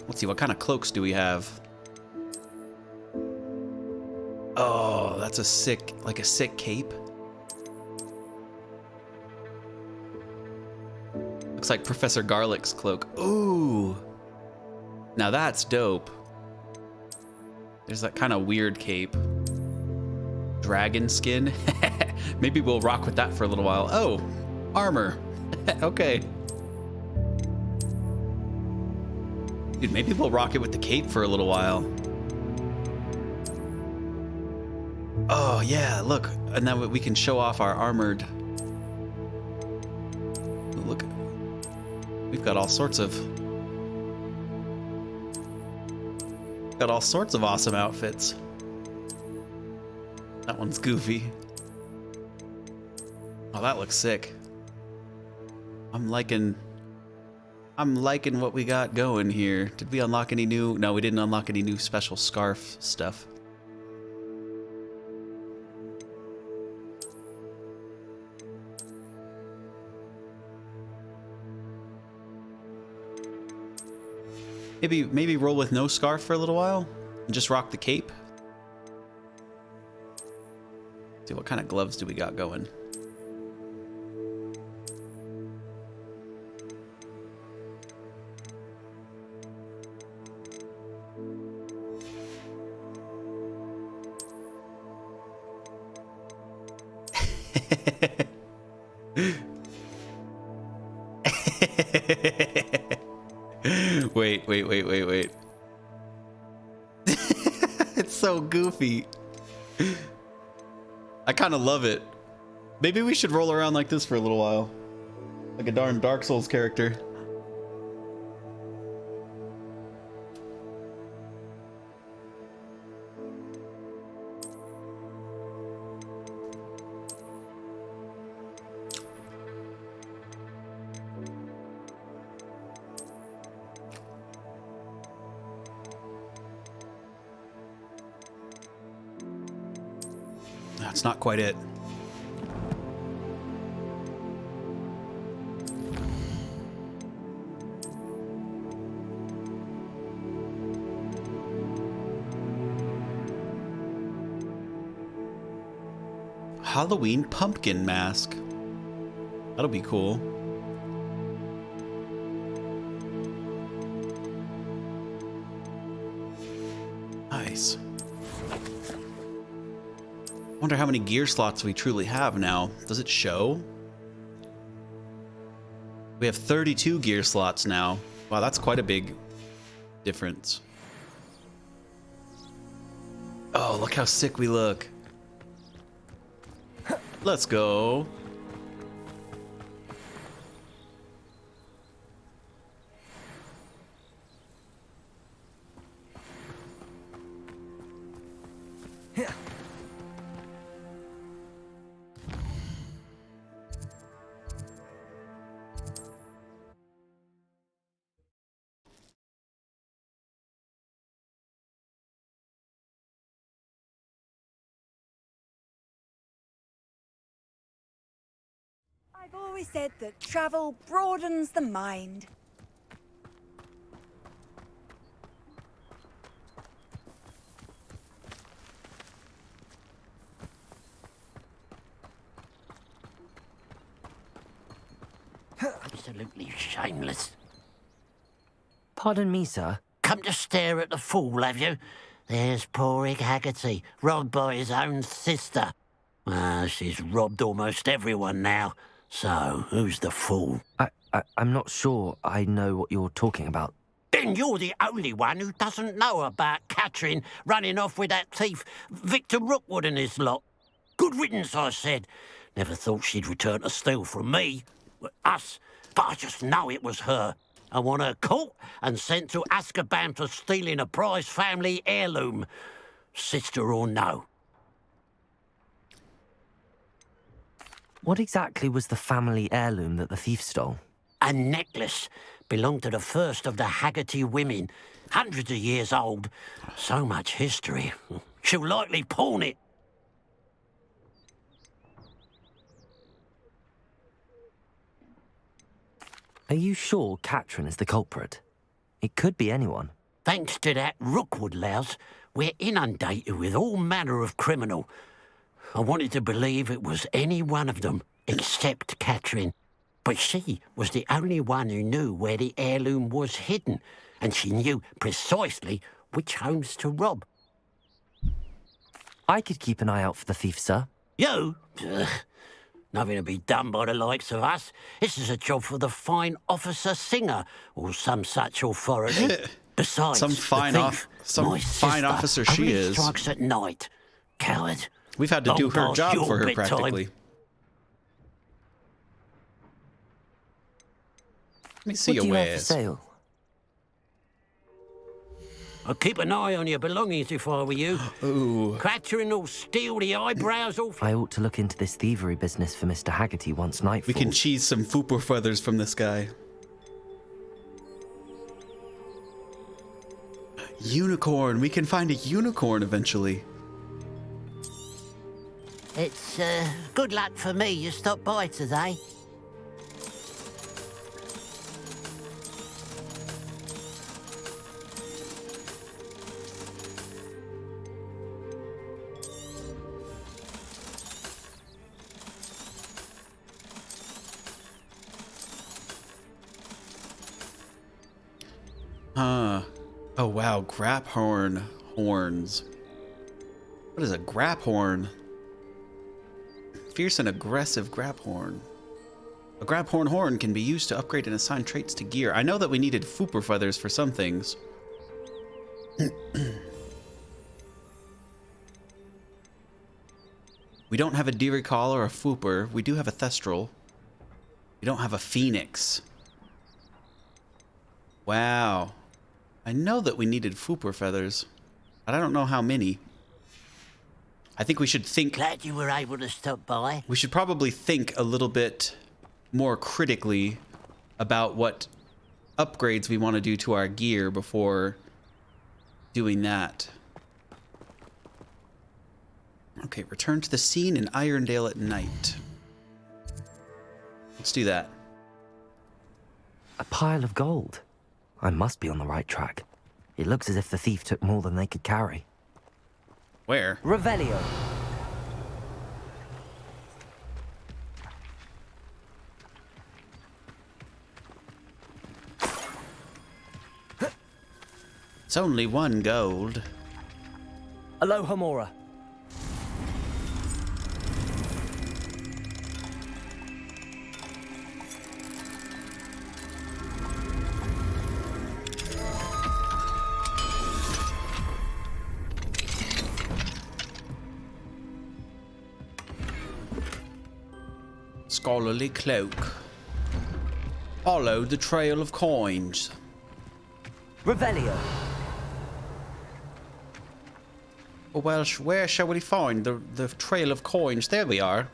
S1: Let's see, what kind of cloaks do we have? Oh, that's a sick cape. Looks like Professor Garlick's cloak. Ooh. Now that's dope. There's that kind of weird cape. Dragon skin. Maybe we'll rock with that for a little while. Oh, armor. Okay. Dude, maybe we'll rock it with the cape for a little while. Oh, yeah, look. And then we can show off our armored... Look. We've got all sorts of... Got all sorts of awesome outfits. That one's goofy. Oh, that looks sick. I'm liking what we got going here. Did we unlock any new? No, we didn't unlock any new special scarf stuff. Maybe roll with no scarf for a little while and just rock the cape. See, what kind of gloves do we got going? Wait. It's so goofy. I kind of love it. Maybe we should roll around like this for a little while. Like a darn Dark Souls character. That's not quite it. Halloween pumpkin mask. That'll be cool. Nice. Wonder how many gear slots we truly have now. Does it show? We have 32 gear slots now. Wow, that's quite a big difference. Oh, look how sick we look. Let's go.
S13: I've always said that travel broadens the mind.
S7: Absolutely shameless.
S3: Pardon me, sir.
S7: Come to stare at the fool, have you? There's poor Ig Haggerty, robbed by his own sister. She's robbed almost everyone now. So, who's the fool?
S3: I'm not sure I know what you're talking about.
S7: Then you're the only one who doesn't know about Catherine running off with that thief, Victor Rookwood and his lot. Good riddance, I said. Never thought she'd return to steal from me. Us. But I just know it was her. I want her caught and sent to Azkaban for stealing a prize family heirloom. Sister or no.
S3: What exactly was the family heirloom that the thief stole?
S7: A necklace. Belonged to the first of the Haggerty women. Hundreds of years old. So much history. She'll likely pawn it.
S3: Are you sure Catherine is the culprit? It could be anyone.
S7: Thanks to that Rookwood louse, we're inundated with all manner of criminal. I wanted to believe it was any one of them, except Catherine. But she was the only one who knew where the heirloom was hidden, and she knew precisely which homes to rob.
S3: I could keep an eye out for the thief, sir.
S7: You? Ugh. Nothing to be done by the likes of us. This is a job for the fine officer Singer, or some such authority. Besides,
S1: some fine officer she
S7: only
S1: is.
S7: Strikes at night. Coward.
S1: We've had to do her
S7: past
S1: job
S7: your
S1: for her
S7: bedtime.
S1: practically. Let me see
S3: What
S1: your
S3: do you have for
S1: wares.
S3: sale?
S7: I'll keep an eye on your belongings if I were you.
S1: Ooh.
S7: Catherine will steal the eyebrows off.
S3: I ought to look into this thievery business for Mr. Haggerty once night
S1: We
S3: falls.
S1: can cheese some Fooper feathers from this guy. Unicorn. We can find a unicorn eventually.
S7: It's good luck for me you stopped by today.
S1: Oh wow, Graphorn horns. What is a Graphorn? Fierce and aggressive Graphorn. A Graphorn horn can be used to upgrade and assign traits to gear. I know that we needed Fooper feathers for some things. We don't have a Deericall or a Fooper. We do have a Thestral. We don't have a Phoenix. Wow. I know that we needed Fooper feathers, but I don't know how many. I think we should think...
S7: Glad you were able to stop by.
S1: We should probably think a little bit more critically about what upgrades we want to do to our gear before doing that. Okay, return to the scene in Irondale at night. Let's do that.
S3: A pile of gold. I must be on the right track. It looks as if the thief took more than they could carry.
S1: Where?
S14: Revelio.
S1: It's only 1 gold.
S14: Aloha Mora.
S1: scholarly cloak. Follow the trail of coins.
S3: Revelio.
S1: Well, where shall we find the trail of coins? There we are.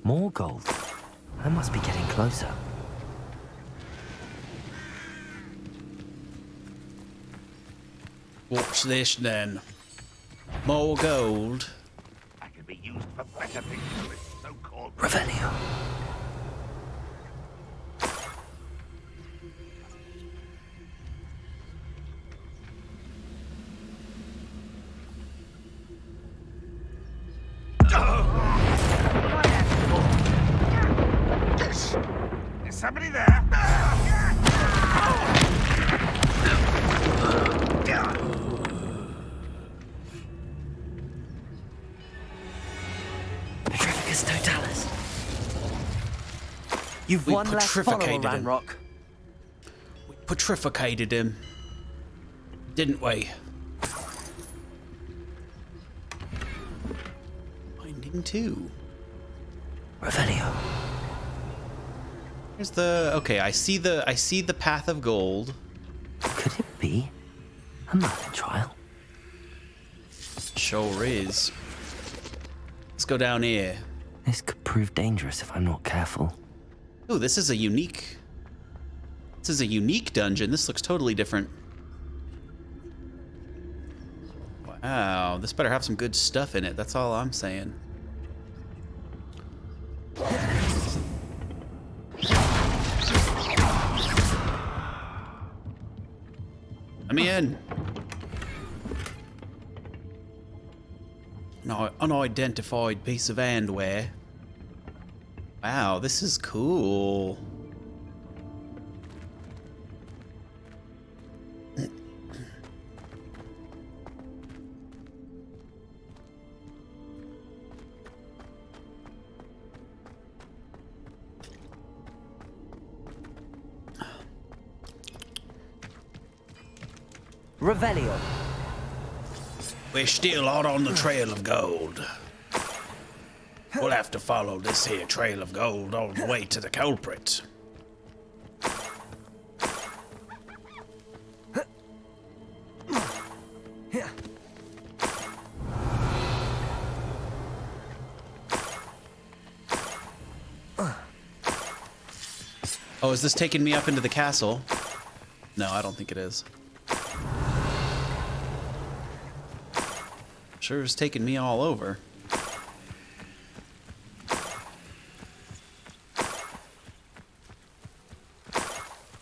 S3: More gold. I must be getting closer.
S1: What's this then? More gold.
S10: I could be used for better things than this so-called
S3: Revelio.
S10: Is somebody there?
S3: Petrificus Totalis. You've
S1: We
S3: one less follower,
S1: petrificated him.
S3: Ranrock.
S1: We petrificated him. Didn't we? Finding two.
S3: Revelio.
S1: Here's the okay, I see the path of gold.
S3: Could it be a Merlin trial?
S1: Sure is. Let's go down here.
S3: This could prove dangerous if I'm not careful.
S1: Oh, this is a unique dungeon. This looks totally different. Wow, this better have some good stuff in it. That's all I'm saying. Let me in. An unidentified piece of handwear. Wow, this is cool.
S3: Revelio.
S1: We're still out on the trail of gold. We'll have to follow this here trail of gold all the way to the culprit. Oh, is this taking me up into the castle? No, I don't think it is. Sure is taking me all over.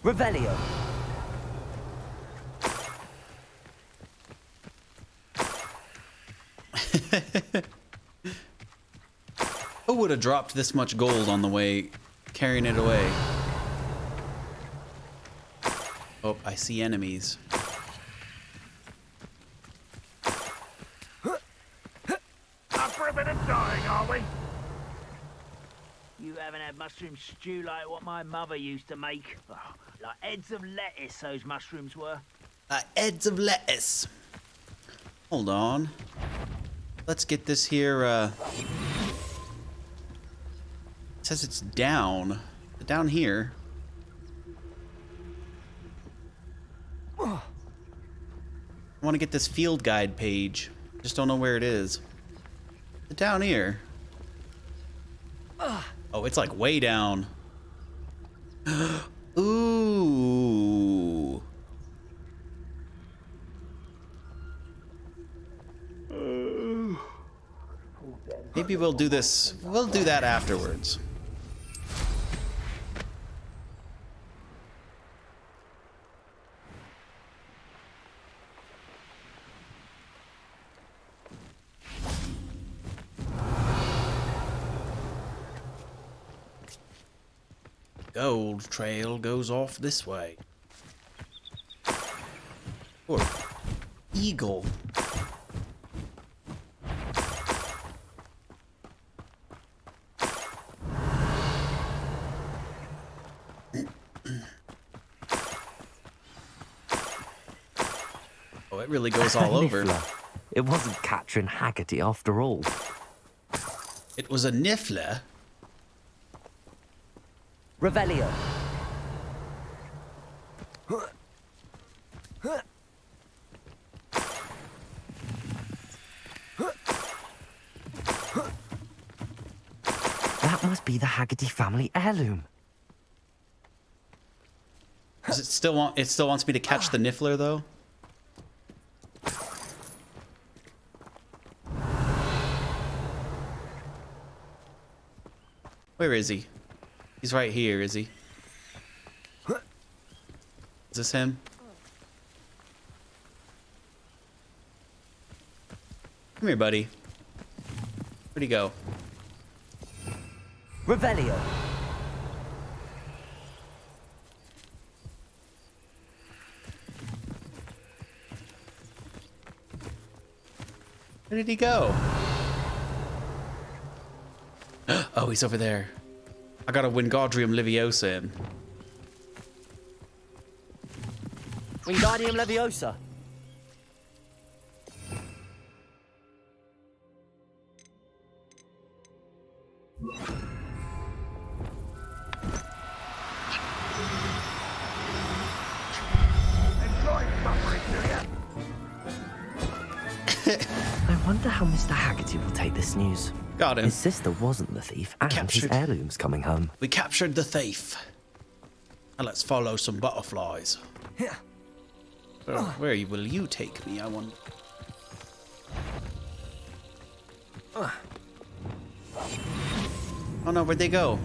S3: Revelio.
S1: Who would have dropped this much gold on the way, carrying it away? Oh, I see enemies.
S10: Up for a bit of dying, are we?
S11: You haven't had mushroom stew like what my mother used to make. Oh, like heads of lettuce, those mushrooms were.
S1: Heads of lettuce. Hold on. Let's get this here, It says it's down. Down here. I want to get this field guide page. Just don't know where it is. Down here. Oh, it's like way down. Ooh. Maybe we'll do this. We'll do that afterwards. gold trail goes off this way. Or eagle. Oh, it really goes all over.
S3: Niffler. It wasn't Catherine Haggerty after all.
S1: It was a Niffler.
S14: Revelio.
S3: That must be the Haggerty family heirloom.
S1: Does it still wants me to catch the Niffler though? Where is he? He's right here, is he? Is this him? Come here, buddy. Where'd he go?
S14: Revelio.
S1: Where did he go? Oh, he's over there. I got a Wingardium Leviosa in.
S14: Wingardium Leviosa.
S3: I wonder how Mr. Haggerty will take this news.
S1: Got him.
S3: His sister wasn't the thief, and his heirloom's coming home.
S1: We captured the thief. Now let's follow some butterflies. Where will you take me, I wonder? Oh no, where'd they go?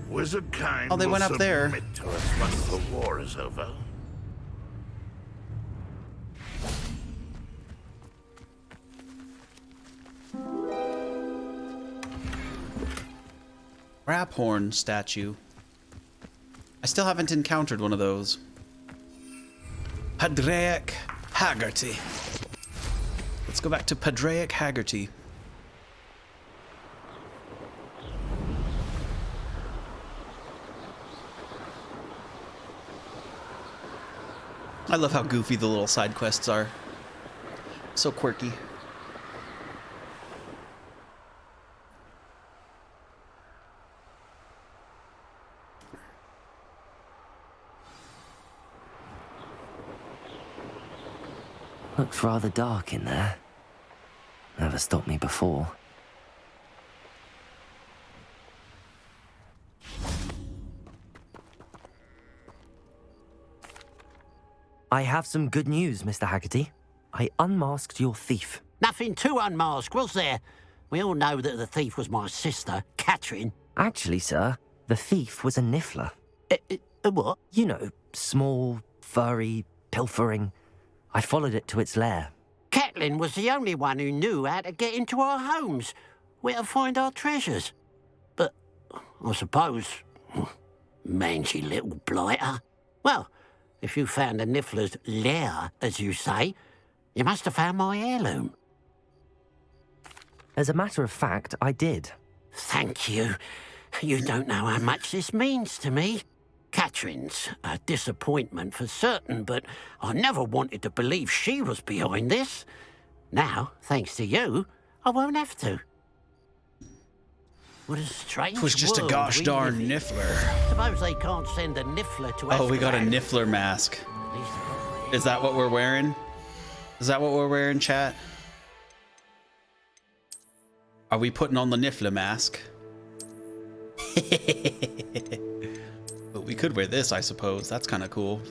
S10: Wizard kind.
S1: Oh, they went up there.
S10: Submit to us once the war is over.
S1: Raphorn statue. I still haven't encountered one of those. Padraic Haggerty. Let's go back to Padraic Haggerty. I love how goofy the little side quests are. So quirky.
S3: Looks rather dark in there. Never stopped me before. I have some good news, Mr. Haggerty. I unmasked your thief.
S7: Nothing to unmask, was there? We all know that the thief was my sister, Catherine.
S3: Actually, sir, the thief was a Niffler.
S7: A what?
S3: You know, small, furry, pilfering. I followed it to its lair.
S7: Catelyn was the only one who knew how to get into our homes, where to find our treasures. But I suppose, mangy little blighter. Well, if you found the Niffler's lair, as you say, you must have found my heirloom.
S3: As a matter of fact, I did.
S7: Thank you. You don't know how much this means to me. Catherine's a disappointment for certain, but I never wanted to believe she was behind this. Now, thanks to you, I won't have to. What a strange
S1: It was just a
S7: world
S1: gosh
S7: we
S1: darn
S7: live in.
S1: Niffler.
S7: Suppose they can't send a Niffler to
S1: Oh, we got a
S7: Azkaban.
S1: Niffler mask. Is that what we're wearing? Is that what we're wearing, chat? Are we putting on the Niffler mask? But we could wear this, I suppose. That's kind of cool.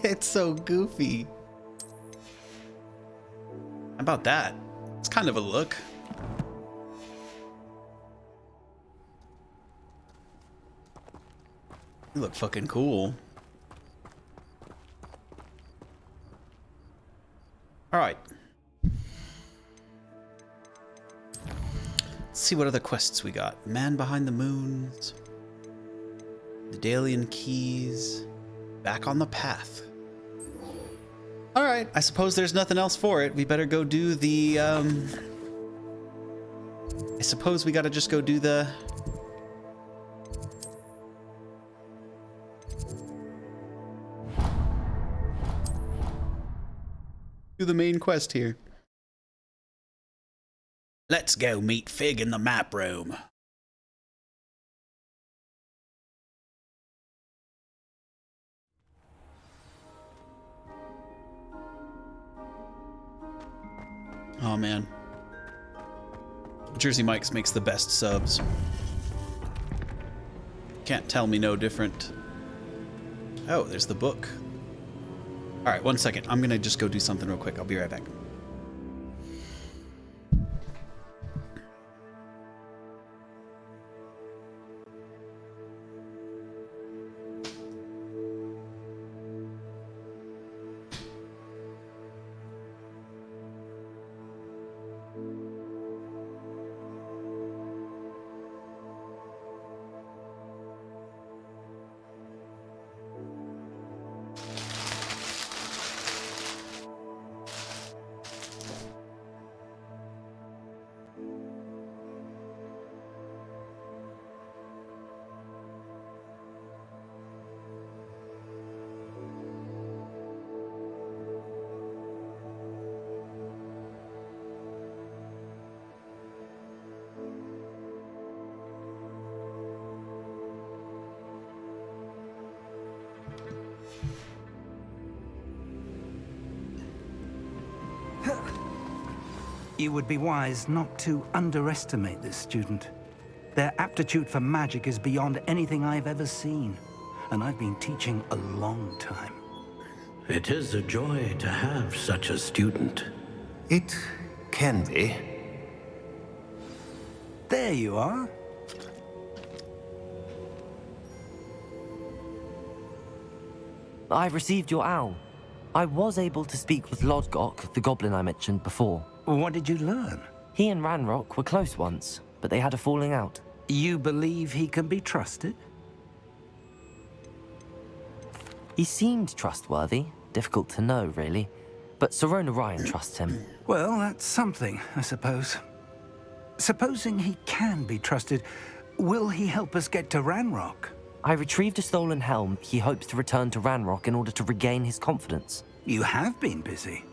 S1: It's so goofy. How about that? It's kind of a look. You look fucking cool. All right. Let's see what other quests we got. Man Behind the Moons. The Dalian Keys. Back on the Path. Alright, I suppose there's nothing else for it. We better go do the, I suppose we gotta just go do the... do the main quest here. Let's go meet Fig in the map room. Oh man. Jersey Mike's makes the best subs. Can't tell me no different. Oh, there's the book. Alright, 1 second. I'm gonna just go do something real quick. I'll be right back.
S15: You would be wise not to underestimate this student. Their aptitude for magic is beyond anything I've ever seen, and I've been teaching a long time.
S7: It is a joy to have such a student.
S16: It can be.
S15: There you are.
S3: I've received your owl. I was able to speak with Lodgok, the goblin I mentioned before.
S15: What did you learn?
S3: He and Ranrock were close once, but they had a falling out.
S15: You believe he can be trusted?
S3: He seemed trustworthy. Difficult to know, really. But Sirona Ryan trusts him.
S15: Well, that's something, I suppose. Supposing he can be trusted, will he help us get to Ranrock?
S3: I retrieved a stolen helm. He hopes to return to Ranrock in order to regain his confidence.
S15: You have been busy.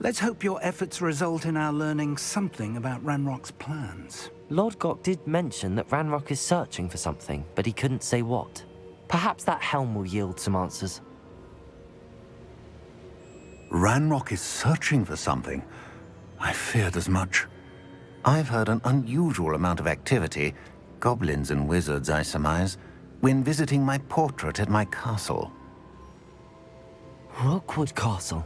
S15: Let's hope your efforts result in our learning something about Ranrock's plans.
S3: Lodgok did mention that Ranrock is searching for something, but he couldn't say what. Perhaps that helm will yield some answers.
S16: Ranrock is searching for something. I feared as much. I've heard an unusual amount of activity, goblins and wizards, I surmise, when visiting my portrait at my castle.
S3: Rookwood Castle?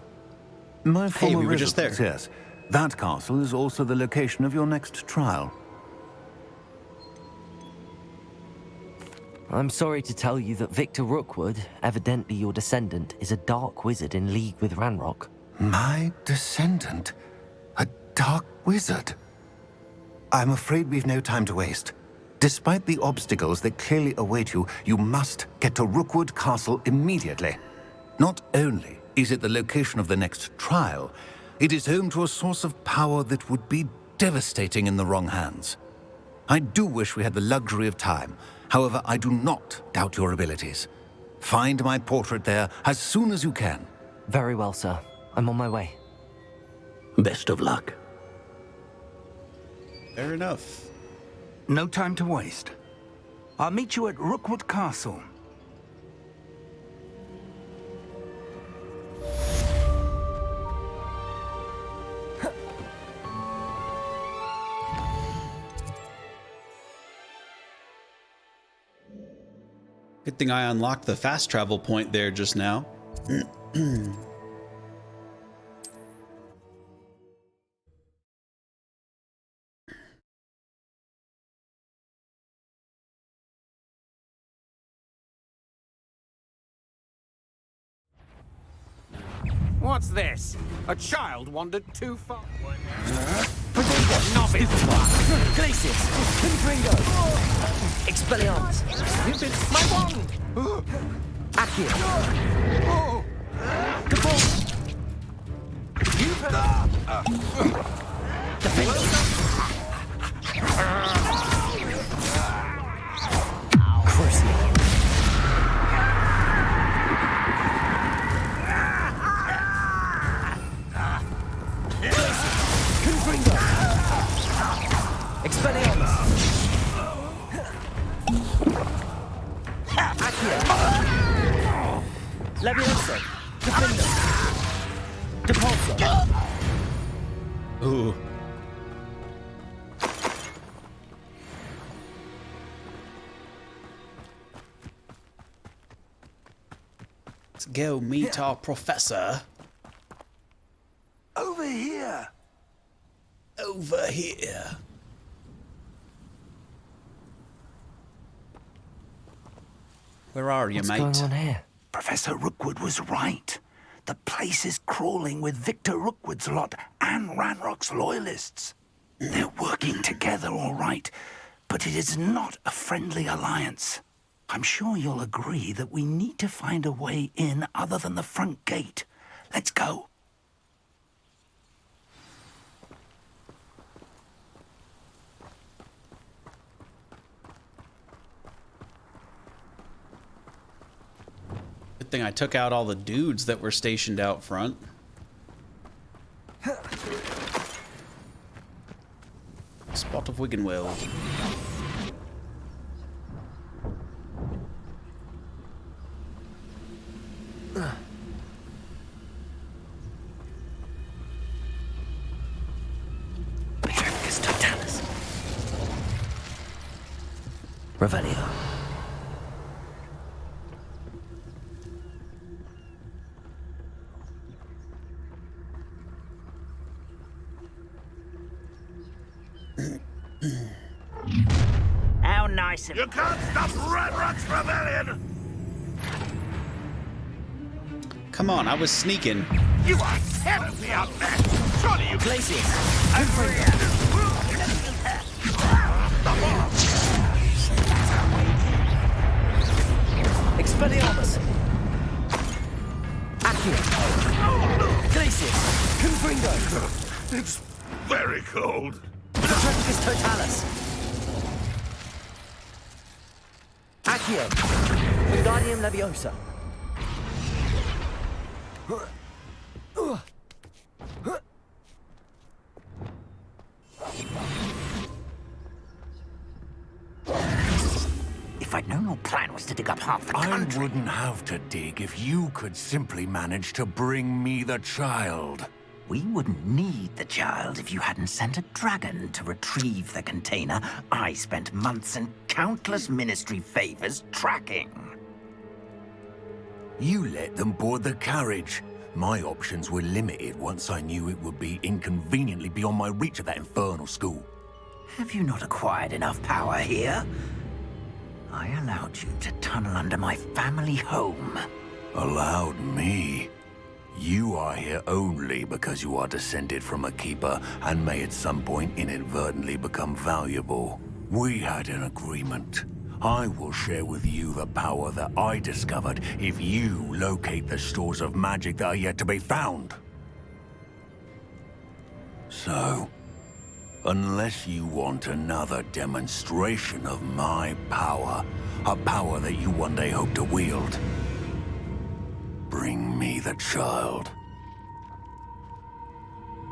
S16: My
S1: Hey,
S16: former
S1: we were just there.
S16: residence, yes. That castle is also the location of your next trial.
S3: I'm sorry to tell you that Victor Rookwood, evidently your descendant, is a dark wizard in league with Ranrock.
S16: My descendant? A dark wizard? I'm afraid we've no time to waste. Despite the obstacles that clearly await you, you must get to Rookwood Castle immediately. Not only is it the location of the next trial, it is home to a source of power that would be devastating in the wrong hands. I do wish we had the luxury of time. However, I do not doubt your abilities. Find my portrait there as soon as you can.
S3: Very well, sir. I'm on my way.
S7: Best of luck.
S1: Fair enough.
S15: No time to waste. I'll meet you at Rookwood Castle.
S1: Good thing I unlocked the fast travel point there just now.
S12: What's this? A child wandered too far. Novice!
S14: Glacius! Confringo! Expelliarmus!
S9: You've been my wand!
S14: Accio! Expelliarmus! Accio! Levioso! Defender! Depulso!
S1: Ooh. Let's go meet our professor.
S15: Over here!
S1: Over here. Where are you, mate?
S3: What's going on here?
S15: Professor Rookwood was right. The place is crawling with Victor Rookwood's lot and Ranrock's loyalists. They're working together, all right, but it is not a friendly alliance. I'm sure you'll agree that we need to find a way in other than the front gate. Let's go.
S1: Good thing I took out all the dudes that were stationed out front. Spot of Wiggenweld.
S3: Petrificus totalis. Revelio.
S11: How nice of
S10: You can't stop Ranrock's rebellion!
S1: Come on, I was sneaking.
S10: You are terribly outmatched! Surely you...
S14: Glacius! Expelliarmus! Accio! Glacius! Confringo!
S10: It's very cold.
S14: Petrificus totalis! Accio! Wingardium Leviosa!
S7: If I'd known your plan was to dig up half the country...
S16: I wouldn't have to dig if you could simply manage to bring me the child.
S7: We wouldn't need the child if you hadn't sent a dragon to retrieve the container I spent months and countless ministry favors tracking.
S16: You let them board the carriage. My options were limited once I knew it would be inconveniently beyond my reach at that infernal school.
S7: Have you not acquired enough power here? I allowed you to tunnel under my family home.
S16: Allowed me? You are here only because you are descended from a keeper and may at some point inadvertently become valuable. We had an agreement. I will share with you the power that I discovered if you locate the stores of magic that are yet to be found. So, unless you want another demonstration of my power, a power that you one day hope to wield, bring me the child.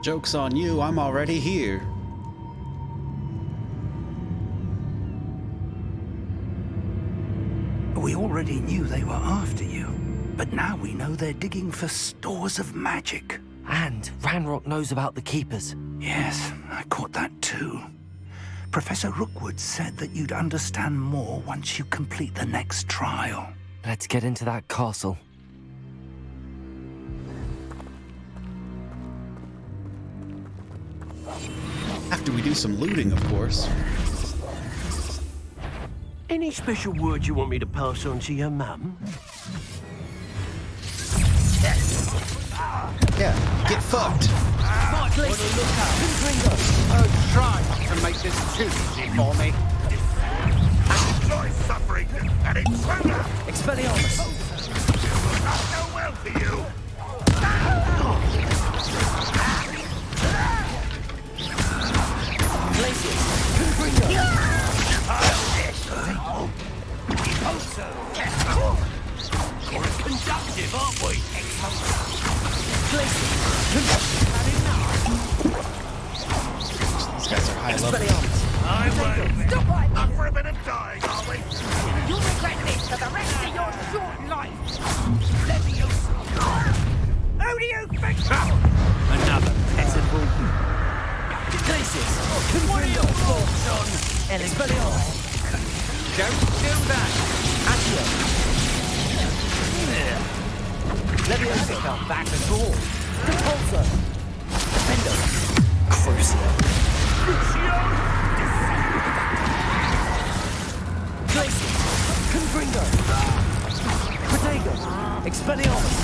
S1: Joke's on you, I'm already here.
S15: We already knew they were after you, but now we know they're digging for stores of magic.
S3: And Ranrock knows about the Keepers.
S15: Yes, I caught that too. Professor Rookwood said that you'd understand more once you complete the next trial.
S3: Let's get into that castle.
S1: After we do some looting, of course.
S14: Any special words you want me to pass on to your mum?
S1: Yeah, get fucked.
S14: Mark Lacey! Confringo!
S9: Try to
S12: and make this too easy for me.
S10: Enjoy suffering and intruder!
S3: Expelliarmus!
S10: Will not go well for you!
S3: Glacius! Confringo!
S14: We're conductive, aren't we?
S3: Glacius!
S1: These guys are high level.
S3: Expelliarmus!
S10: I'm ready.
S4: Stop right
S10: Up for a bit of dying, are we?
S4: You'll regret this for the rest of your short life. Who do you think?
S14: Another peasable.
S3: Glacius!
S14: What are your thoughts on
S3: Expelliarmus!
S12: Don't do that!
S3: Accio! Leviosa!
S12: Not back at all.
S3: Repulsor! Defendo! Crucio! Glacius! Confringo! Protego! Expelliarmus!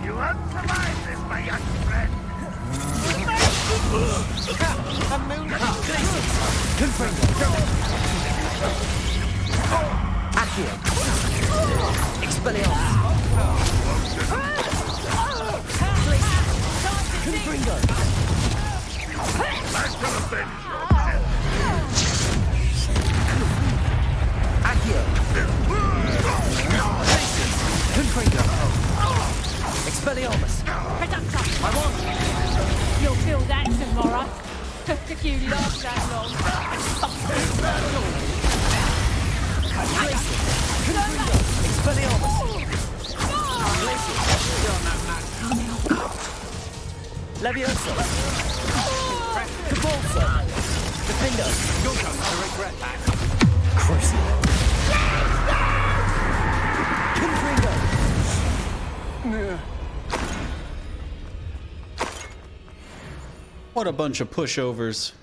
S10: You won't survive this, my young friend.
S3: Glacius! Confringo! Accio! Expelliarmus! Confringo!
S10: Back to the bench.
S3: Accio! Confringo! Expelliarmus!
S4: Reductor.
S3: I want!
S4: You'll feel that tomorrow. If you last that long.
S3: Expelliarmus! Leviosa! Cabalsa! Defendo!
S12: You're going to regret that.
S3: Crucio! Confringo!
S1: What a bunch of pushovers.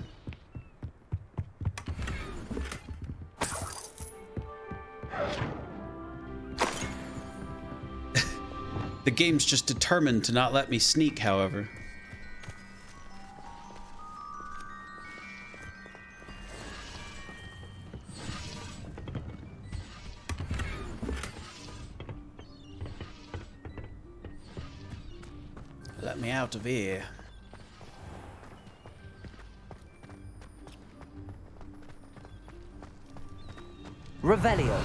S1: The game's just determined to not let me sneak, however. Let me out of here.
S3: Revelio.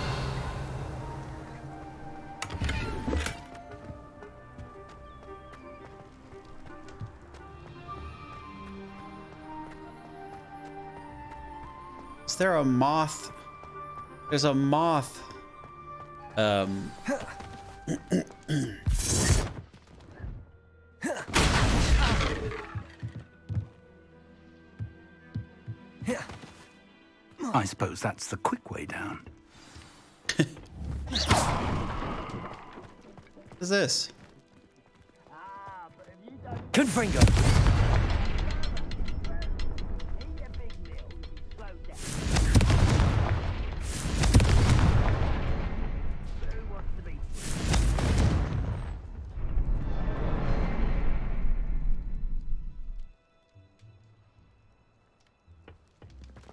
S1: Is there a moth? There's a moth.
S15: I suppose that's the quick way down.
S1: What is this?
S3: Confringo.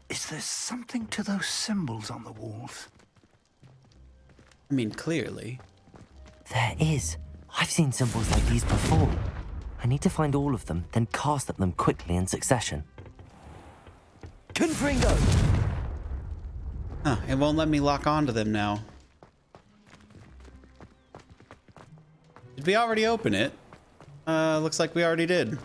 S15: Is there something to those symbols on the walls?
S1: I mean, clearly.
S3: There is. I've seen symbols like these before. I need to find all of them, then cast at them quickly in succession. Confringo!
S1: Huh, it won't let me lock onto them now. Did we already open it? Looks like we already did.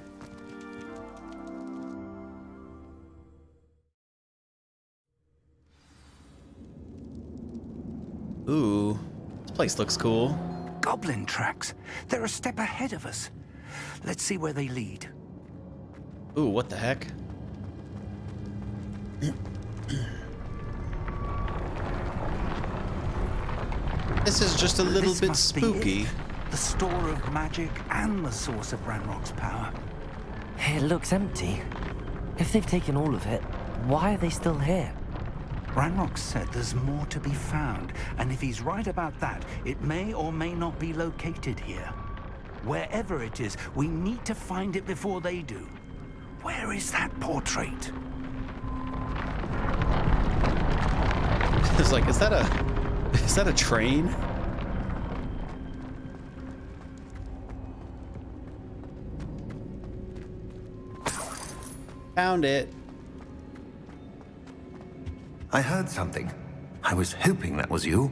S1: Ooh, this place looks cool.
S15: Goblin tracks. They're a step ahead of us. Let's see where they lead.
S1: Ooh, what the heck? This is just a little bit spooky.
S15: The store of magic and the source of Ranrock's power.
S3: It looks empty. If they've taken all of it, why are they still here?
S15: Ranrock said there's more to be found, and if he's right about that, it may or may not be located here. Wherever it is, we need to find it before they do. Where is that portrait?
S1: It's like, is that a train? Found it.
S16: I heard something. I was hoping that was you.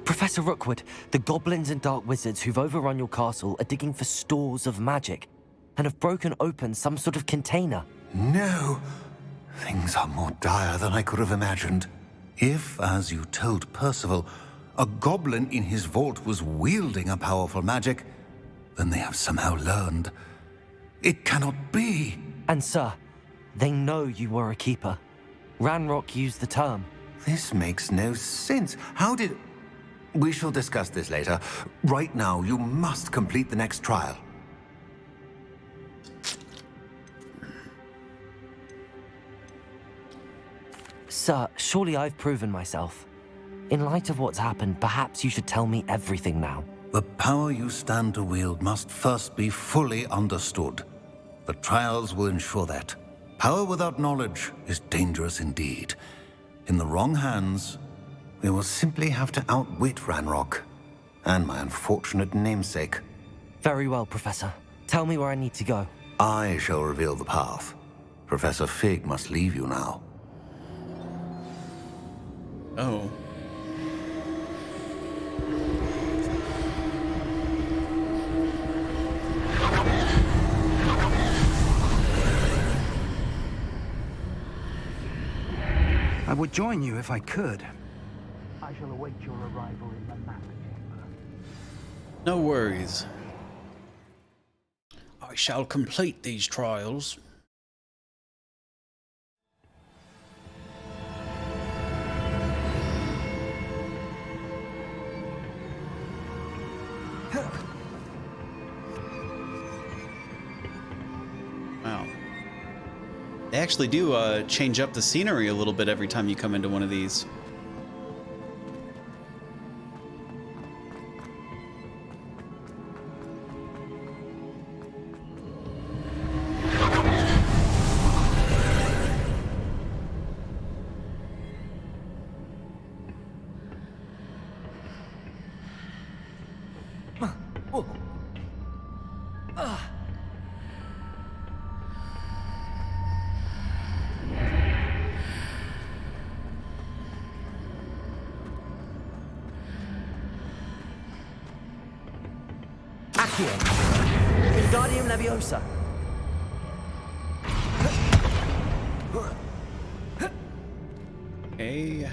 S3: Professor Rookwood, the goblins and dark wizards who've overrun your castle are digging for stores of magic and have broken open some sort of container.
S16: No. Things are more dire than I could have imagined. If, as you told Percival, a goblin in his vault was wielding a powerful magic, then they have somehow learned. It cannot be.
S3: And sir, they know you were a keeper. Ranrock used the term.
S16: This makes no sense. How did... We shall discuss this later. Right now, you must complete the next trial.
S3: Sir, surely I've proven myself. In light of what's happened, perhaps you should tell me everything now.
S16: The power you stand to wield must first be fully understood. The trials will ensure that. Power without knowledge is dangerous indeed. In the wrong hands, we will simply have to outwit Ranrock and my unfortunate namesake.
S3: Very well, Professor. Tell me where I need to go.
S16: I shall reveal the path. Professor Fig must leave you now.
S1: Oh.
S15: I would join you if I could. I shall await your arrival in the map chamber.
S1: No worries. I shall complete these trials. Wow. They actually do change up the scenery a little bit every time you come into one of these.
S3: Wingardium Leviosa.
S1: Okay.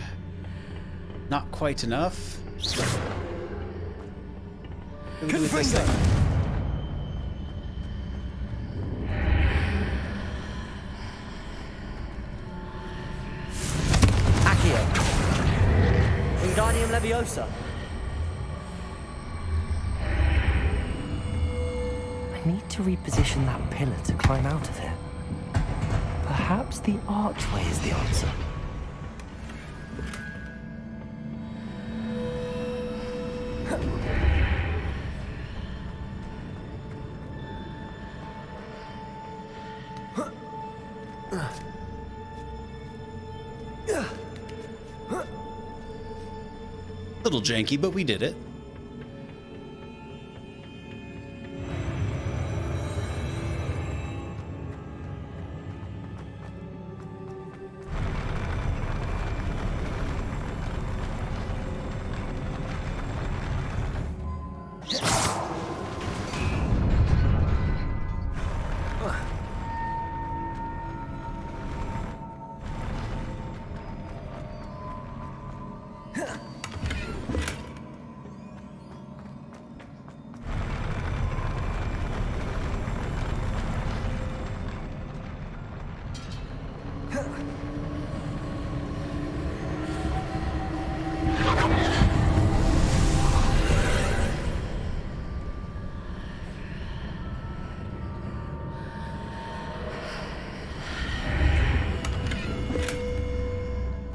S1: Not quite enough. What do we do with this thing?
S3: Accio. Wingardium Leviosa. I need to reposition that pillar to climb out of here. Perhaps the archway is the answer.
S1: Little janky, but we did it.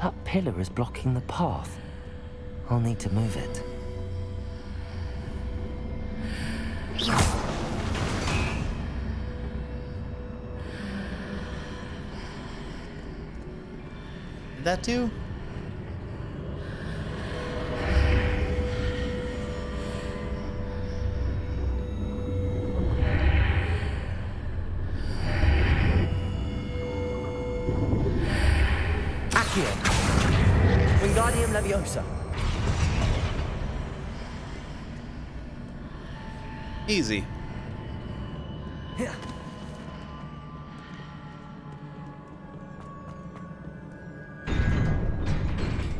S3: That pillar is blocking the path. I'll need to move it.
S1: That too?
S2: Accio. Wingardium Leviosa.
S1: Easy.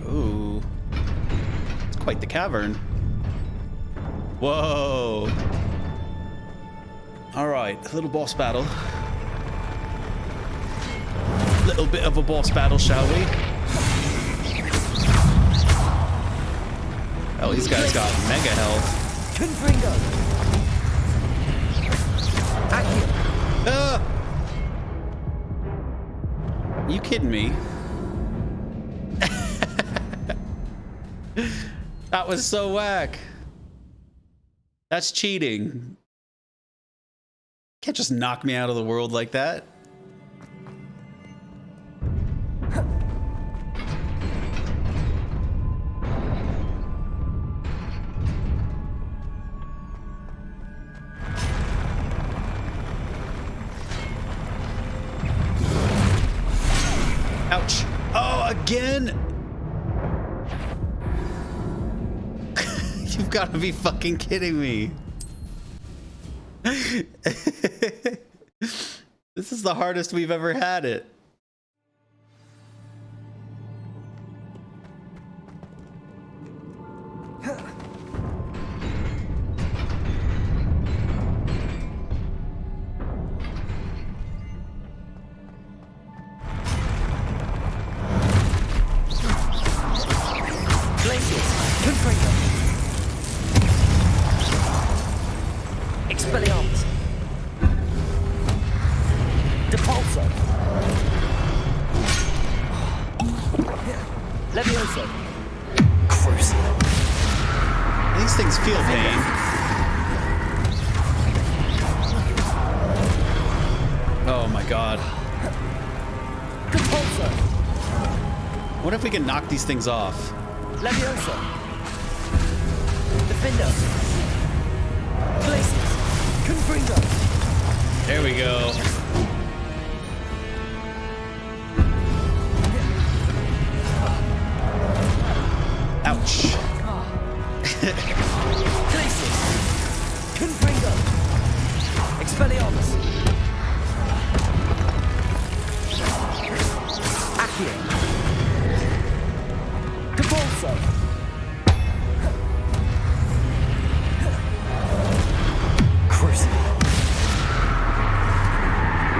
S1: Ooh. It's quite the cavern. Whoa. All right, a little boss battle. Little bit of a boss battle, shall we? Oh, these guys got mega health.
S2: Confringo. Accio.
S1: Ah! You kidding me? That was so whack. That's cheating. Can't just knock me out of the world like that. Ouch. Oh, again? You've got to be fucking kidding me. This is the hardest we've ever had it.
S2: Expelliarmus. Depulso. Levioso. Crucible.
S1: These things feel pain. Oh my god.
S2: Depulso.
S1: What if we can knock these things off?
S2: Levioso. Defendo. Glacius. Confringo.
S1: There we go. Ouch.
S2: Glacius. Confringo. Expelliarmus. Accio. Depulso. Crucible.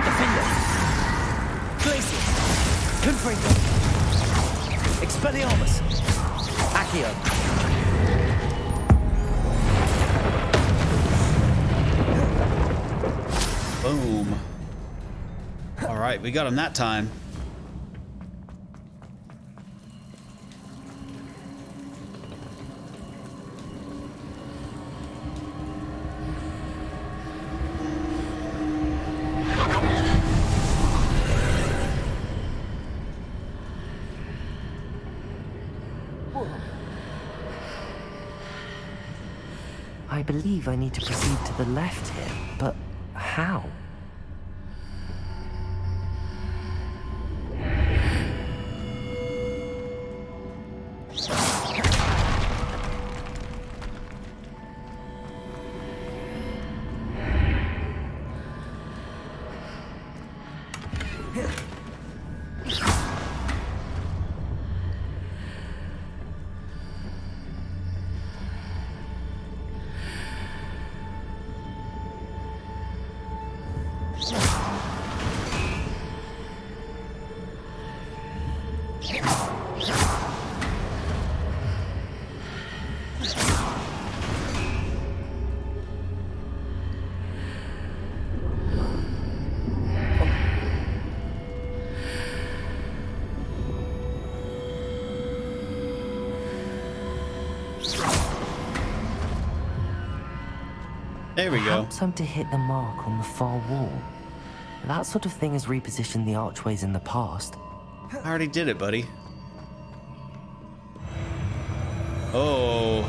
S2: Defender. Glacius. Confringo. Expelliarmus. Accio.
S1: Boom. All right, we got him that time.
S3: I believe I need to proceed to the left here, but how?
S1: There we go.
S3: Perhaps I'm to hit the mark on the far wall. That sort of thing has repositioned the archways in the past.
S1: I already did it, buddy. Oh.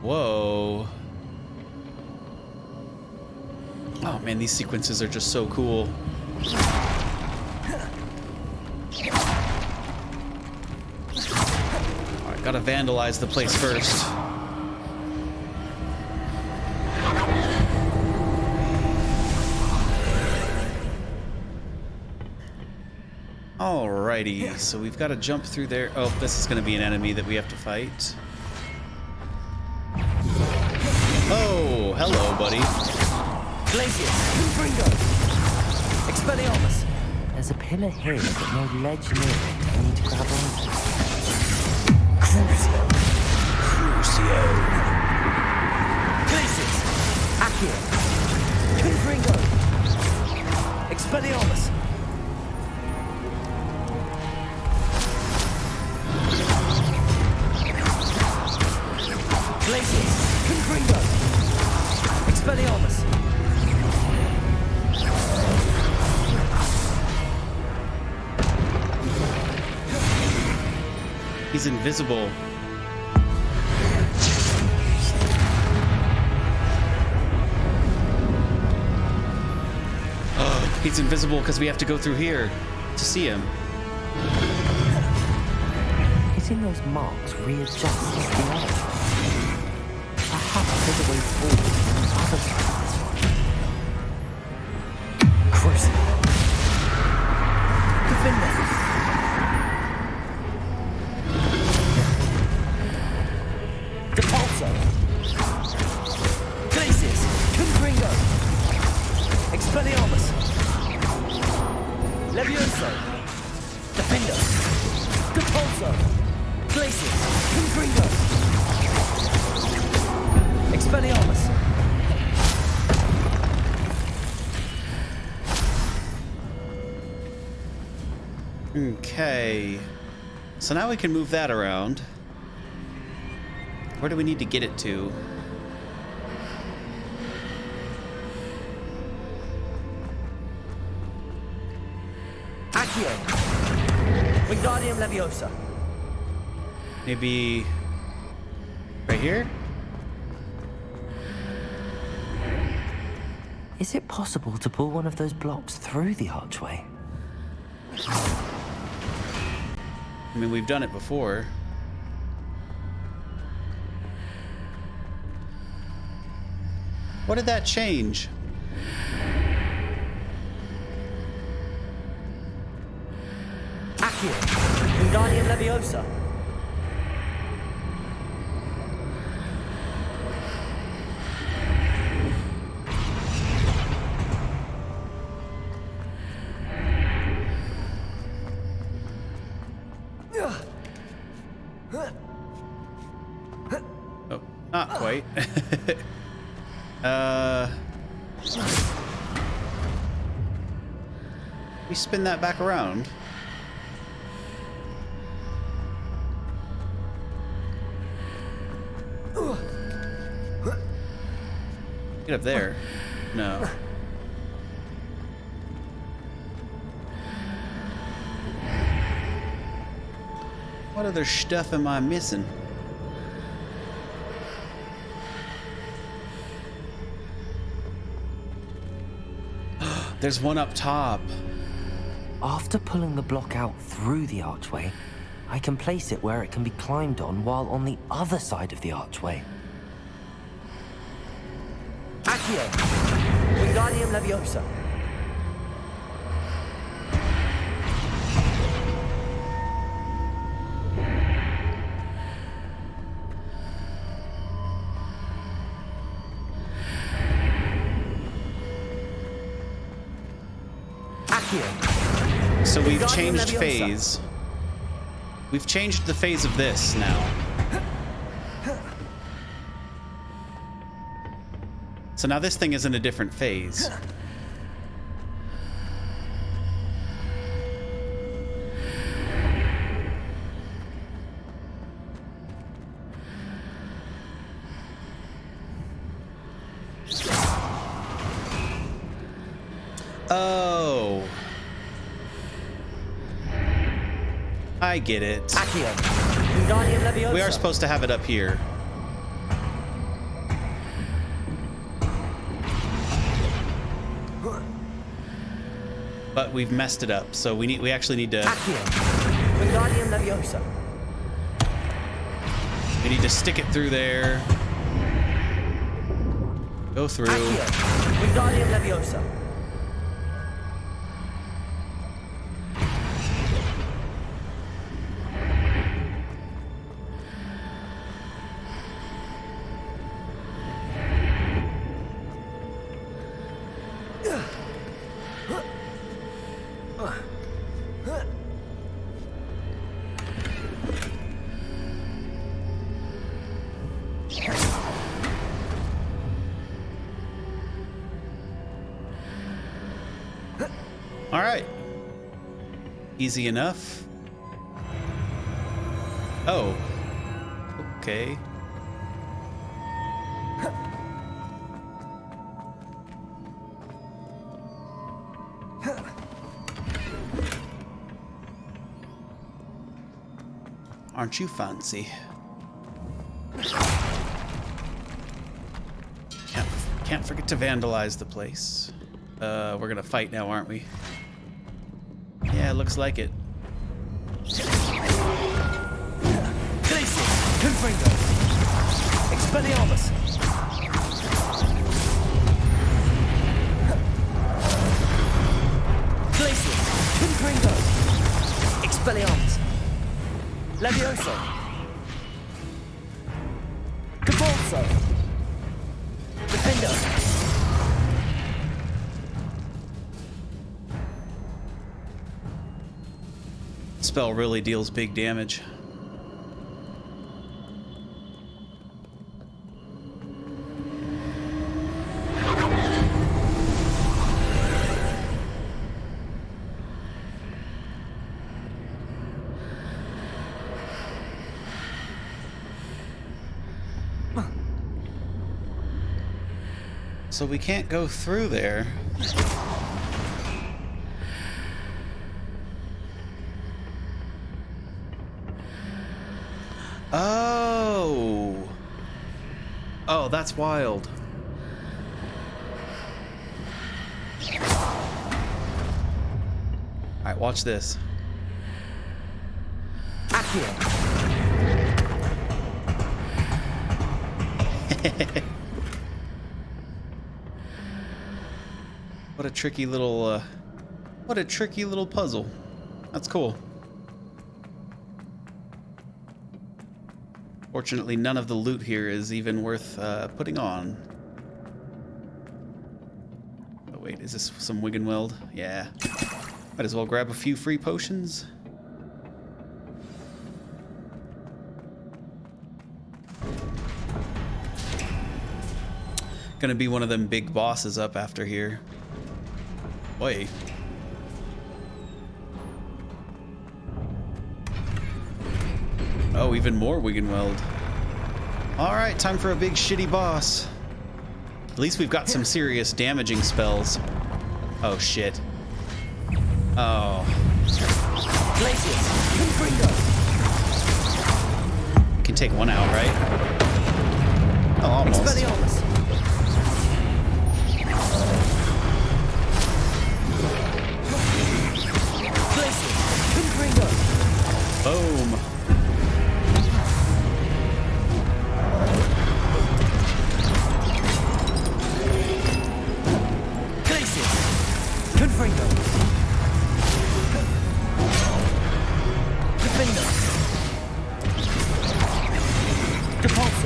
S1: Whoa. Oh man, these sequences are just so cool. Alright, gotta vandalize the place first. Alrighty, so we've got to jump through there. Oh, this is going to be an enemy that we have to fight. Oh, hello, buddy.
S3: Glacius, Confringo, Expelliarmus. There's a pillar here, but no ledge near it. I need to grab onto. Crucio. Glacius, Accio, Confringo, Expelliarmus. Glacius, Confringo, Expelliarmus.
S1: He's invisible. Oh, he's invisible because we have to go through here to see him.
S3: Hitting those marks readjusts the arc. Perhaps there's a way forward on the other side of this one. Crucible. Defender. Depulso. Glacius. Confringo. Expelliarmus. Levioso. Defender. Depulso. Glacius. Confringo. Expelliarmus.
S1: Okay. So now we can move that around. Where do we need to get it to?
S3: Accio. Wingardium Leviosa.
S1: Maybe right here?
S3: Is it possible to pull one of those blocks through the archway?
S1: I mean, we've done it before. What did that change?
S3: Accio. Wingardium Leviosa.
S1: Oh, not quite. We spin that back around. Get up there. No. What other stuff am I missing? There's one up top.
S3: After pulling the block out through the archway, I can place it where it can be climbed on while on the other side of the archway. Accio. Wingardium Leviosa.
S1: So we've changed phase. We've changed the phase of this now. So now this thing is in a different phase. Oh. I get it. We are supposed to have it up here. But we've messed it up, so we actually need to... We need to stick it through there. Go through. All right. Easy enough. Oh. Okay. Aren't you fancy? Can't forget to vandalize the place. We're gonna fight now, aren't we? Yeah, it looks like it.
S14: Expelliarmus! Glacius! Confringo! Expelliarmus! Levioso! Cabalso! Defender!
S1: Spell really deals big damage. So we can't go through there. Oh. Oh, that's wild. All right, watch this. What a tricky little puzzle. That's cool. Fortunately, none of the loot here is even worth putting on. Oh wait, is this some Wiggenweld? Yeah. Might as well grab a few free potions. Gonna be one of them big bosses up after here. Boy. Oh, even more Wiggenweld. Alright, time for a big shitty boss. At least we've got some serious damaging spells. Oh shit. Oh. Can take one out, right? Oh, almost. Boom.
S14: Confringo. Defender. Depulso.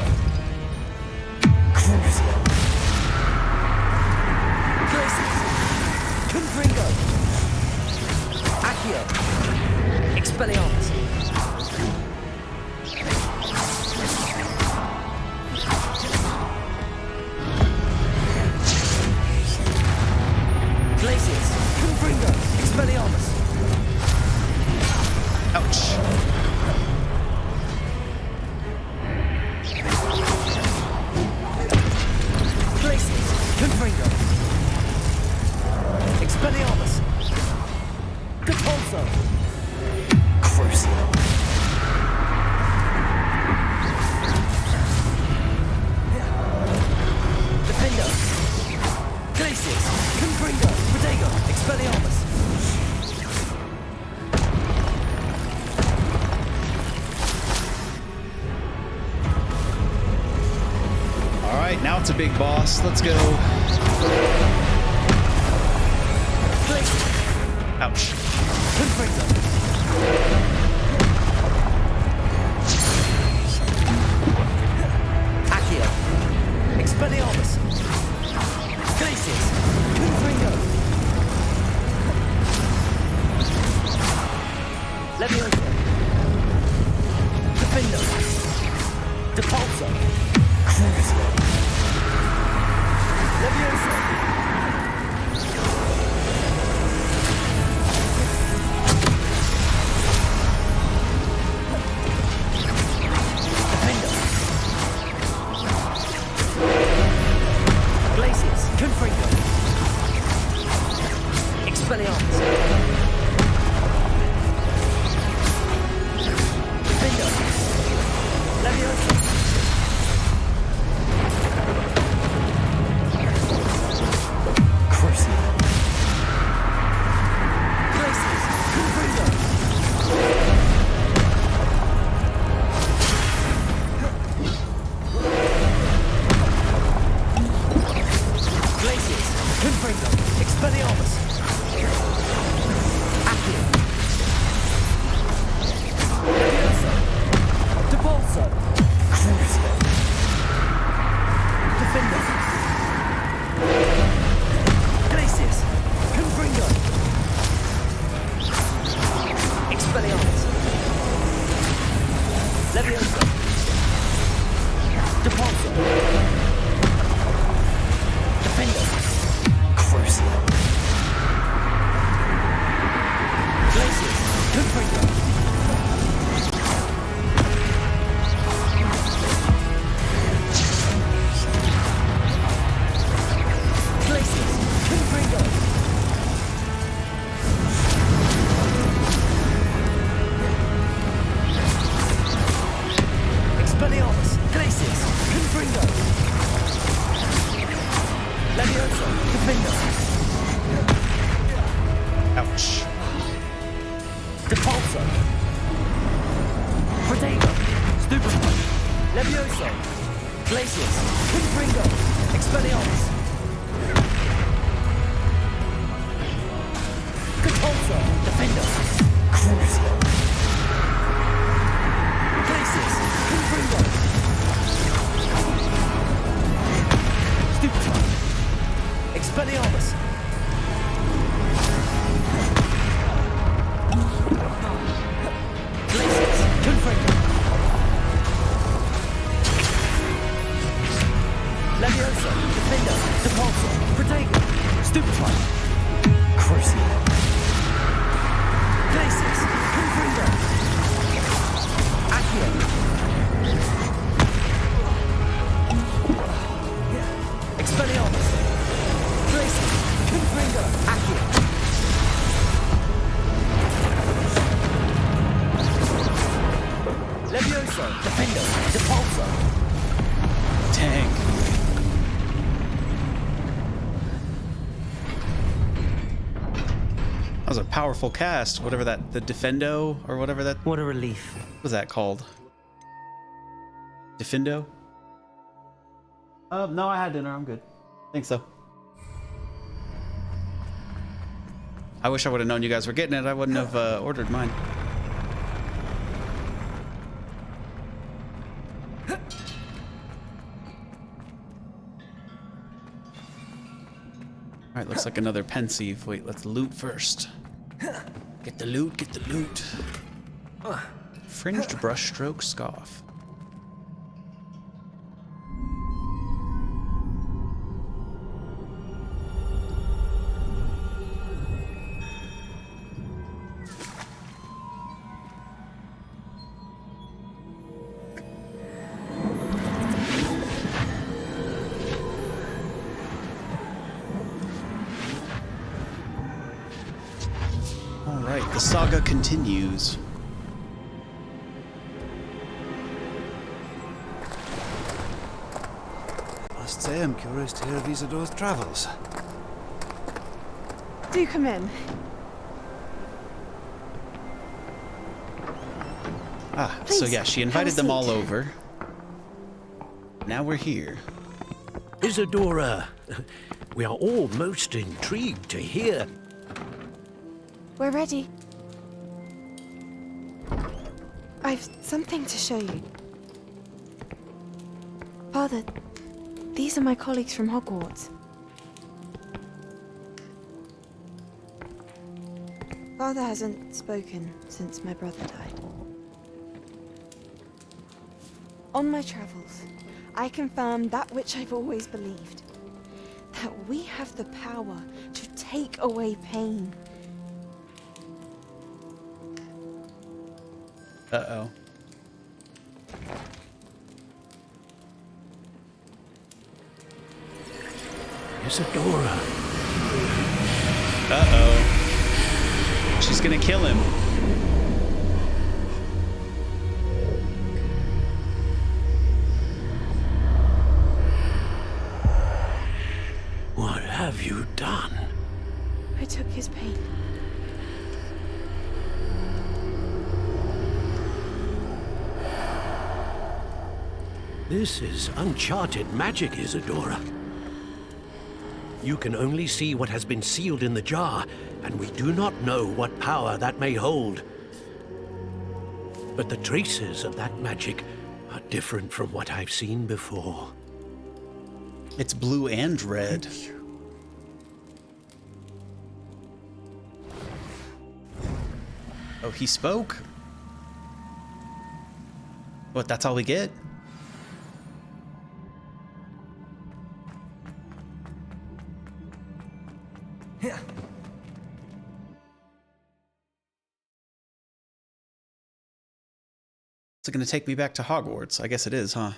S3: Expelliarmus!
S1: All right, now it's a big boss. Let's go. Ouch.
S3: Accio. Expelliarmus. Glacius. Confringo. Levioso. Defendo. Depulso. Crucio. Levioso. Glacius, Confringo. Expelliarmus. Defendo. Levioso. Crucio. Glacius, Confringo. Glacius, Confringo, Expelliarmus. Accio. Levioso. Depulso. Crucio. Defendo. Glacius, Confringo. Expelliarmus. Levioso. Depulso. Defendo. Crucio. Glacius. Confringo. Glacius. Confringo. Expelliarmus. Glacius. Confringo. Levioso. Defendo.
S1: Ouch.
S3: Depulso. Protego. Stupefy. Levioso. Glacius. Confringo. Expelliarmus. Depulso. Defendo. Crucio. Glacius. Confringo. Stupefy. Expelliarmus. Glacius. Confringo. Levioso. Defendo. Depulso. Protego. Stupefy. Crucio. Glacius. Confringo. Accio. Expelliarmus. Glacius. Confringo. Accio. Levioso. Defendo. Depulso.
S1: Dang. That was a powerful cast. Whatever that, the Defendo or whatever that.
S3: What a relief.
S1: What was that called? Defendo? No, I had dinner. I'm good. Think so. I wish I would have known you guys were getting it. I wouldn't have ordered mine. All right, looks like another pensieve. Wait, let's loot first. Get the loot, get the loot. Fringed brushstroke scarf. The saga continues.
S17: Must say I'm curious to hear of Isidore's travels. Do come in.
S1: Ah,
S17: Please,
S1: so yeah, she
S17: have a
S1: invited them all
S17: seat.
S1: over. Now we're here.
S14: Isadora, we are all most intrigued to hear.
S17: We're ready. I've something to show you. Father, these are my colleagues from Hogwarts. Father hasn't spoken since my brother died. On my travels, I confirmed that which I've always believed. That we have the power to take away pain.
S1: Uh-oh.
S14: Isadora.
S1: Uh-oh. She's gonna kill him.
S14: What have you done?
S17: I took his pain.
S14: This is uncharted magic, Isadora. You can only see what has been sealed in the jar, and we do not know what power that may hold. But the traces of that magic are different from what I've seen before.
S1: It's blue and red. Oh, he spoke? What, that's all we get? Is it going to take me back to Hogwarts? I guess it is, huh?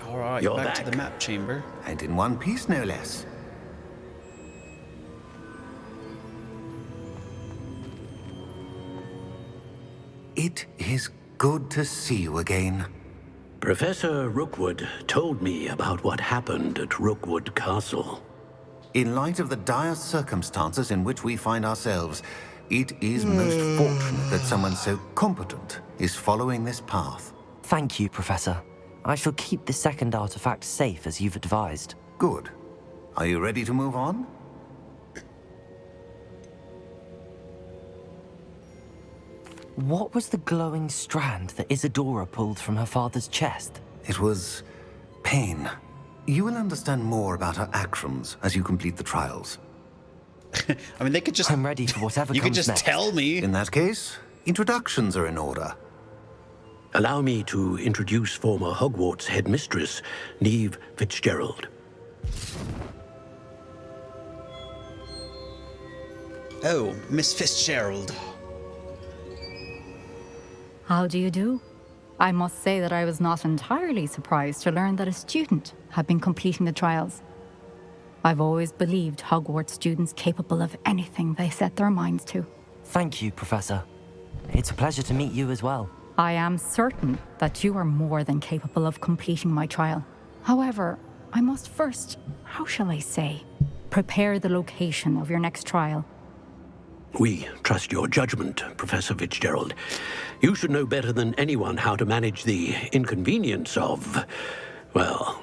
S1: All right,
S16: You're
S1: back to
S16: back.
S1: the map chamber.
S16: And in one piece, no less. It is good to see you again.
S14: Professor Rookwood told me about what happened at Rookwood Castle.
S16: In light of the dire circumstances in which we find ourselves, it is most fortunate that someone so competent is following this path.
S3: Thank you, Professor. I shall keep the second artifact safe as you've advised.
S16: Good. Are you ready to move on?
S3: What was the glowing strand that Isadora pulled from her father's chest?
S16: It was pain. You will understand more about her actions as you complete the trials.
S1: I mean, they could just...
S3: I'm ready for whatever
S1: You
S3: comes
S1: could just
S3: next.
S1: tell me.
S16: In that case, introductions are in order.
S14: Allow me to introduce former Hogwarts headmistress, Neve Fitzgerald.
S1: Oh, Miss Fitzgerald.
S4: How do you do? I must say that I was not entirely surprised to learn that a student had been completing the trials. I've always believed Hogwarts students capable of anything they set their minds to.
S3: Thank you, Professor. It's a pleasure to meet you as well.
S4: I am certain that you are more than capable of completing my trial. However, I must first, how shall I say, prepare the location of your next trial.
S14: We trust your judgment, Professor Fitzgerald. You should know better than anyone how to manage the inconvenience of, well...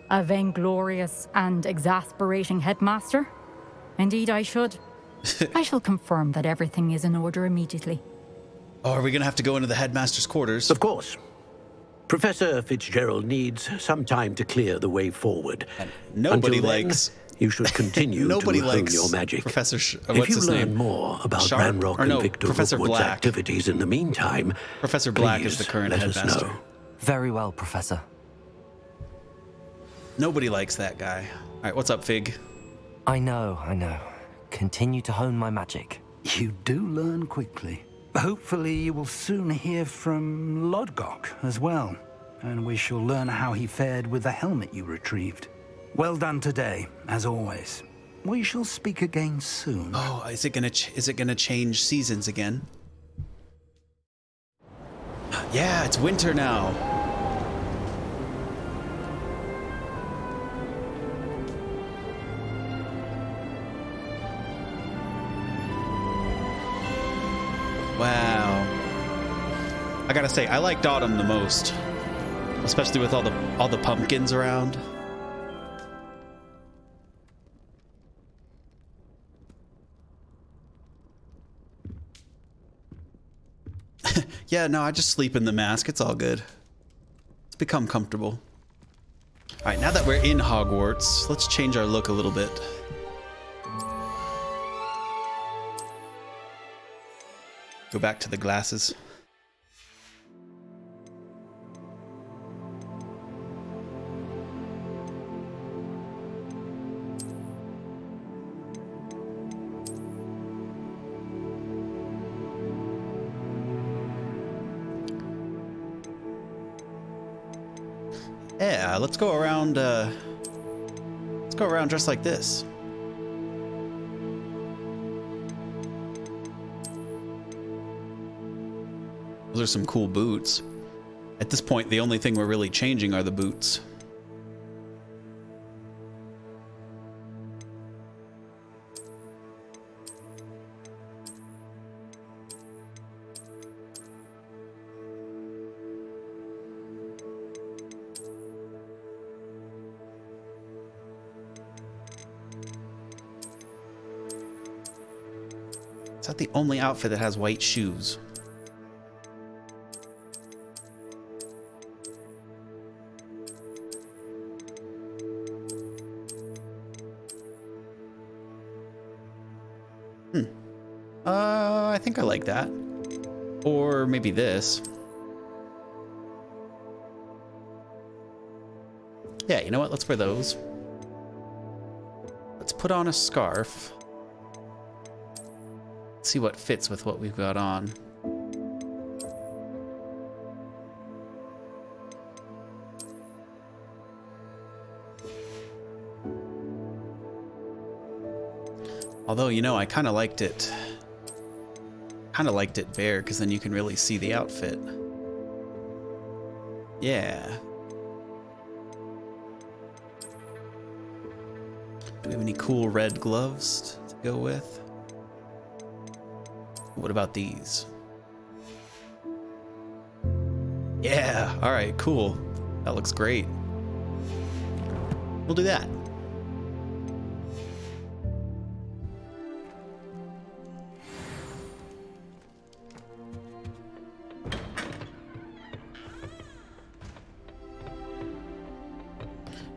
S4: A vainglorious and exasperating headmaster? Indeed, I should. I shall confirm that everything is in order immediately.
S1: Oh, are we going to have to go into the headmaster's quarters?
S14: Of course. Professor Fitzgerald needs some time to clear the way forward.
S1: And nobody
S14: Until then,
S1: likes...
S14: you should continue
S1: Nobody
S14: to hone
S1: likes
S14: your magic.
S1: Professor
S14: If
S1: what's
S14: you
S1: his
S14: learn
S1: name?
S14: more about
S1: Sharp?
S14: Ranrock
S1: Or no,
S14: and Victor
S1: Professor
S14: Rookwood's
S1: Black.
S14: activities in the meantime,
S1: Professor Black is
S14: please
S1: the current
S14: let us
S1: headmaster.
S14: know.
S3: Very well, Professor.
S1: Nobody likes that guy. All right, what's up, Fig?
S3: I know. Continue to hone my magic.
S15: You do learn quickly. Hopefully you will soon hear from Lodgok as well, and we shall learn how he fared with the helmet you retrieved. Well done today, as always. We shall speak again soon.
S1: Oh, is it gonna change seasons again? Yeah, it's winter now. Wow. I gotta say, I liked autumn the most, especially with all the pumpkins around. Yeah, no, I just sleep in the mask. It's all good. It's become comfortable. All right, now that we're in Hogwarts, let's change our look a little bit. Go back to the glasses. Yeah, let's go around dressed like this. Those are some cool boots. At this point, the only thing we're really changing are the boots. Is that the only outfit that has white shoes? I think I like that. Or maybe this. Yeah, you know what? Let's wear those. Let's put on a scarf. See what fits with what we've got on. Although, you know, I kind of liked it bare, because then you can really see the outfit. Yeah. Do we have any cool red gloves to go with? What about these? Yeah, all right, cool. That looks great. We'll do that.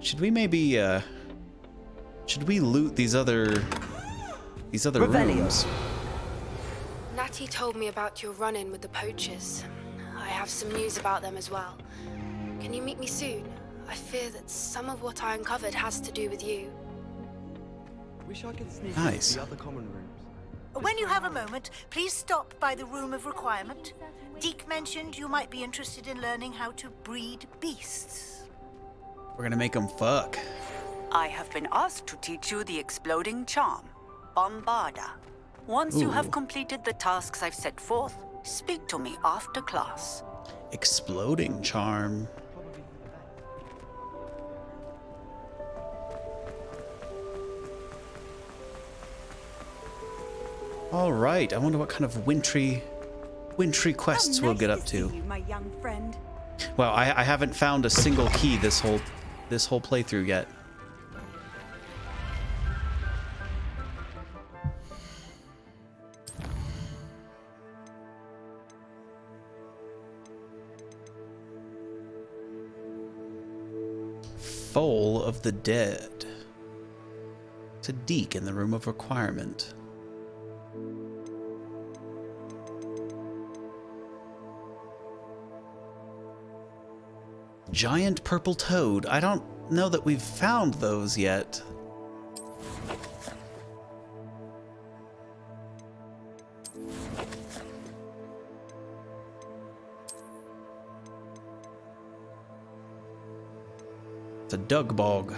S1: Should we maybe, should we loot these other rooms?
S18: Natty told me about your run-in with the poachers. I have some news about them as well. Can you meet me soon? I fear that some of what I uncovered has to do with you.
S19: Wish I could sneak
S1: Nice.
S19: into the other common rooms.
S20: When you have a moment, please stop by the Room of Requirement. Deke mentioned you might be interested in learning how to breed beasts.
S1: We're gonna make them fuck.
S21: I have been asked to teach you the exploding charm, Bombarda. Once you have completed the tasks I've set forth, speak to me after class.
S1: Exploding charm. All right, I wonder what kind of wintry quests we'll get up to.
S13: You, my young friend.
S1: Well, I haven't found a single key this whole playthrough yet. Foal of the Dead. To Deke in the Room of Requirement. Giant purple toad. I don't know that we've found those yet. It's a dug bog.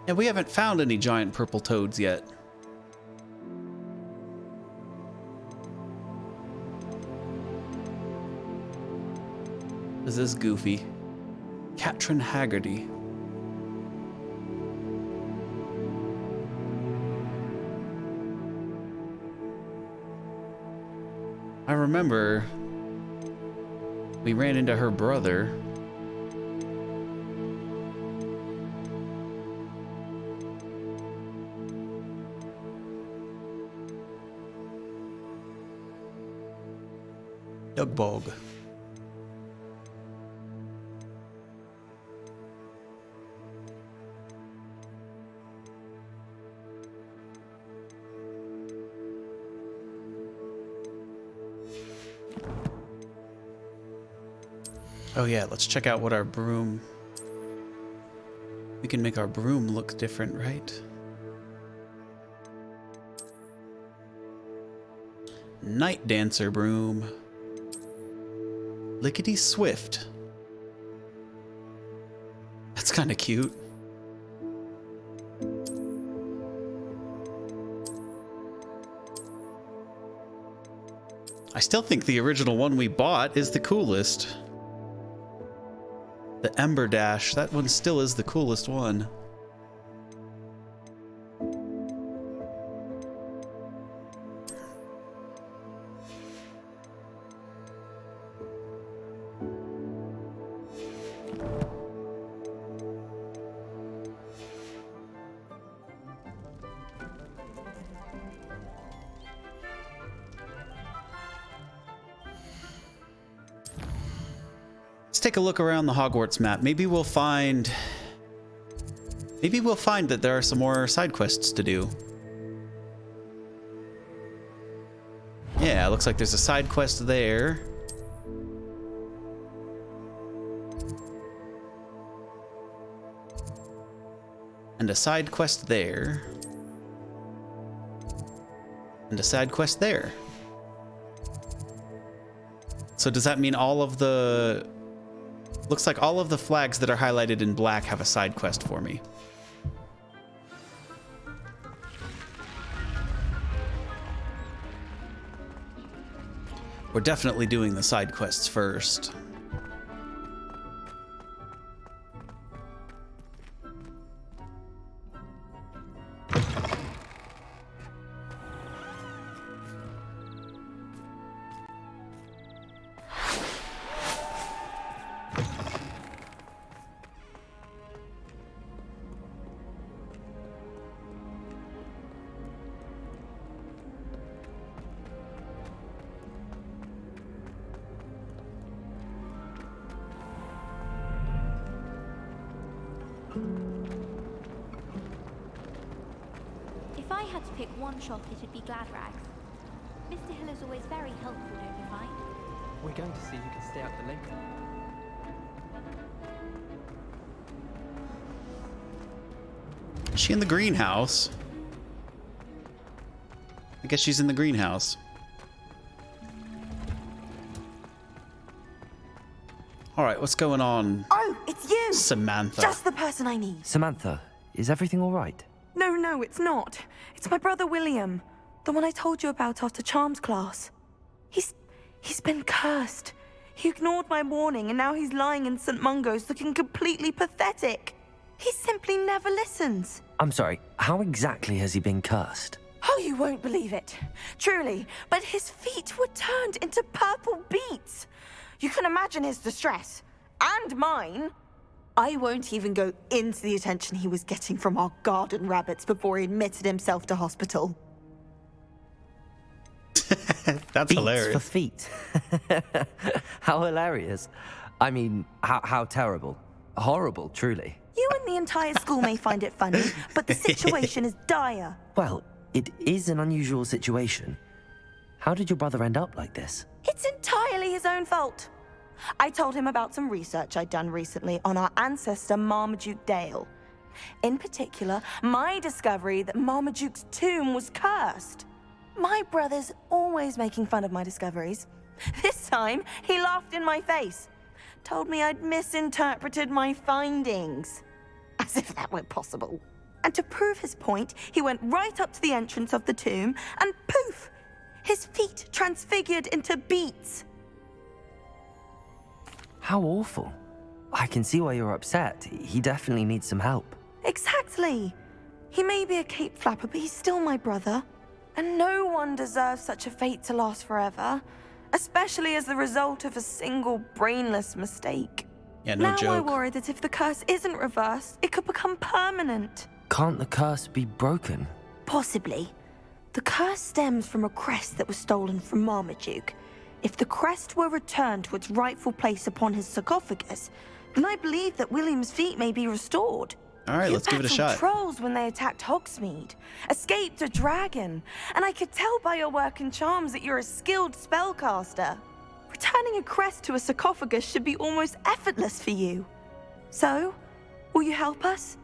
S1: Yeah, we haven't found any giant purple toads yet. This is goofy. Katrin Haggerty. I remember we ran into her brother. Dugbog. Oh yeah, let's check out what our broom... We can make our broom look different, right? Night Dancer broom. Lickety Swift. That's kind of cute. I still think the original one we bought is the coolest. The Ember Dash, that one still is the coolest one. Let's take a look around the Hogwarts map. Maybe we'll find that there are some more side quests to do. Yeah, looks like there's a side quest there. And a side quest there. And a side quest there. So does that mean all of the... Looks like all of the flags that are highlighted in black have a side quest for me. We're definitely doing the side quests first.
S5: If I had to pick one shop, it'd be Glad Rags. Mr. Hill is always very helpful, don't you find?
S19: We're going to see who can stay out for later.
S1: Is she in the greenhouse? I guess she's in the greenhouse. All right, what's going on?
S17: Oh, it's you!
S1: Samantha.
S17: Just the person I need.
S3: Samantha, is everything all right?
S17: No, it's not. It's my brother William. The one I told you about after Charms class. He's been cursed. He ignored my warning and now he's lying in St. Mungo's looking completely pathetic. He simply never listens.
S3: I'm sorry, how exactly has he been cursed?
S17: Oh, you won't believe it. Truly, but his feet were turned into purple beets. You can imagine his distress. And mine. I won't even go into the attention he was getting from our garden rabbits before he admitted himself to hospital.
S1: That's
S3: Beats
S1: hilarious.
S3: for feet. How hilarious. I mean, how terrible. Horrible, truly.
S17: You and the entire school may find it funny, but the situation is dire.
S3: Well, it is an unusual situation. How did your brother end up like this?
S17: It's entirely his own fault. I told him about some research I'd done recently on our ancestor Marmaduke Dale. In particular, my discovery that Marmaduke's tomb was cursed. My brother's always making fun of my discoveries. This time, he laughed in my face. Told me I'd misinterpreted my findings. As if that were possible. And to prove his point, he went right up to the entrance of the tomb and poof! His feet transfigured into beets.
S3: How awful. I can see why you're upset. He definitely needs some help.
S17: Exactly. He may be a cape flapper, but he's still my brother. And no one deserves such a fate to last forever, especially as the result of a single brainless mistake.
S1: Yeah, no
S17: now
S1: joke.
S17: I worry that if the curse isn't reversed, it could become permanent.
S3: Can't the curse be broken?
S17: Possibly. The curse stems from a crest that was stolen from Marmaduke. If the crest were returned to its rightful place upon his sarcophagus, then I believe that William's feet may be restored.
S1: All right, let's give it a shot.
S17: You battled trolls when they attacked Hogsmeade, escaped a dragon, and I could tell by your work and charms that you're a skilled spellcaster. Returning a crest to a sarcophagus should be almost effortless for you. So, will you help us?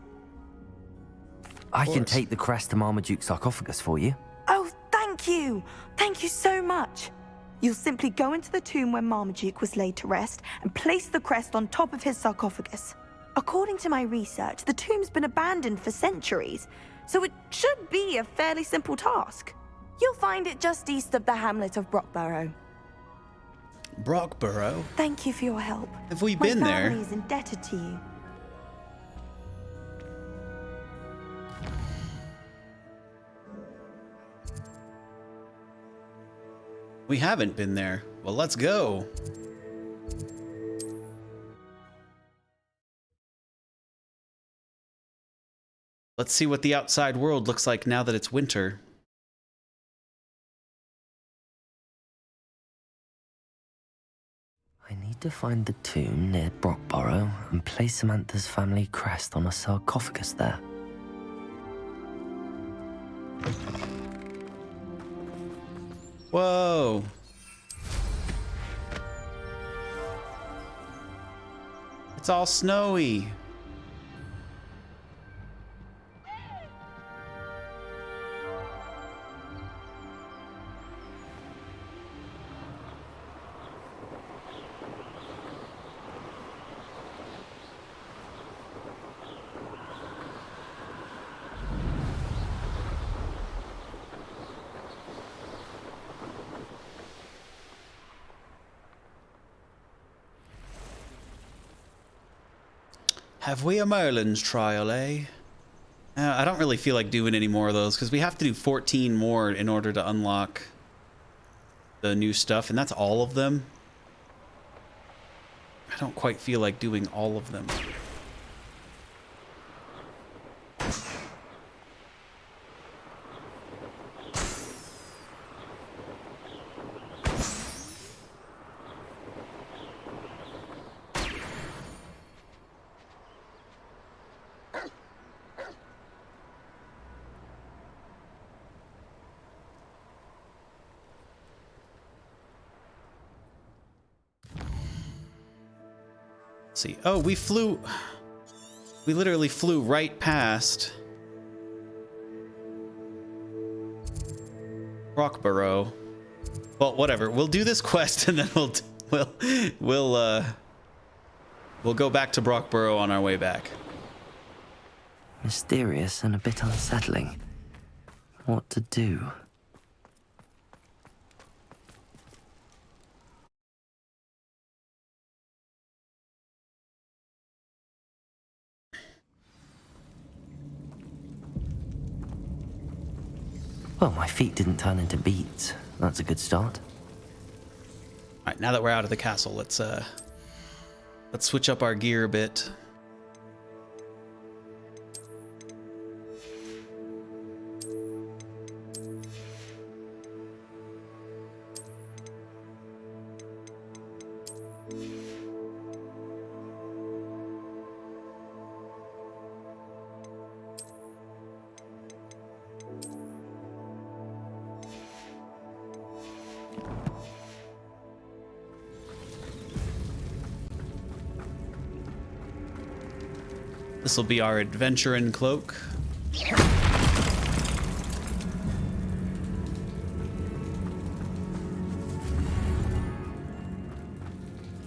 S3: I can take the crest to Marmaduke's sarcophagus for you.
S17: Oh, thank you! Thank you so much! You'll simply go into the tomb where Marmaduke was laid to rest and place the crest on top of his sarcophagus. According to my research, the tomb's been abandoned for centuries, so it should be a fairly simple task. You'll find it just east of the hamlet of Brockborough.
S1: Brockborough?
S17: Thank you for your help.
S1: Have we been there?
S17: My family is indebted to you.
S1: We haven't been there. Well, let's go. Let's see what the outside world looks like now that it's winter.
S3: I need to find the tomb near Brockborough and place Samantha's family crest on a sarcophagus there.
S1: Whoa. It's all snowy. Have we a Merlin's trial, eh? I don't really feel like doing any more of those because we have to do 14 more in order to unlock the new stuff, and that's all of them. I don't quite feel like doing all of them. See. Oh, we literally flew right past Brockborough. Well, whatever. We'll do this quest and then we'll go back to Brockborough on our way back.
S3: Mysterious and a bit unsettling. What to do? Well, my feet didn't turn into beets. That's a good start.
S1: All right, now that we're out of the castle, let's switch up our gear a bit. This will be our adventuring cloak.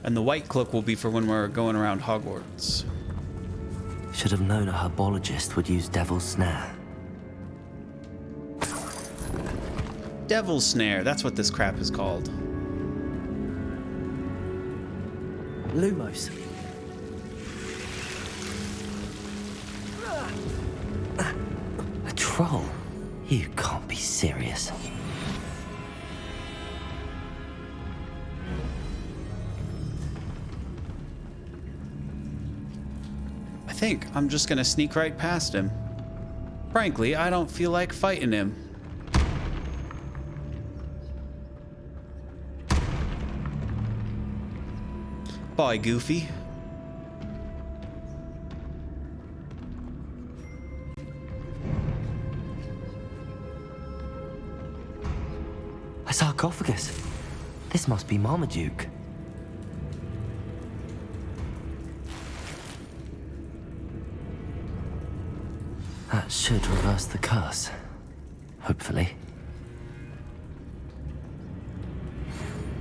S1: And the white cloak will be for when we're going around Hogwarts.
S3: Should have known a herbologist would use Devil's Snare.
S1: Devil's Snare, that's what this crap is called.
S3: Lumos. A troll? You can't be serious.
S1: I think I'm just gonna sneak right past him. Frankly, I don't feel like fighting him. Bye, Goofy.
S3: A sarcophagus. This must be Marmaduke. That should reverse the curse. Hopefully.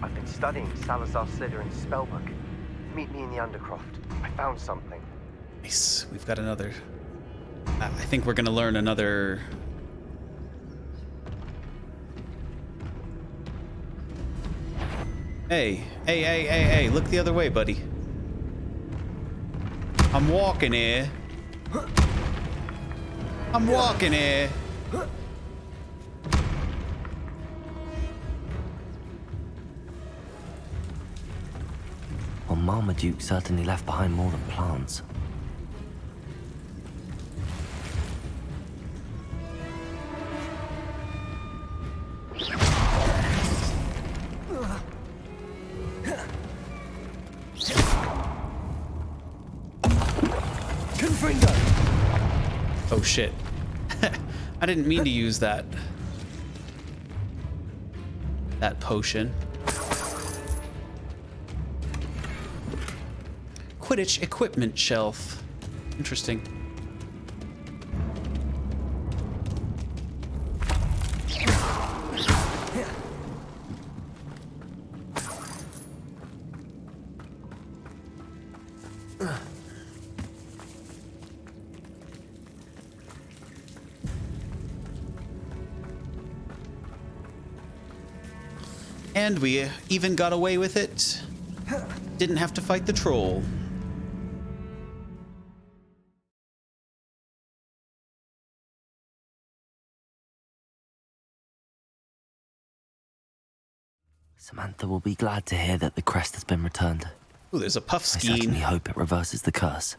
S2: I've been studying Salazar Slytherin's spellbook. Meet me in the Undercroft. I found something.
S1: Nice. We've got another. I think we're gonna learn another. Hey, look the other way, buddy. I'm walking here. I'm walking here.
S3: Well, Marmaduke certainly left behind more than plants.
S1: Oh shit. I didn't mean to use that potion. Quidditch equipment shelf. Interesting. And we even got away with it. Didn't have to fight the troll.
S3: Samantha will be glad to hear that the crest has been returned.
S1: Ooh, there's a puff
S3: I
S1: scheme.
S3: certainly hope it reverses the curse.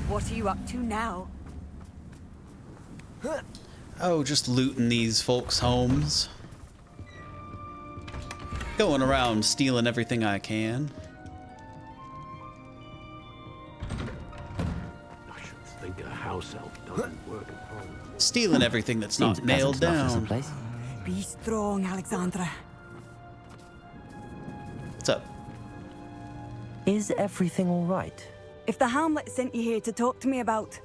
S13: What are you up to now?
S1: Oh, just looting these folks' homes. Going around stealing everything I can.
S14: I should think a house elf doesn't work at home.
S1: Stealing everything that's not nailed down.
S13: Be strong, Alexandra.
S1: What's up?
S3: Is everything all right?
S13: If the Hamlet sent you here to talk to me about...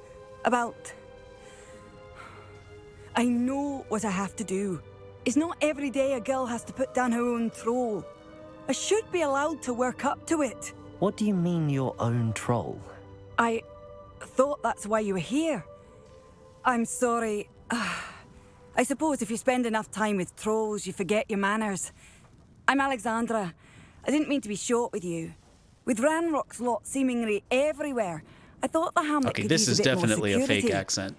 S13: I know what I have to do. It's not every day a girl has to put down her own troll. I should be allowed to work up to it.
S3: What do you mean, your own troll?
S13: I thought that's why you were here. I'm sorry. I suppose if you spend enough time with trolls, you forget your manners. I'm Alexandra. I didn't mean to be short with you. With Ranrock's lot seemingly everywhere, I thought the Hamlet
S1: Okay,
S13: could
S1: this
S13: use
S1: is
S13: a bit more
S1: definitely a fake
S13: security.
S1: accent.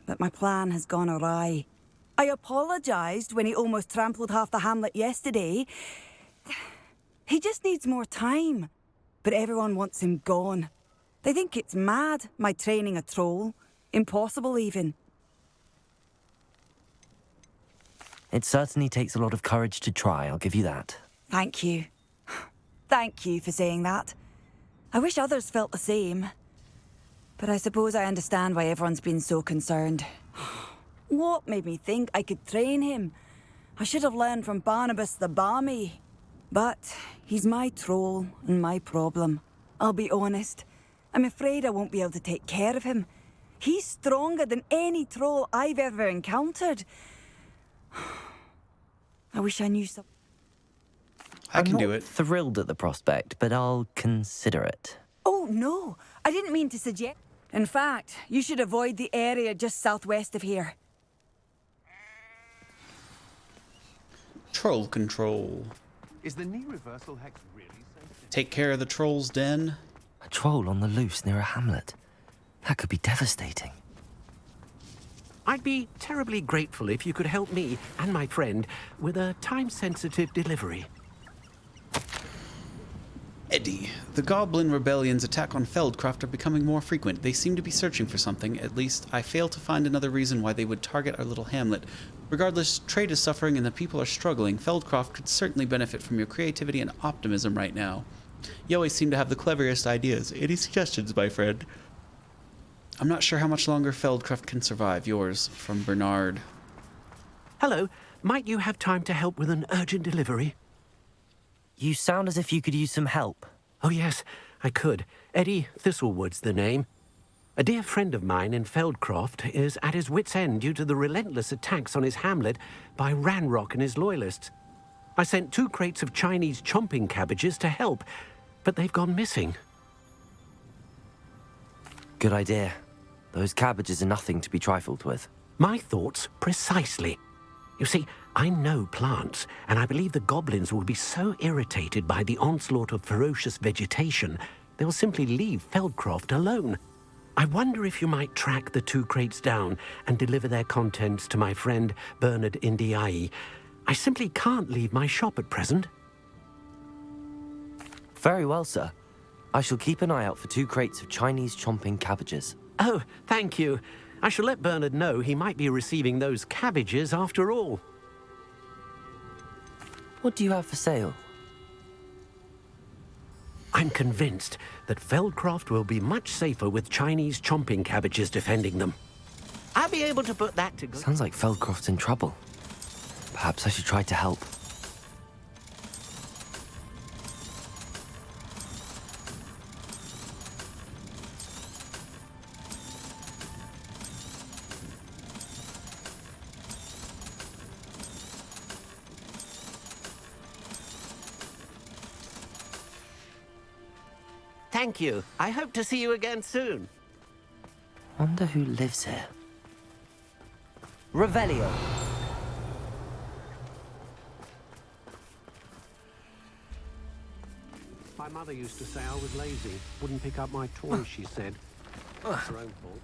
S13: But my plan has gone awry. I apologised when he almost trampled half the Hamlet yesterday. He just needs more time. But everyone wants him gone. They think it's mad, my training a troll. Impossible, even.
S3: It certainly takes a lot of courage to try, I'll give you that.
S13: Thank you. Thank you for saying that. I wish others felt the same. But I suppose I understand why everyone's been so concerned. What made me think I could train him? I should have learned from Barnabas the Barmy. But he's my troll and my problem. I'll be honest. I'm afraid I won't be able to take care of him. He's stronger than any troll I've ever encountered. I wish I knew some.
S1: I can
S3: I'm
S1: do
S3: not
S1: it.
S3: Thrilled at the prospect, but I'll consider it.
S13: Oh, no. I didn't mean to suggest. In fact, you should avoid the area just southwest of here.
S1: Troll control.
S10: Is the knee reversal hex really safe?
S1: Take care of the troll's den.
S3: A troll on the loose near a hamlet. That could be devastating.
S7: I'd be terribly grateful if you could help me and my friend with a time-sensitive delivery.
S1: Eddie, the Goblin Rebellion's attack on Feldcroft are becoming more frequent. They seem to be searching for something. At least, I fail to find another reason why they would target our little hamlet. Regardless, trade is suffering and the people are struggling. Feldcroft could certainly benefit from your creativity and optimism right now. You always seem to have the cleverest ideas. Any suggestions, my friend? I'm not sure how much longer Feldcroft can survive. Yours, from Bernard.
S7: Hello, might you have time to help with an urgent delivery?
S3: You sound as if you could use some help.
S7: Oh yes, I could. Eddie Thistlewood's the name. A dear friend of mine in Feldcroft is at his wit's end due to the relentless attacks on his hamlet by Ranrock and his loyalists. I sent 2 crates of Chinese chomping cabbages to help, but they've gone missing.
S3: Good idea. Those cabbages are nothing to be trifled with.
S7: My thoughts precisely. You see, I know plants, and I believe the goblins will be so irritated by the onslaught of ferocious vegetation, they'll simply leave Feldcroft alone. I wonder if you might track the 2 crates down and deliver their contents to my friend Bernard Indiai. I simply can't leave my shop at present.
S3: Very well, sir. I shall keep an eye out for 2 crates of Chinese chomping cabbages.
S7: Oh, thank you. I shall let Bernard know he might be receiving those cabbages after all.
S3: What do you have for sale?
S7: I'm convinced that Feldcroft will be much safer with Chinese chomping cabbages defending them. I'll be able to put that to good.
S3: Sounds like Feldcroft's in trouble. Perhaps I should try to help.
S7: Thank you. I hope to see you again soon.
S3: Wonder who lives here. Revelio.
S14: My mother used to say I was lazy. Wouldn't pick up my toys, she said. It's her own fault.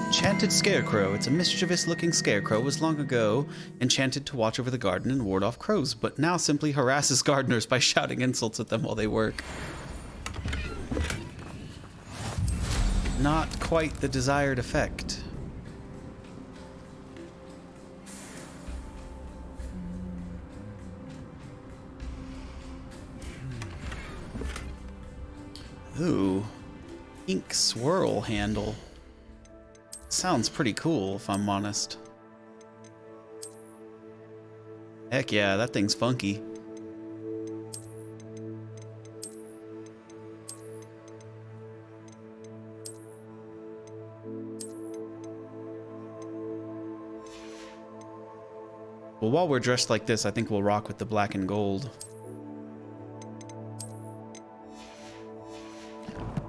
S1: Enchanted Scarecrow. It's a mischievous-looking scarecrow. Was long ago enchanted to watch over the garden and ward off crows, but now simply harasses gardeners by shouting insults at them while they work. Not quite the desired effect. Ooh. Ink swirl handle. Sounds pretty cool, if I'm honest. Heck yeah, that thing's funky. Well, while we're dressed like this, I think we'll rock with the black and gold.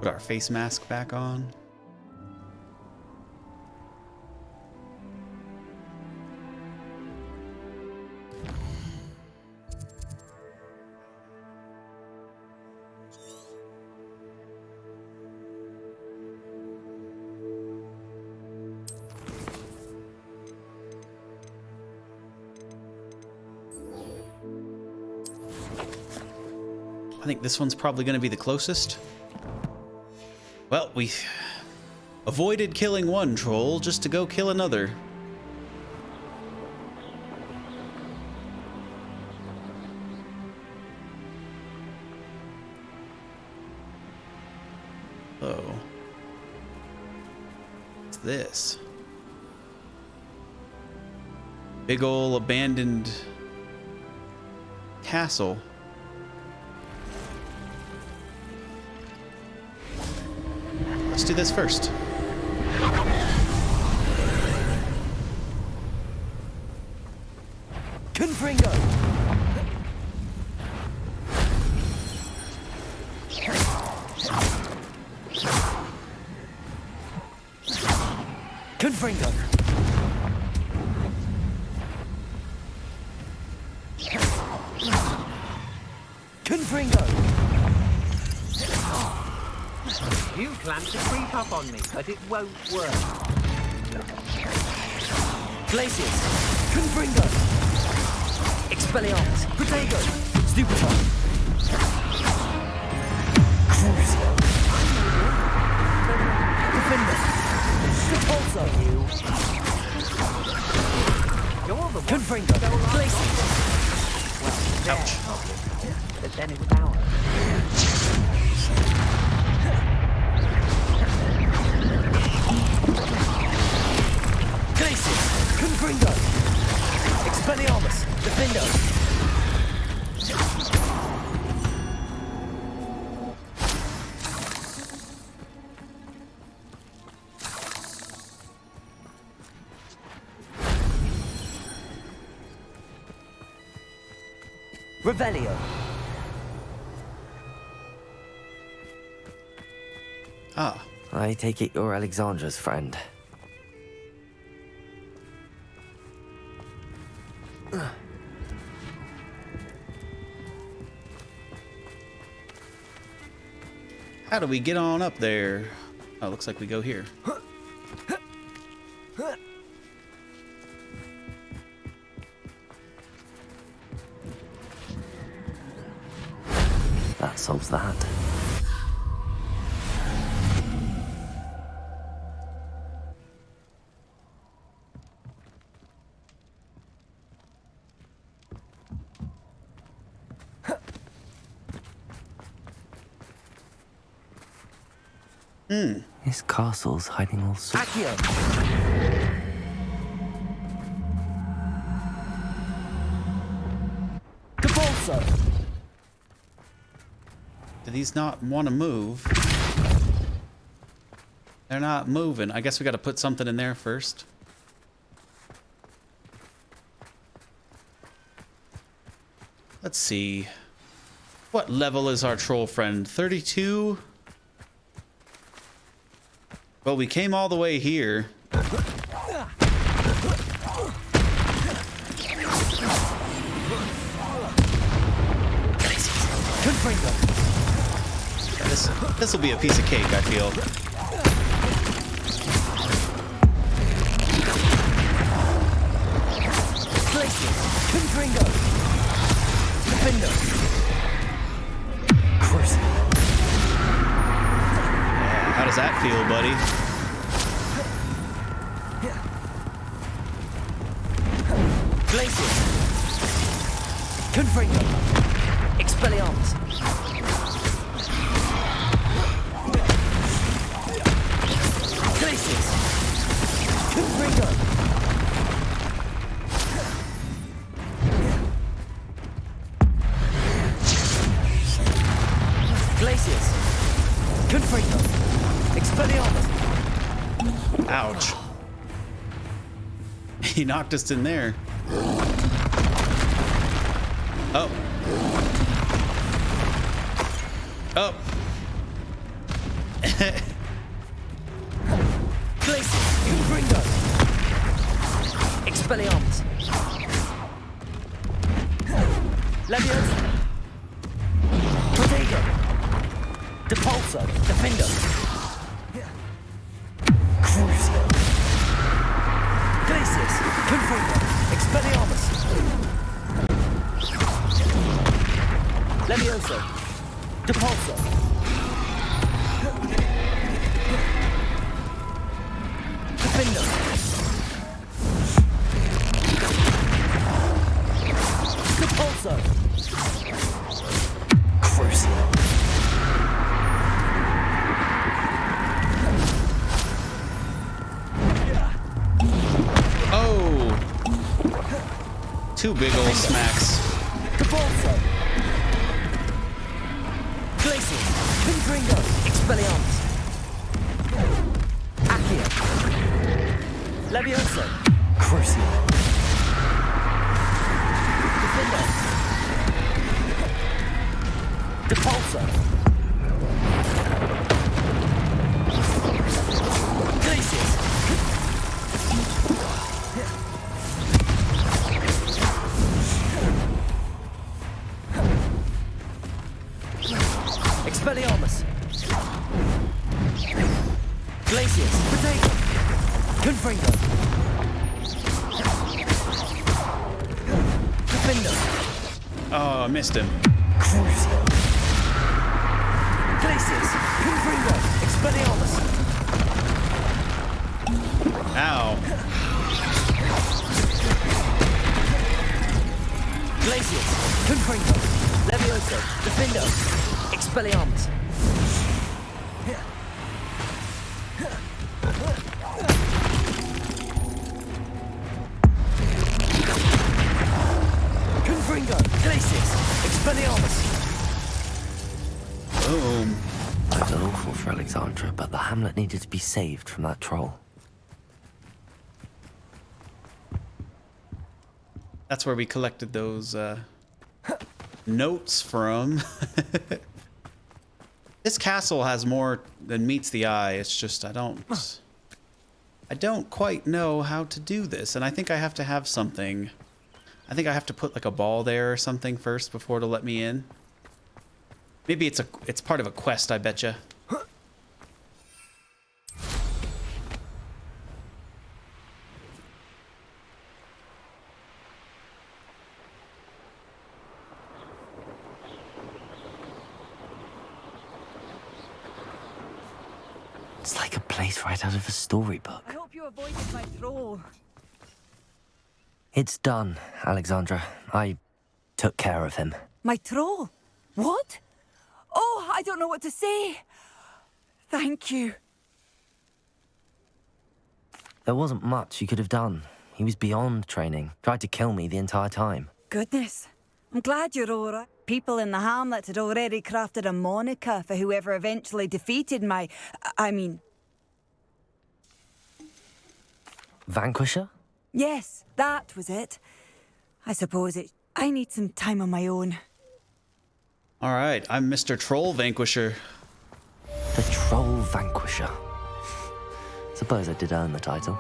S1: Put our face mask back on. I think this one's probably going to be the closest. Well, we avoided killing one troll just to go kill another. Oh. this? Big ol' abandoned castle. Let's do this first.
S2: Confringo! Confringo! Confringo!
S12: You plan to creep up on me, but it won't work.
S2: Glacius! Confringo! Expelliarmus! Protego! Stupefy! Crucio! Defender! Repulso!
S12: You're the one.
S2: Confringo! Glacius!
S12: Ouch. But then it was ours.
S2: Glacius! Confringo! Expelliarmus! Defendo! Revelio!
S1: Ah.
S3: I take it you're Alexandra's friend.
S1: How do we get on up there? Oh, looks like we go here.
S3: That solves that. This castle's hiding all sorts.
S2: Accio! Capulso!
S1: Do these not want to move? They're not moving. I guess we got to put something in there first. Let's see. What level is our troll friend? 32? Well, we came all the way here. This will be a piece of cake, I feel.
S2: Confringo! Defendo! Curse.
S1: How does that feel, buddy?
S2: Glacius! Confringo! Expelliarmus! Glacius! Confringo! Glacius! Confringo! Expelliarmus!
S1: Ouch. He knocked us in there. Oh. Oh.
S2: Glacius! Confringo! Expelliarmus! Leviosa! Protego! Depulso! Defendo! Crucio! Glacius! Confringo! Expelliarmus! Leviosa! Depulso! Defendo! Depulso! Crucio!
S1: two big old smacks.
S2: Cabalso. Glacius. Confringo. Expelliarmus. Accio. Levioso. Crucio. Defendo. Depulso. Glacius. Expelliarmus. Glacius. Potato. Confringo. Defendo.
S1: Oh, I missed him.
S2: Crucio. Glacius. Confringo. Expelliarmus.
S1: Ow.
S2: Glacius. Confringo. Levioso. Defendo. Expelliarmus. Confringo. Glacius. Expelliarmus.
S1: Boom.
S3: I felt awful for Alexandra, but the hamlet needed to be saved from that troll.
S1: That's where we collected those notes from. This castle has more than meets the eye. It's just I don't quite know how to do this, and I think I have to have something. I think I have to put like a ball there or something first before to let me in. Maybe it's part of a quest, I betcha.
S3: It's like a place right out of a storybook.
S13: I hope you avoided my troll.
S3: It's done, Alexandra. I took care of him.
S13: My troll? What? Oh, I don't know what to say. Thank you.
S3: There wasn't much you could have done. He was beyond training. Tried to kill me the entire time.
S13: Goodness. I'm glad you're all right. People in the hamlet had already crafted a moniker for whoever eventually defeated my... I mean...
S3: Vanquisher?
S13: Yes, that was it. I suppose I need some time on my own.
S1: All right, I'm Mr. Troll Vanquisher.
S3: The Troll Vanquisher. Suppose I did earn the title.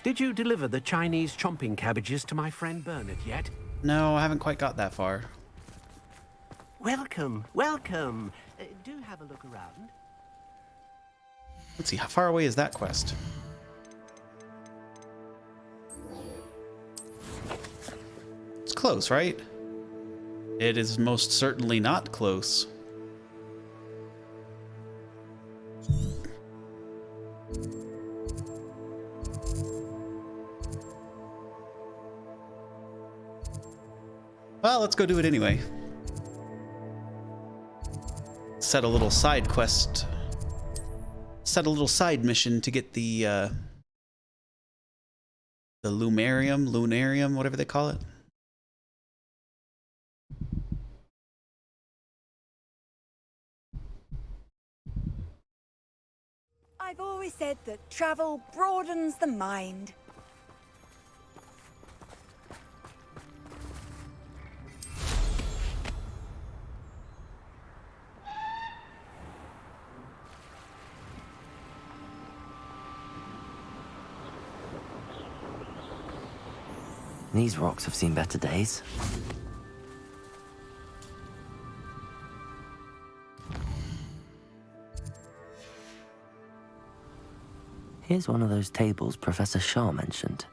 S14: Did you deliver the Chinese chomping cabbages to my friend Bernard yet?
S1: No, I haven't quite got that far.
S14: Welcome, welcome. Do have a look around.
S1: Let's see, how far away is that quest? It's close, right? It is most certainly not close. Well, let's go do it anyway. Set a little side quest. Set a little side mission to get the lunarium, whatever they call it.
S13: I've always said that travel broadens the mind.
S3: These rocks have seen better days. Here's one of those tables Professor Shah mentioned.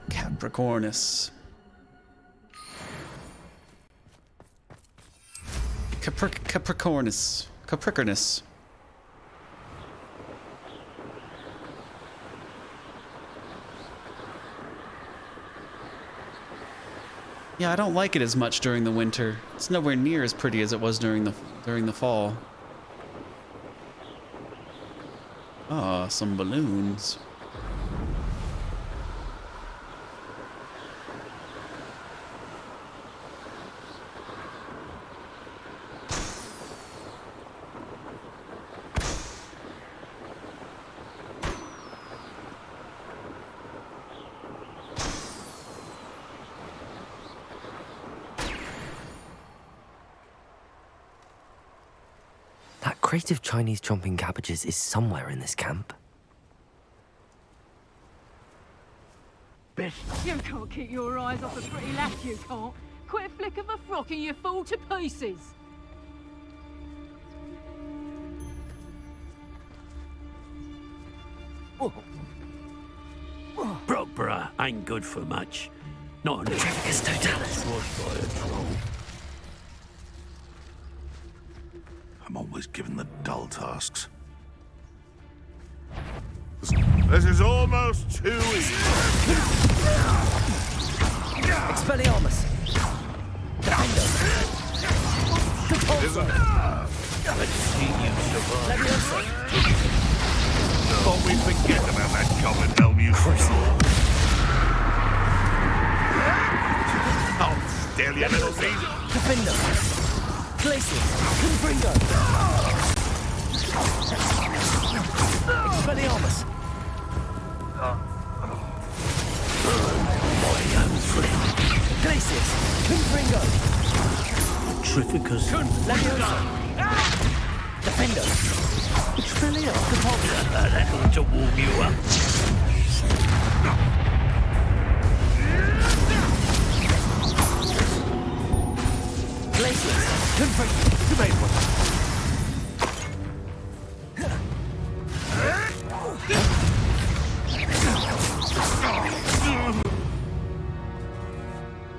S1: Capricornus. Capricornus. Yeah, I don't like it as much during the winter. It's nowhere near as pretty as it was during the fall. Ah, some balloons.
S3: That crate of Chinese chomping cabbages is somewhere in this camp.
S8: You can't keep your eyes off a pretty lass, you can't. Quit a flick of a frock and you fall to pieces.
S14: Brockborough ain't good for much. Not an
S3: Trafficus totalis.
S14: Washed by a troll.
S10: I'm always given the dull tasks. This is almost too easy.
S3: Expelliarmus.
S14: Let's see you survive.
S10: Thought we'd forget about that goblin helm you Oh, still, you little thief.
S3: Defender. Glacius. Confringo. Expelliarmus.
S14: My young friend.
S3: Glacius. Confringo.
S14: Trifficus.
S3: Leviosa. Defender. Expelliarmus.
S14: That ought to warm you up.
S3: Glacius. Confringo. You made one.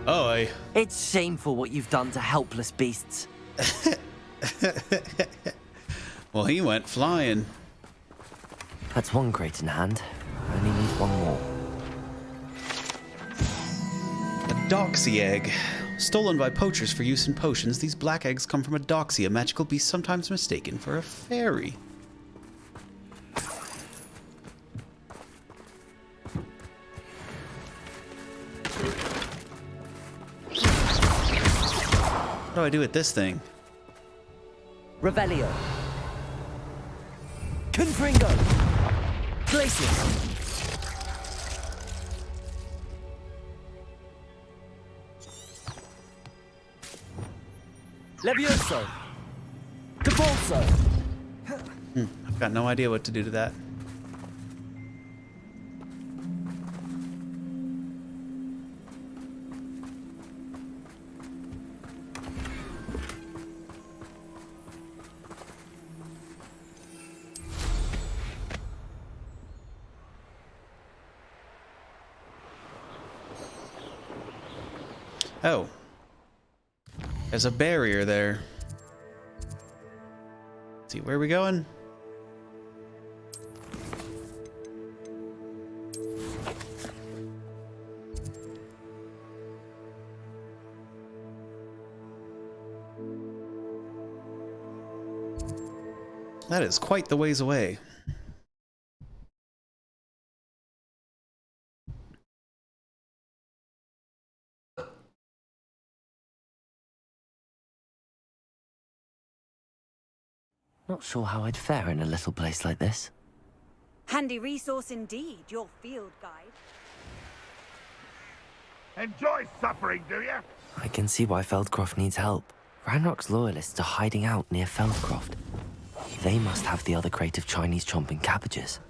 S1: Oh,
S3: It's shameful what you've done to helpless beasts.
S1: Well, he went flying.
S3: That's one crate in hand. I only need one more.
S1: A doxy egg. Stolen by poachers for use in potions, these black eggs come from a doxy, a magical beast sometimes mistaken for a fairy. What do I do with this thing?
S3: Revelio. Confringo. Glacius. Levioso. Cabolso.
S1: I've got no idea what to do to that. Oh. There's a barrier there. Let's see, where are we going? That is quite the ways away.
S3: Not sure how I'd fare in a little place like this.
S13: Handy resource indeed, your field guide.
S10: Enjoy suffering, do you?
S3: I can see why Feldcroft needs help. Ranrock's loyalists are hiding out near Feldcroft. They must have the other crate of Chinese chomping cabbages.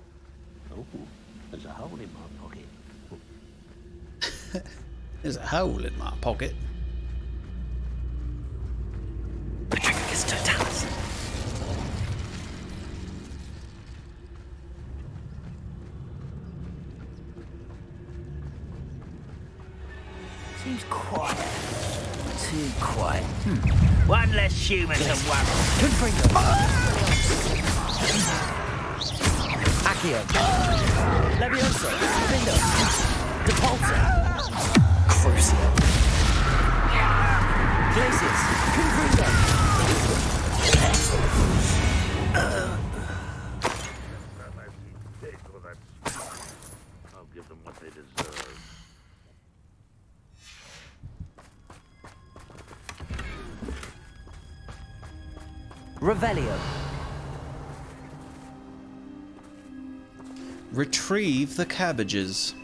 S14: Oh, there's a hole in my pocket.
S1: There's a hole in my pocket.
S3: Trafficus totalis.
S11: Seems quiet. Too quiet. One less human to worry.
S3: Confringo. Accio. Levioso. Defender. Depulso. Crucio. Places! Confringo!
S10: I'll give them what they deserve.
S3: Revelio.
S1: Retrieve the cabbages.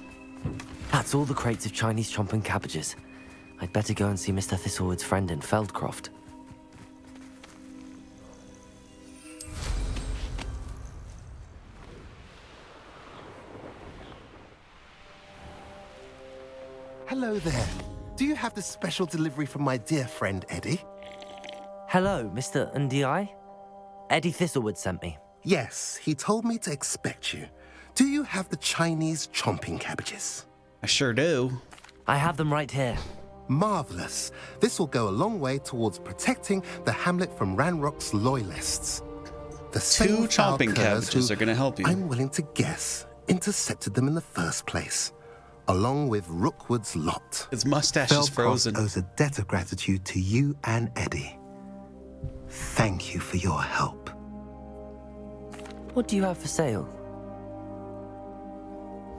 S3: That's all the crates of Chinese chomping cabbages. I'd better go and see Mr. Thistlewood's friend in Feldcroft.
S6: Hello there. Do you have the special delivery from my dear friend Eddie?
S3: Hello, Mr. Ndi. Eddie Thistlewood sent me.
S6: Yes, he told me to expect you. Do you have the Chinese chomping cabbages?
S1: I sure do.
S3: I have them right here.
S6: Marvelous. This will go a long way towards protecting the hamlet from Ranrock's loyalists. The
S1: Two chomping cabbages are going to help you.
S6: I'm willing to guess intercepted them in the first place, along with Rookwood's lot.
S1: His mustache is frozen.
S6: Feldcroft owes a debt of gratitude to you and Eddie. Thank you for your help.
S3: What do you have for sale?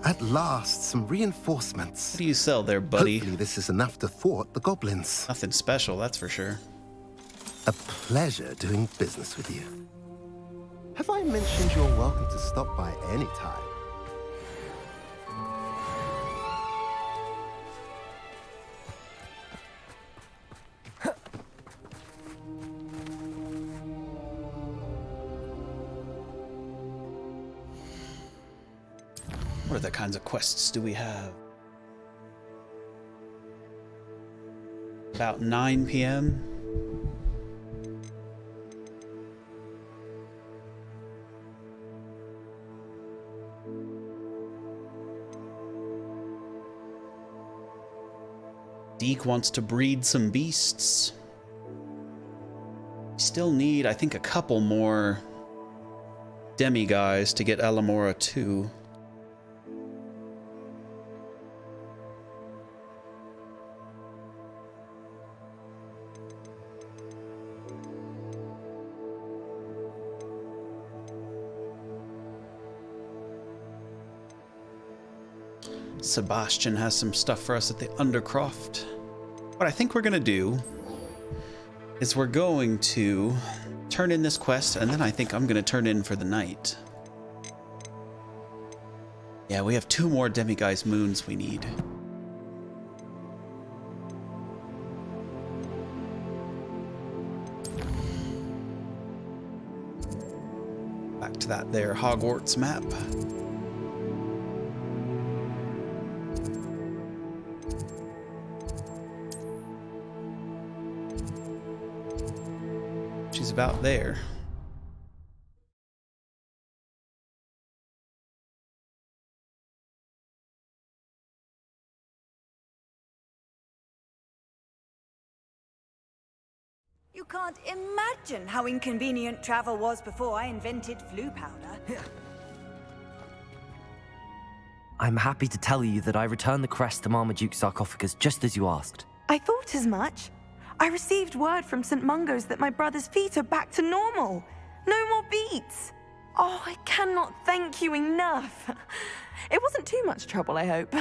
S6: At last, some reinforcements.
S1: What do you sell there, buddy?
S6: Hopefully this is enough to thwart the goblins.
S1: Nothing special, that's for sure.
S6: A pleasure doing business with you. Have I mentioned you're welcome to stop by any time?
S1: What other kinds of quests do we have? About 9 p.m. Deke wants to breed some beasts. Still need, I think, a couple more demi-guys to get Alamora 2. Sebastian has some stuff for us at the Undercroft. What I think we're gonna do is we're going to turn in this quest, and then I think I'm gonna turn in for the night. Yeah, we have 2 more Demiguise moons we need. Back to that there Hogwarts map. She's about there.
S13: You can't imagine how inconvenient travel was before I invented flu powder.
S3: I'm happy to tell you that I returned the crest to Marmaduke's sarcophagus just as you asked.
S17: I thought as much. I received word from St. Mungo's that my brother's feet are back to normal. No more beats. Oh, I cannot thank you enough. It wasn't too much trouble, I hope.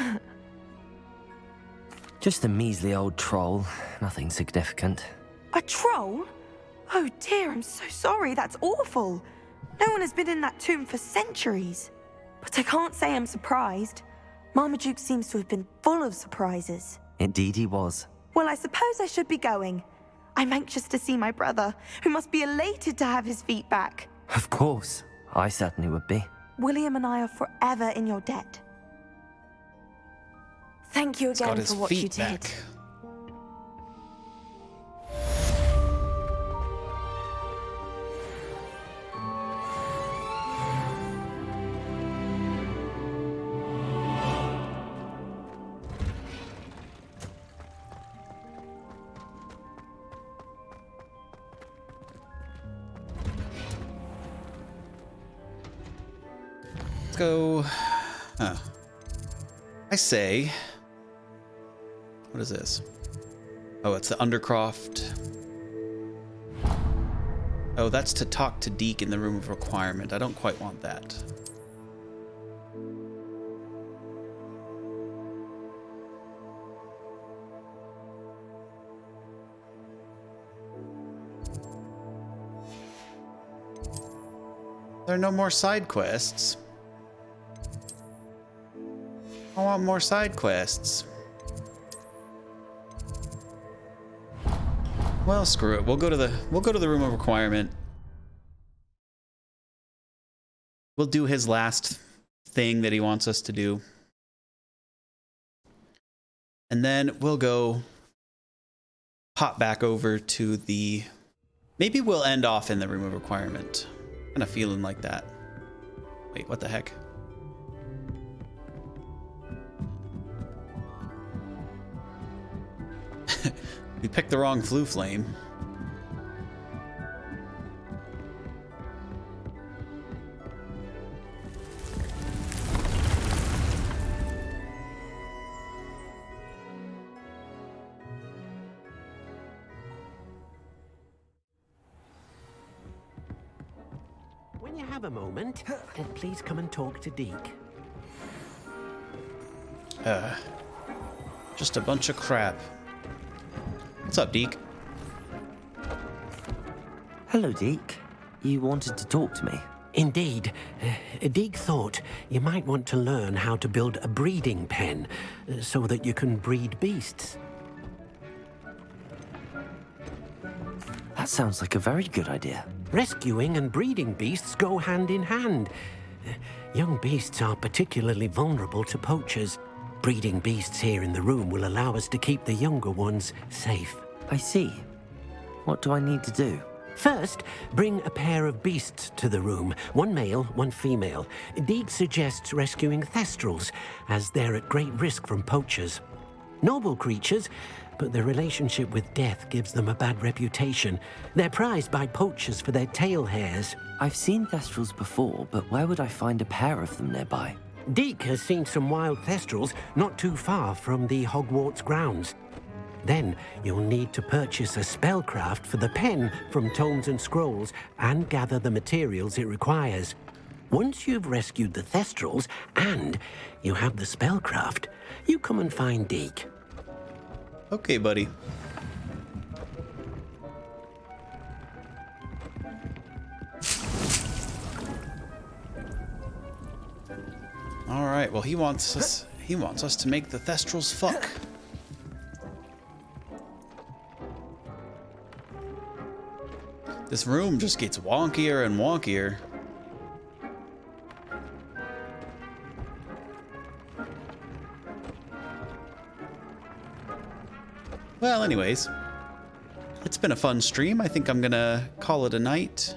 S3: Just a measly old troll. Nothing significant.
S17: A troll? Oh dear, I'm so sorry. That's awful. No one has been in that tomb for centuries. But I can't say I'm surprised. Marmaduke seems to have been full of surprises.
S3: Indeed he was.
S17: Well, I suppose I should be going. I'm anxious to see my brother, who must be elated to have his feet back.
S3: Of course. I certainly would be.
S17: William and I are forever in your debt. Thank you again for what you did.
S1: Go. I say. What is this? Oh, it's the Undercroft. Oh, that's to talk to Deke in the room of requirement. I don't quite want that. There are no more side quests. I want more side quests. Well, screw it. We'll go to the room of requirement. We'll do his last thing that he wants us to do. And then we'll go hop back over to the... Maybe we'll end off in the room of requirement. Kind of feeling like that. Wait, what the heck? We picked the wrong flu flame.
S7: When you have a moment, please come and talk to Deke.
S1: Just a bunch of crap. What's up, Deke?
S3: Hello, Deke. You wanted to talk to me?
S7: Indeed. Deke thought you might want to learn how to build a breeding pen so that you can breed beasts.
S3: That sounds like a very good idea.
S7: Rescuing and breeding beasts go hand in hand. Young beasts are particularly vulnerable to poachers. Breeding beasts here in the room will allow us to keep the younger ones safe.
S3: I see. What do I need to do?
S7: First, bring a pair of beasts to the room. One male, one female. Deke suggests rescuing thestrals, as they're at great risk from poachers. Noble creatures, but their relationship with death gives them a bad reputation. They're prized by poachers for their tail hairs.
S3: I've seen thestrals before, but where would I find a pair of them nearby?
S7: Deke has seen some wild thestrals not too far from the Hogwarts grounds. Then you'll need to purchase a spellcraft for the pen from Tomes and Scrolls and gather the materials it requires. Once you've rescued the thestrals and you have the spellcraft, you come and find Deke.
S1: Okay, buddy. All right. Well, he wants us to make the thestrals fuck. This room just gets wonkier and wonkier. Well, anyways, it's been a fun stream. I think I'm gonna call it a night.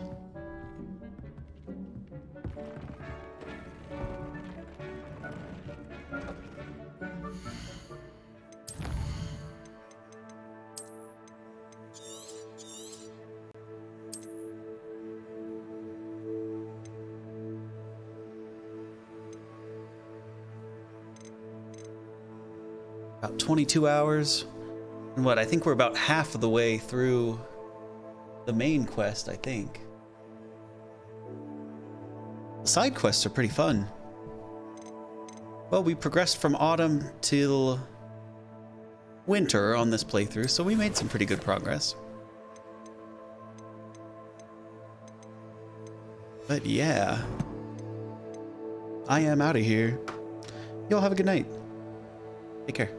S1: About 22 hours. And what, I think we're about half of the way through the main quest, I think. The side quests are pretty fun. Well, we progressed from autumn till winter on this playthrough, so we made some pretty good progress. But yeah, I am out of here. Y'all have a good night. Take care.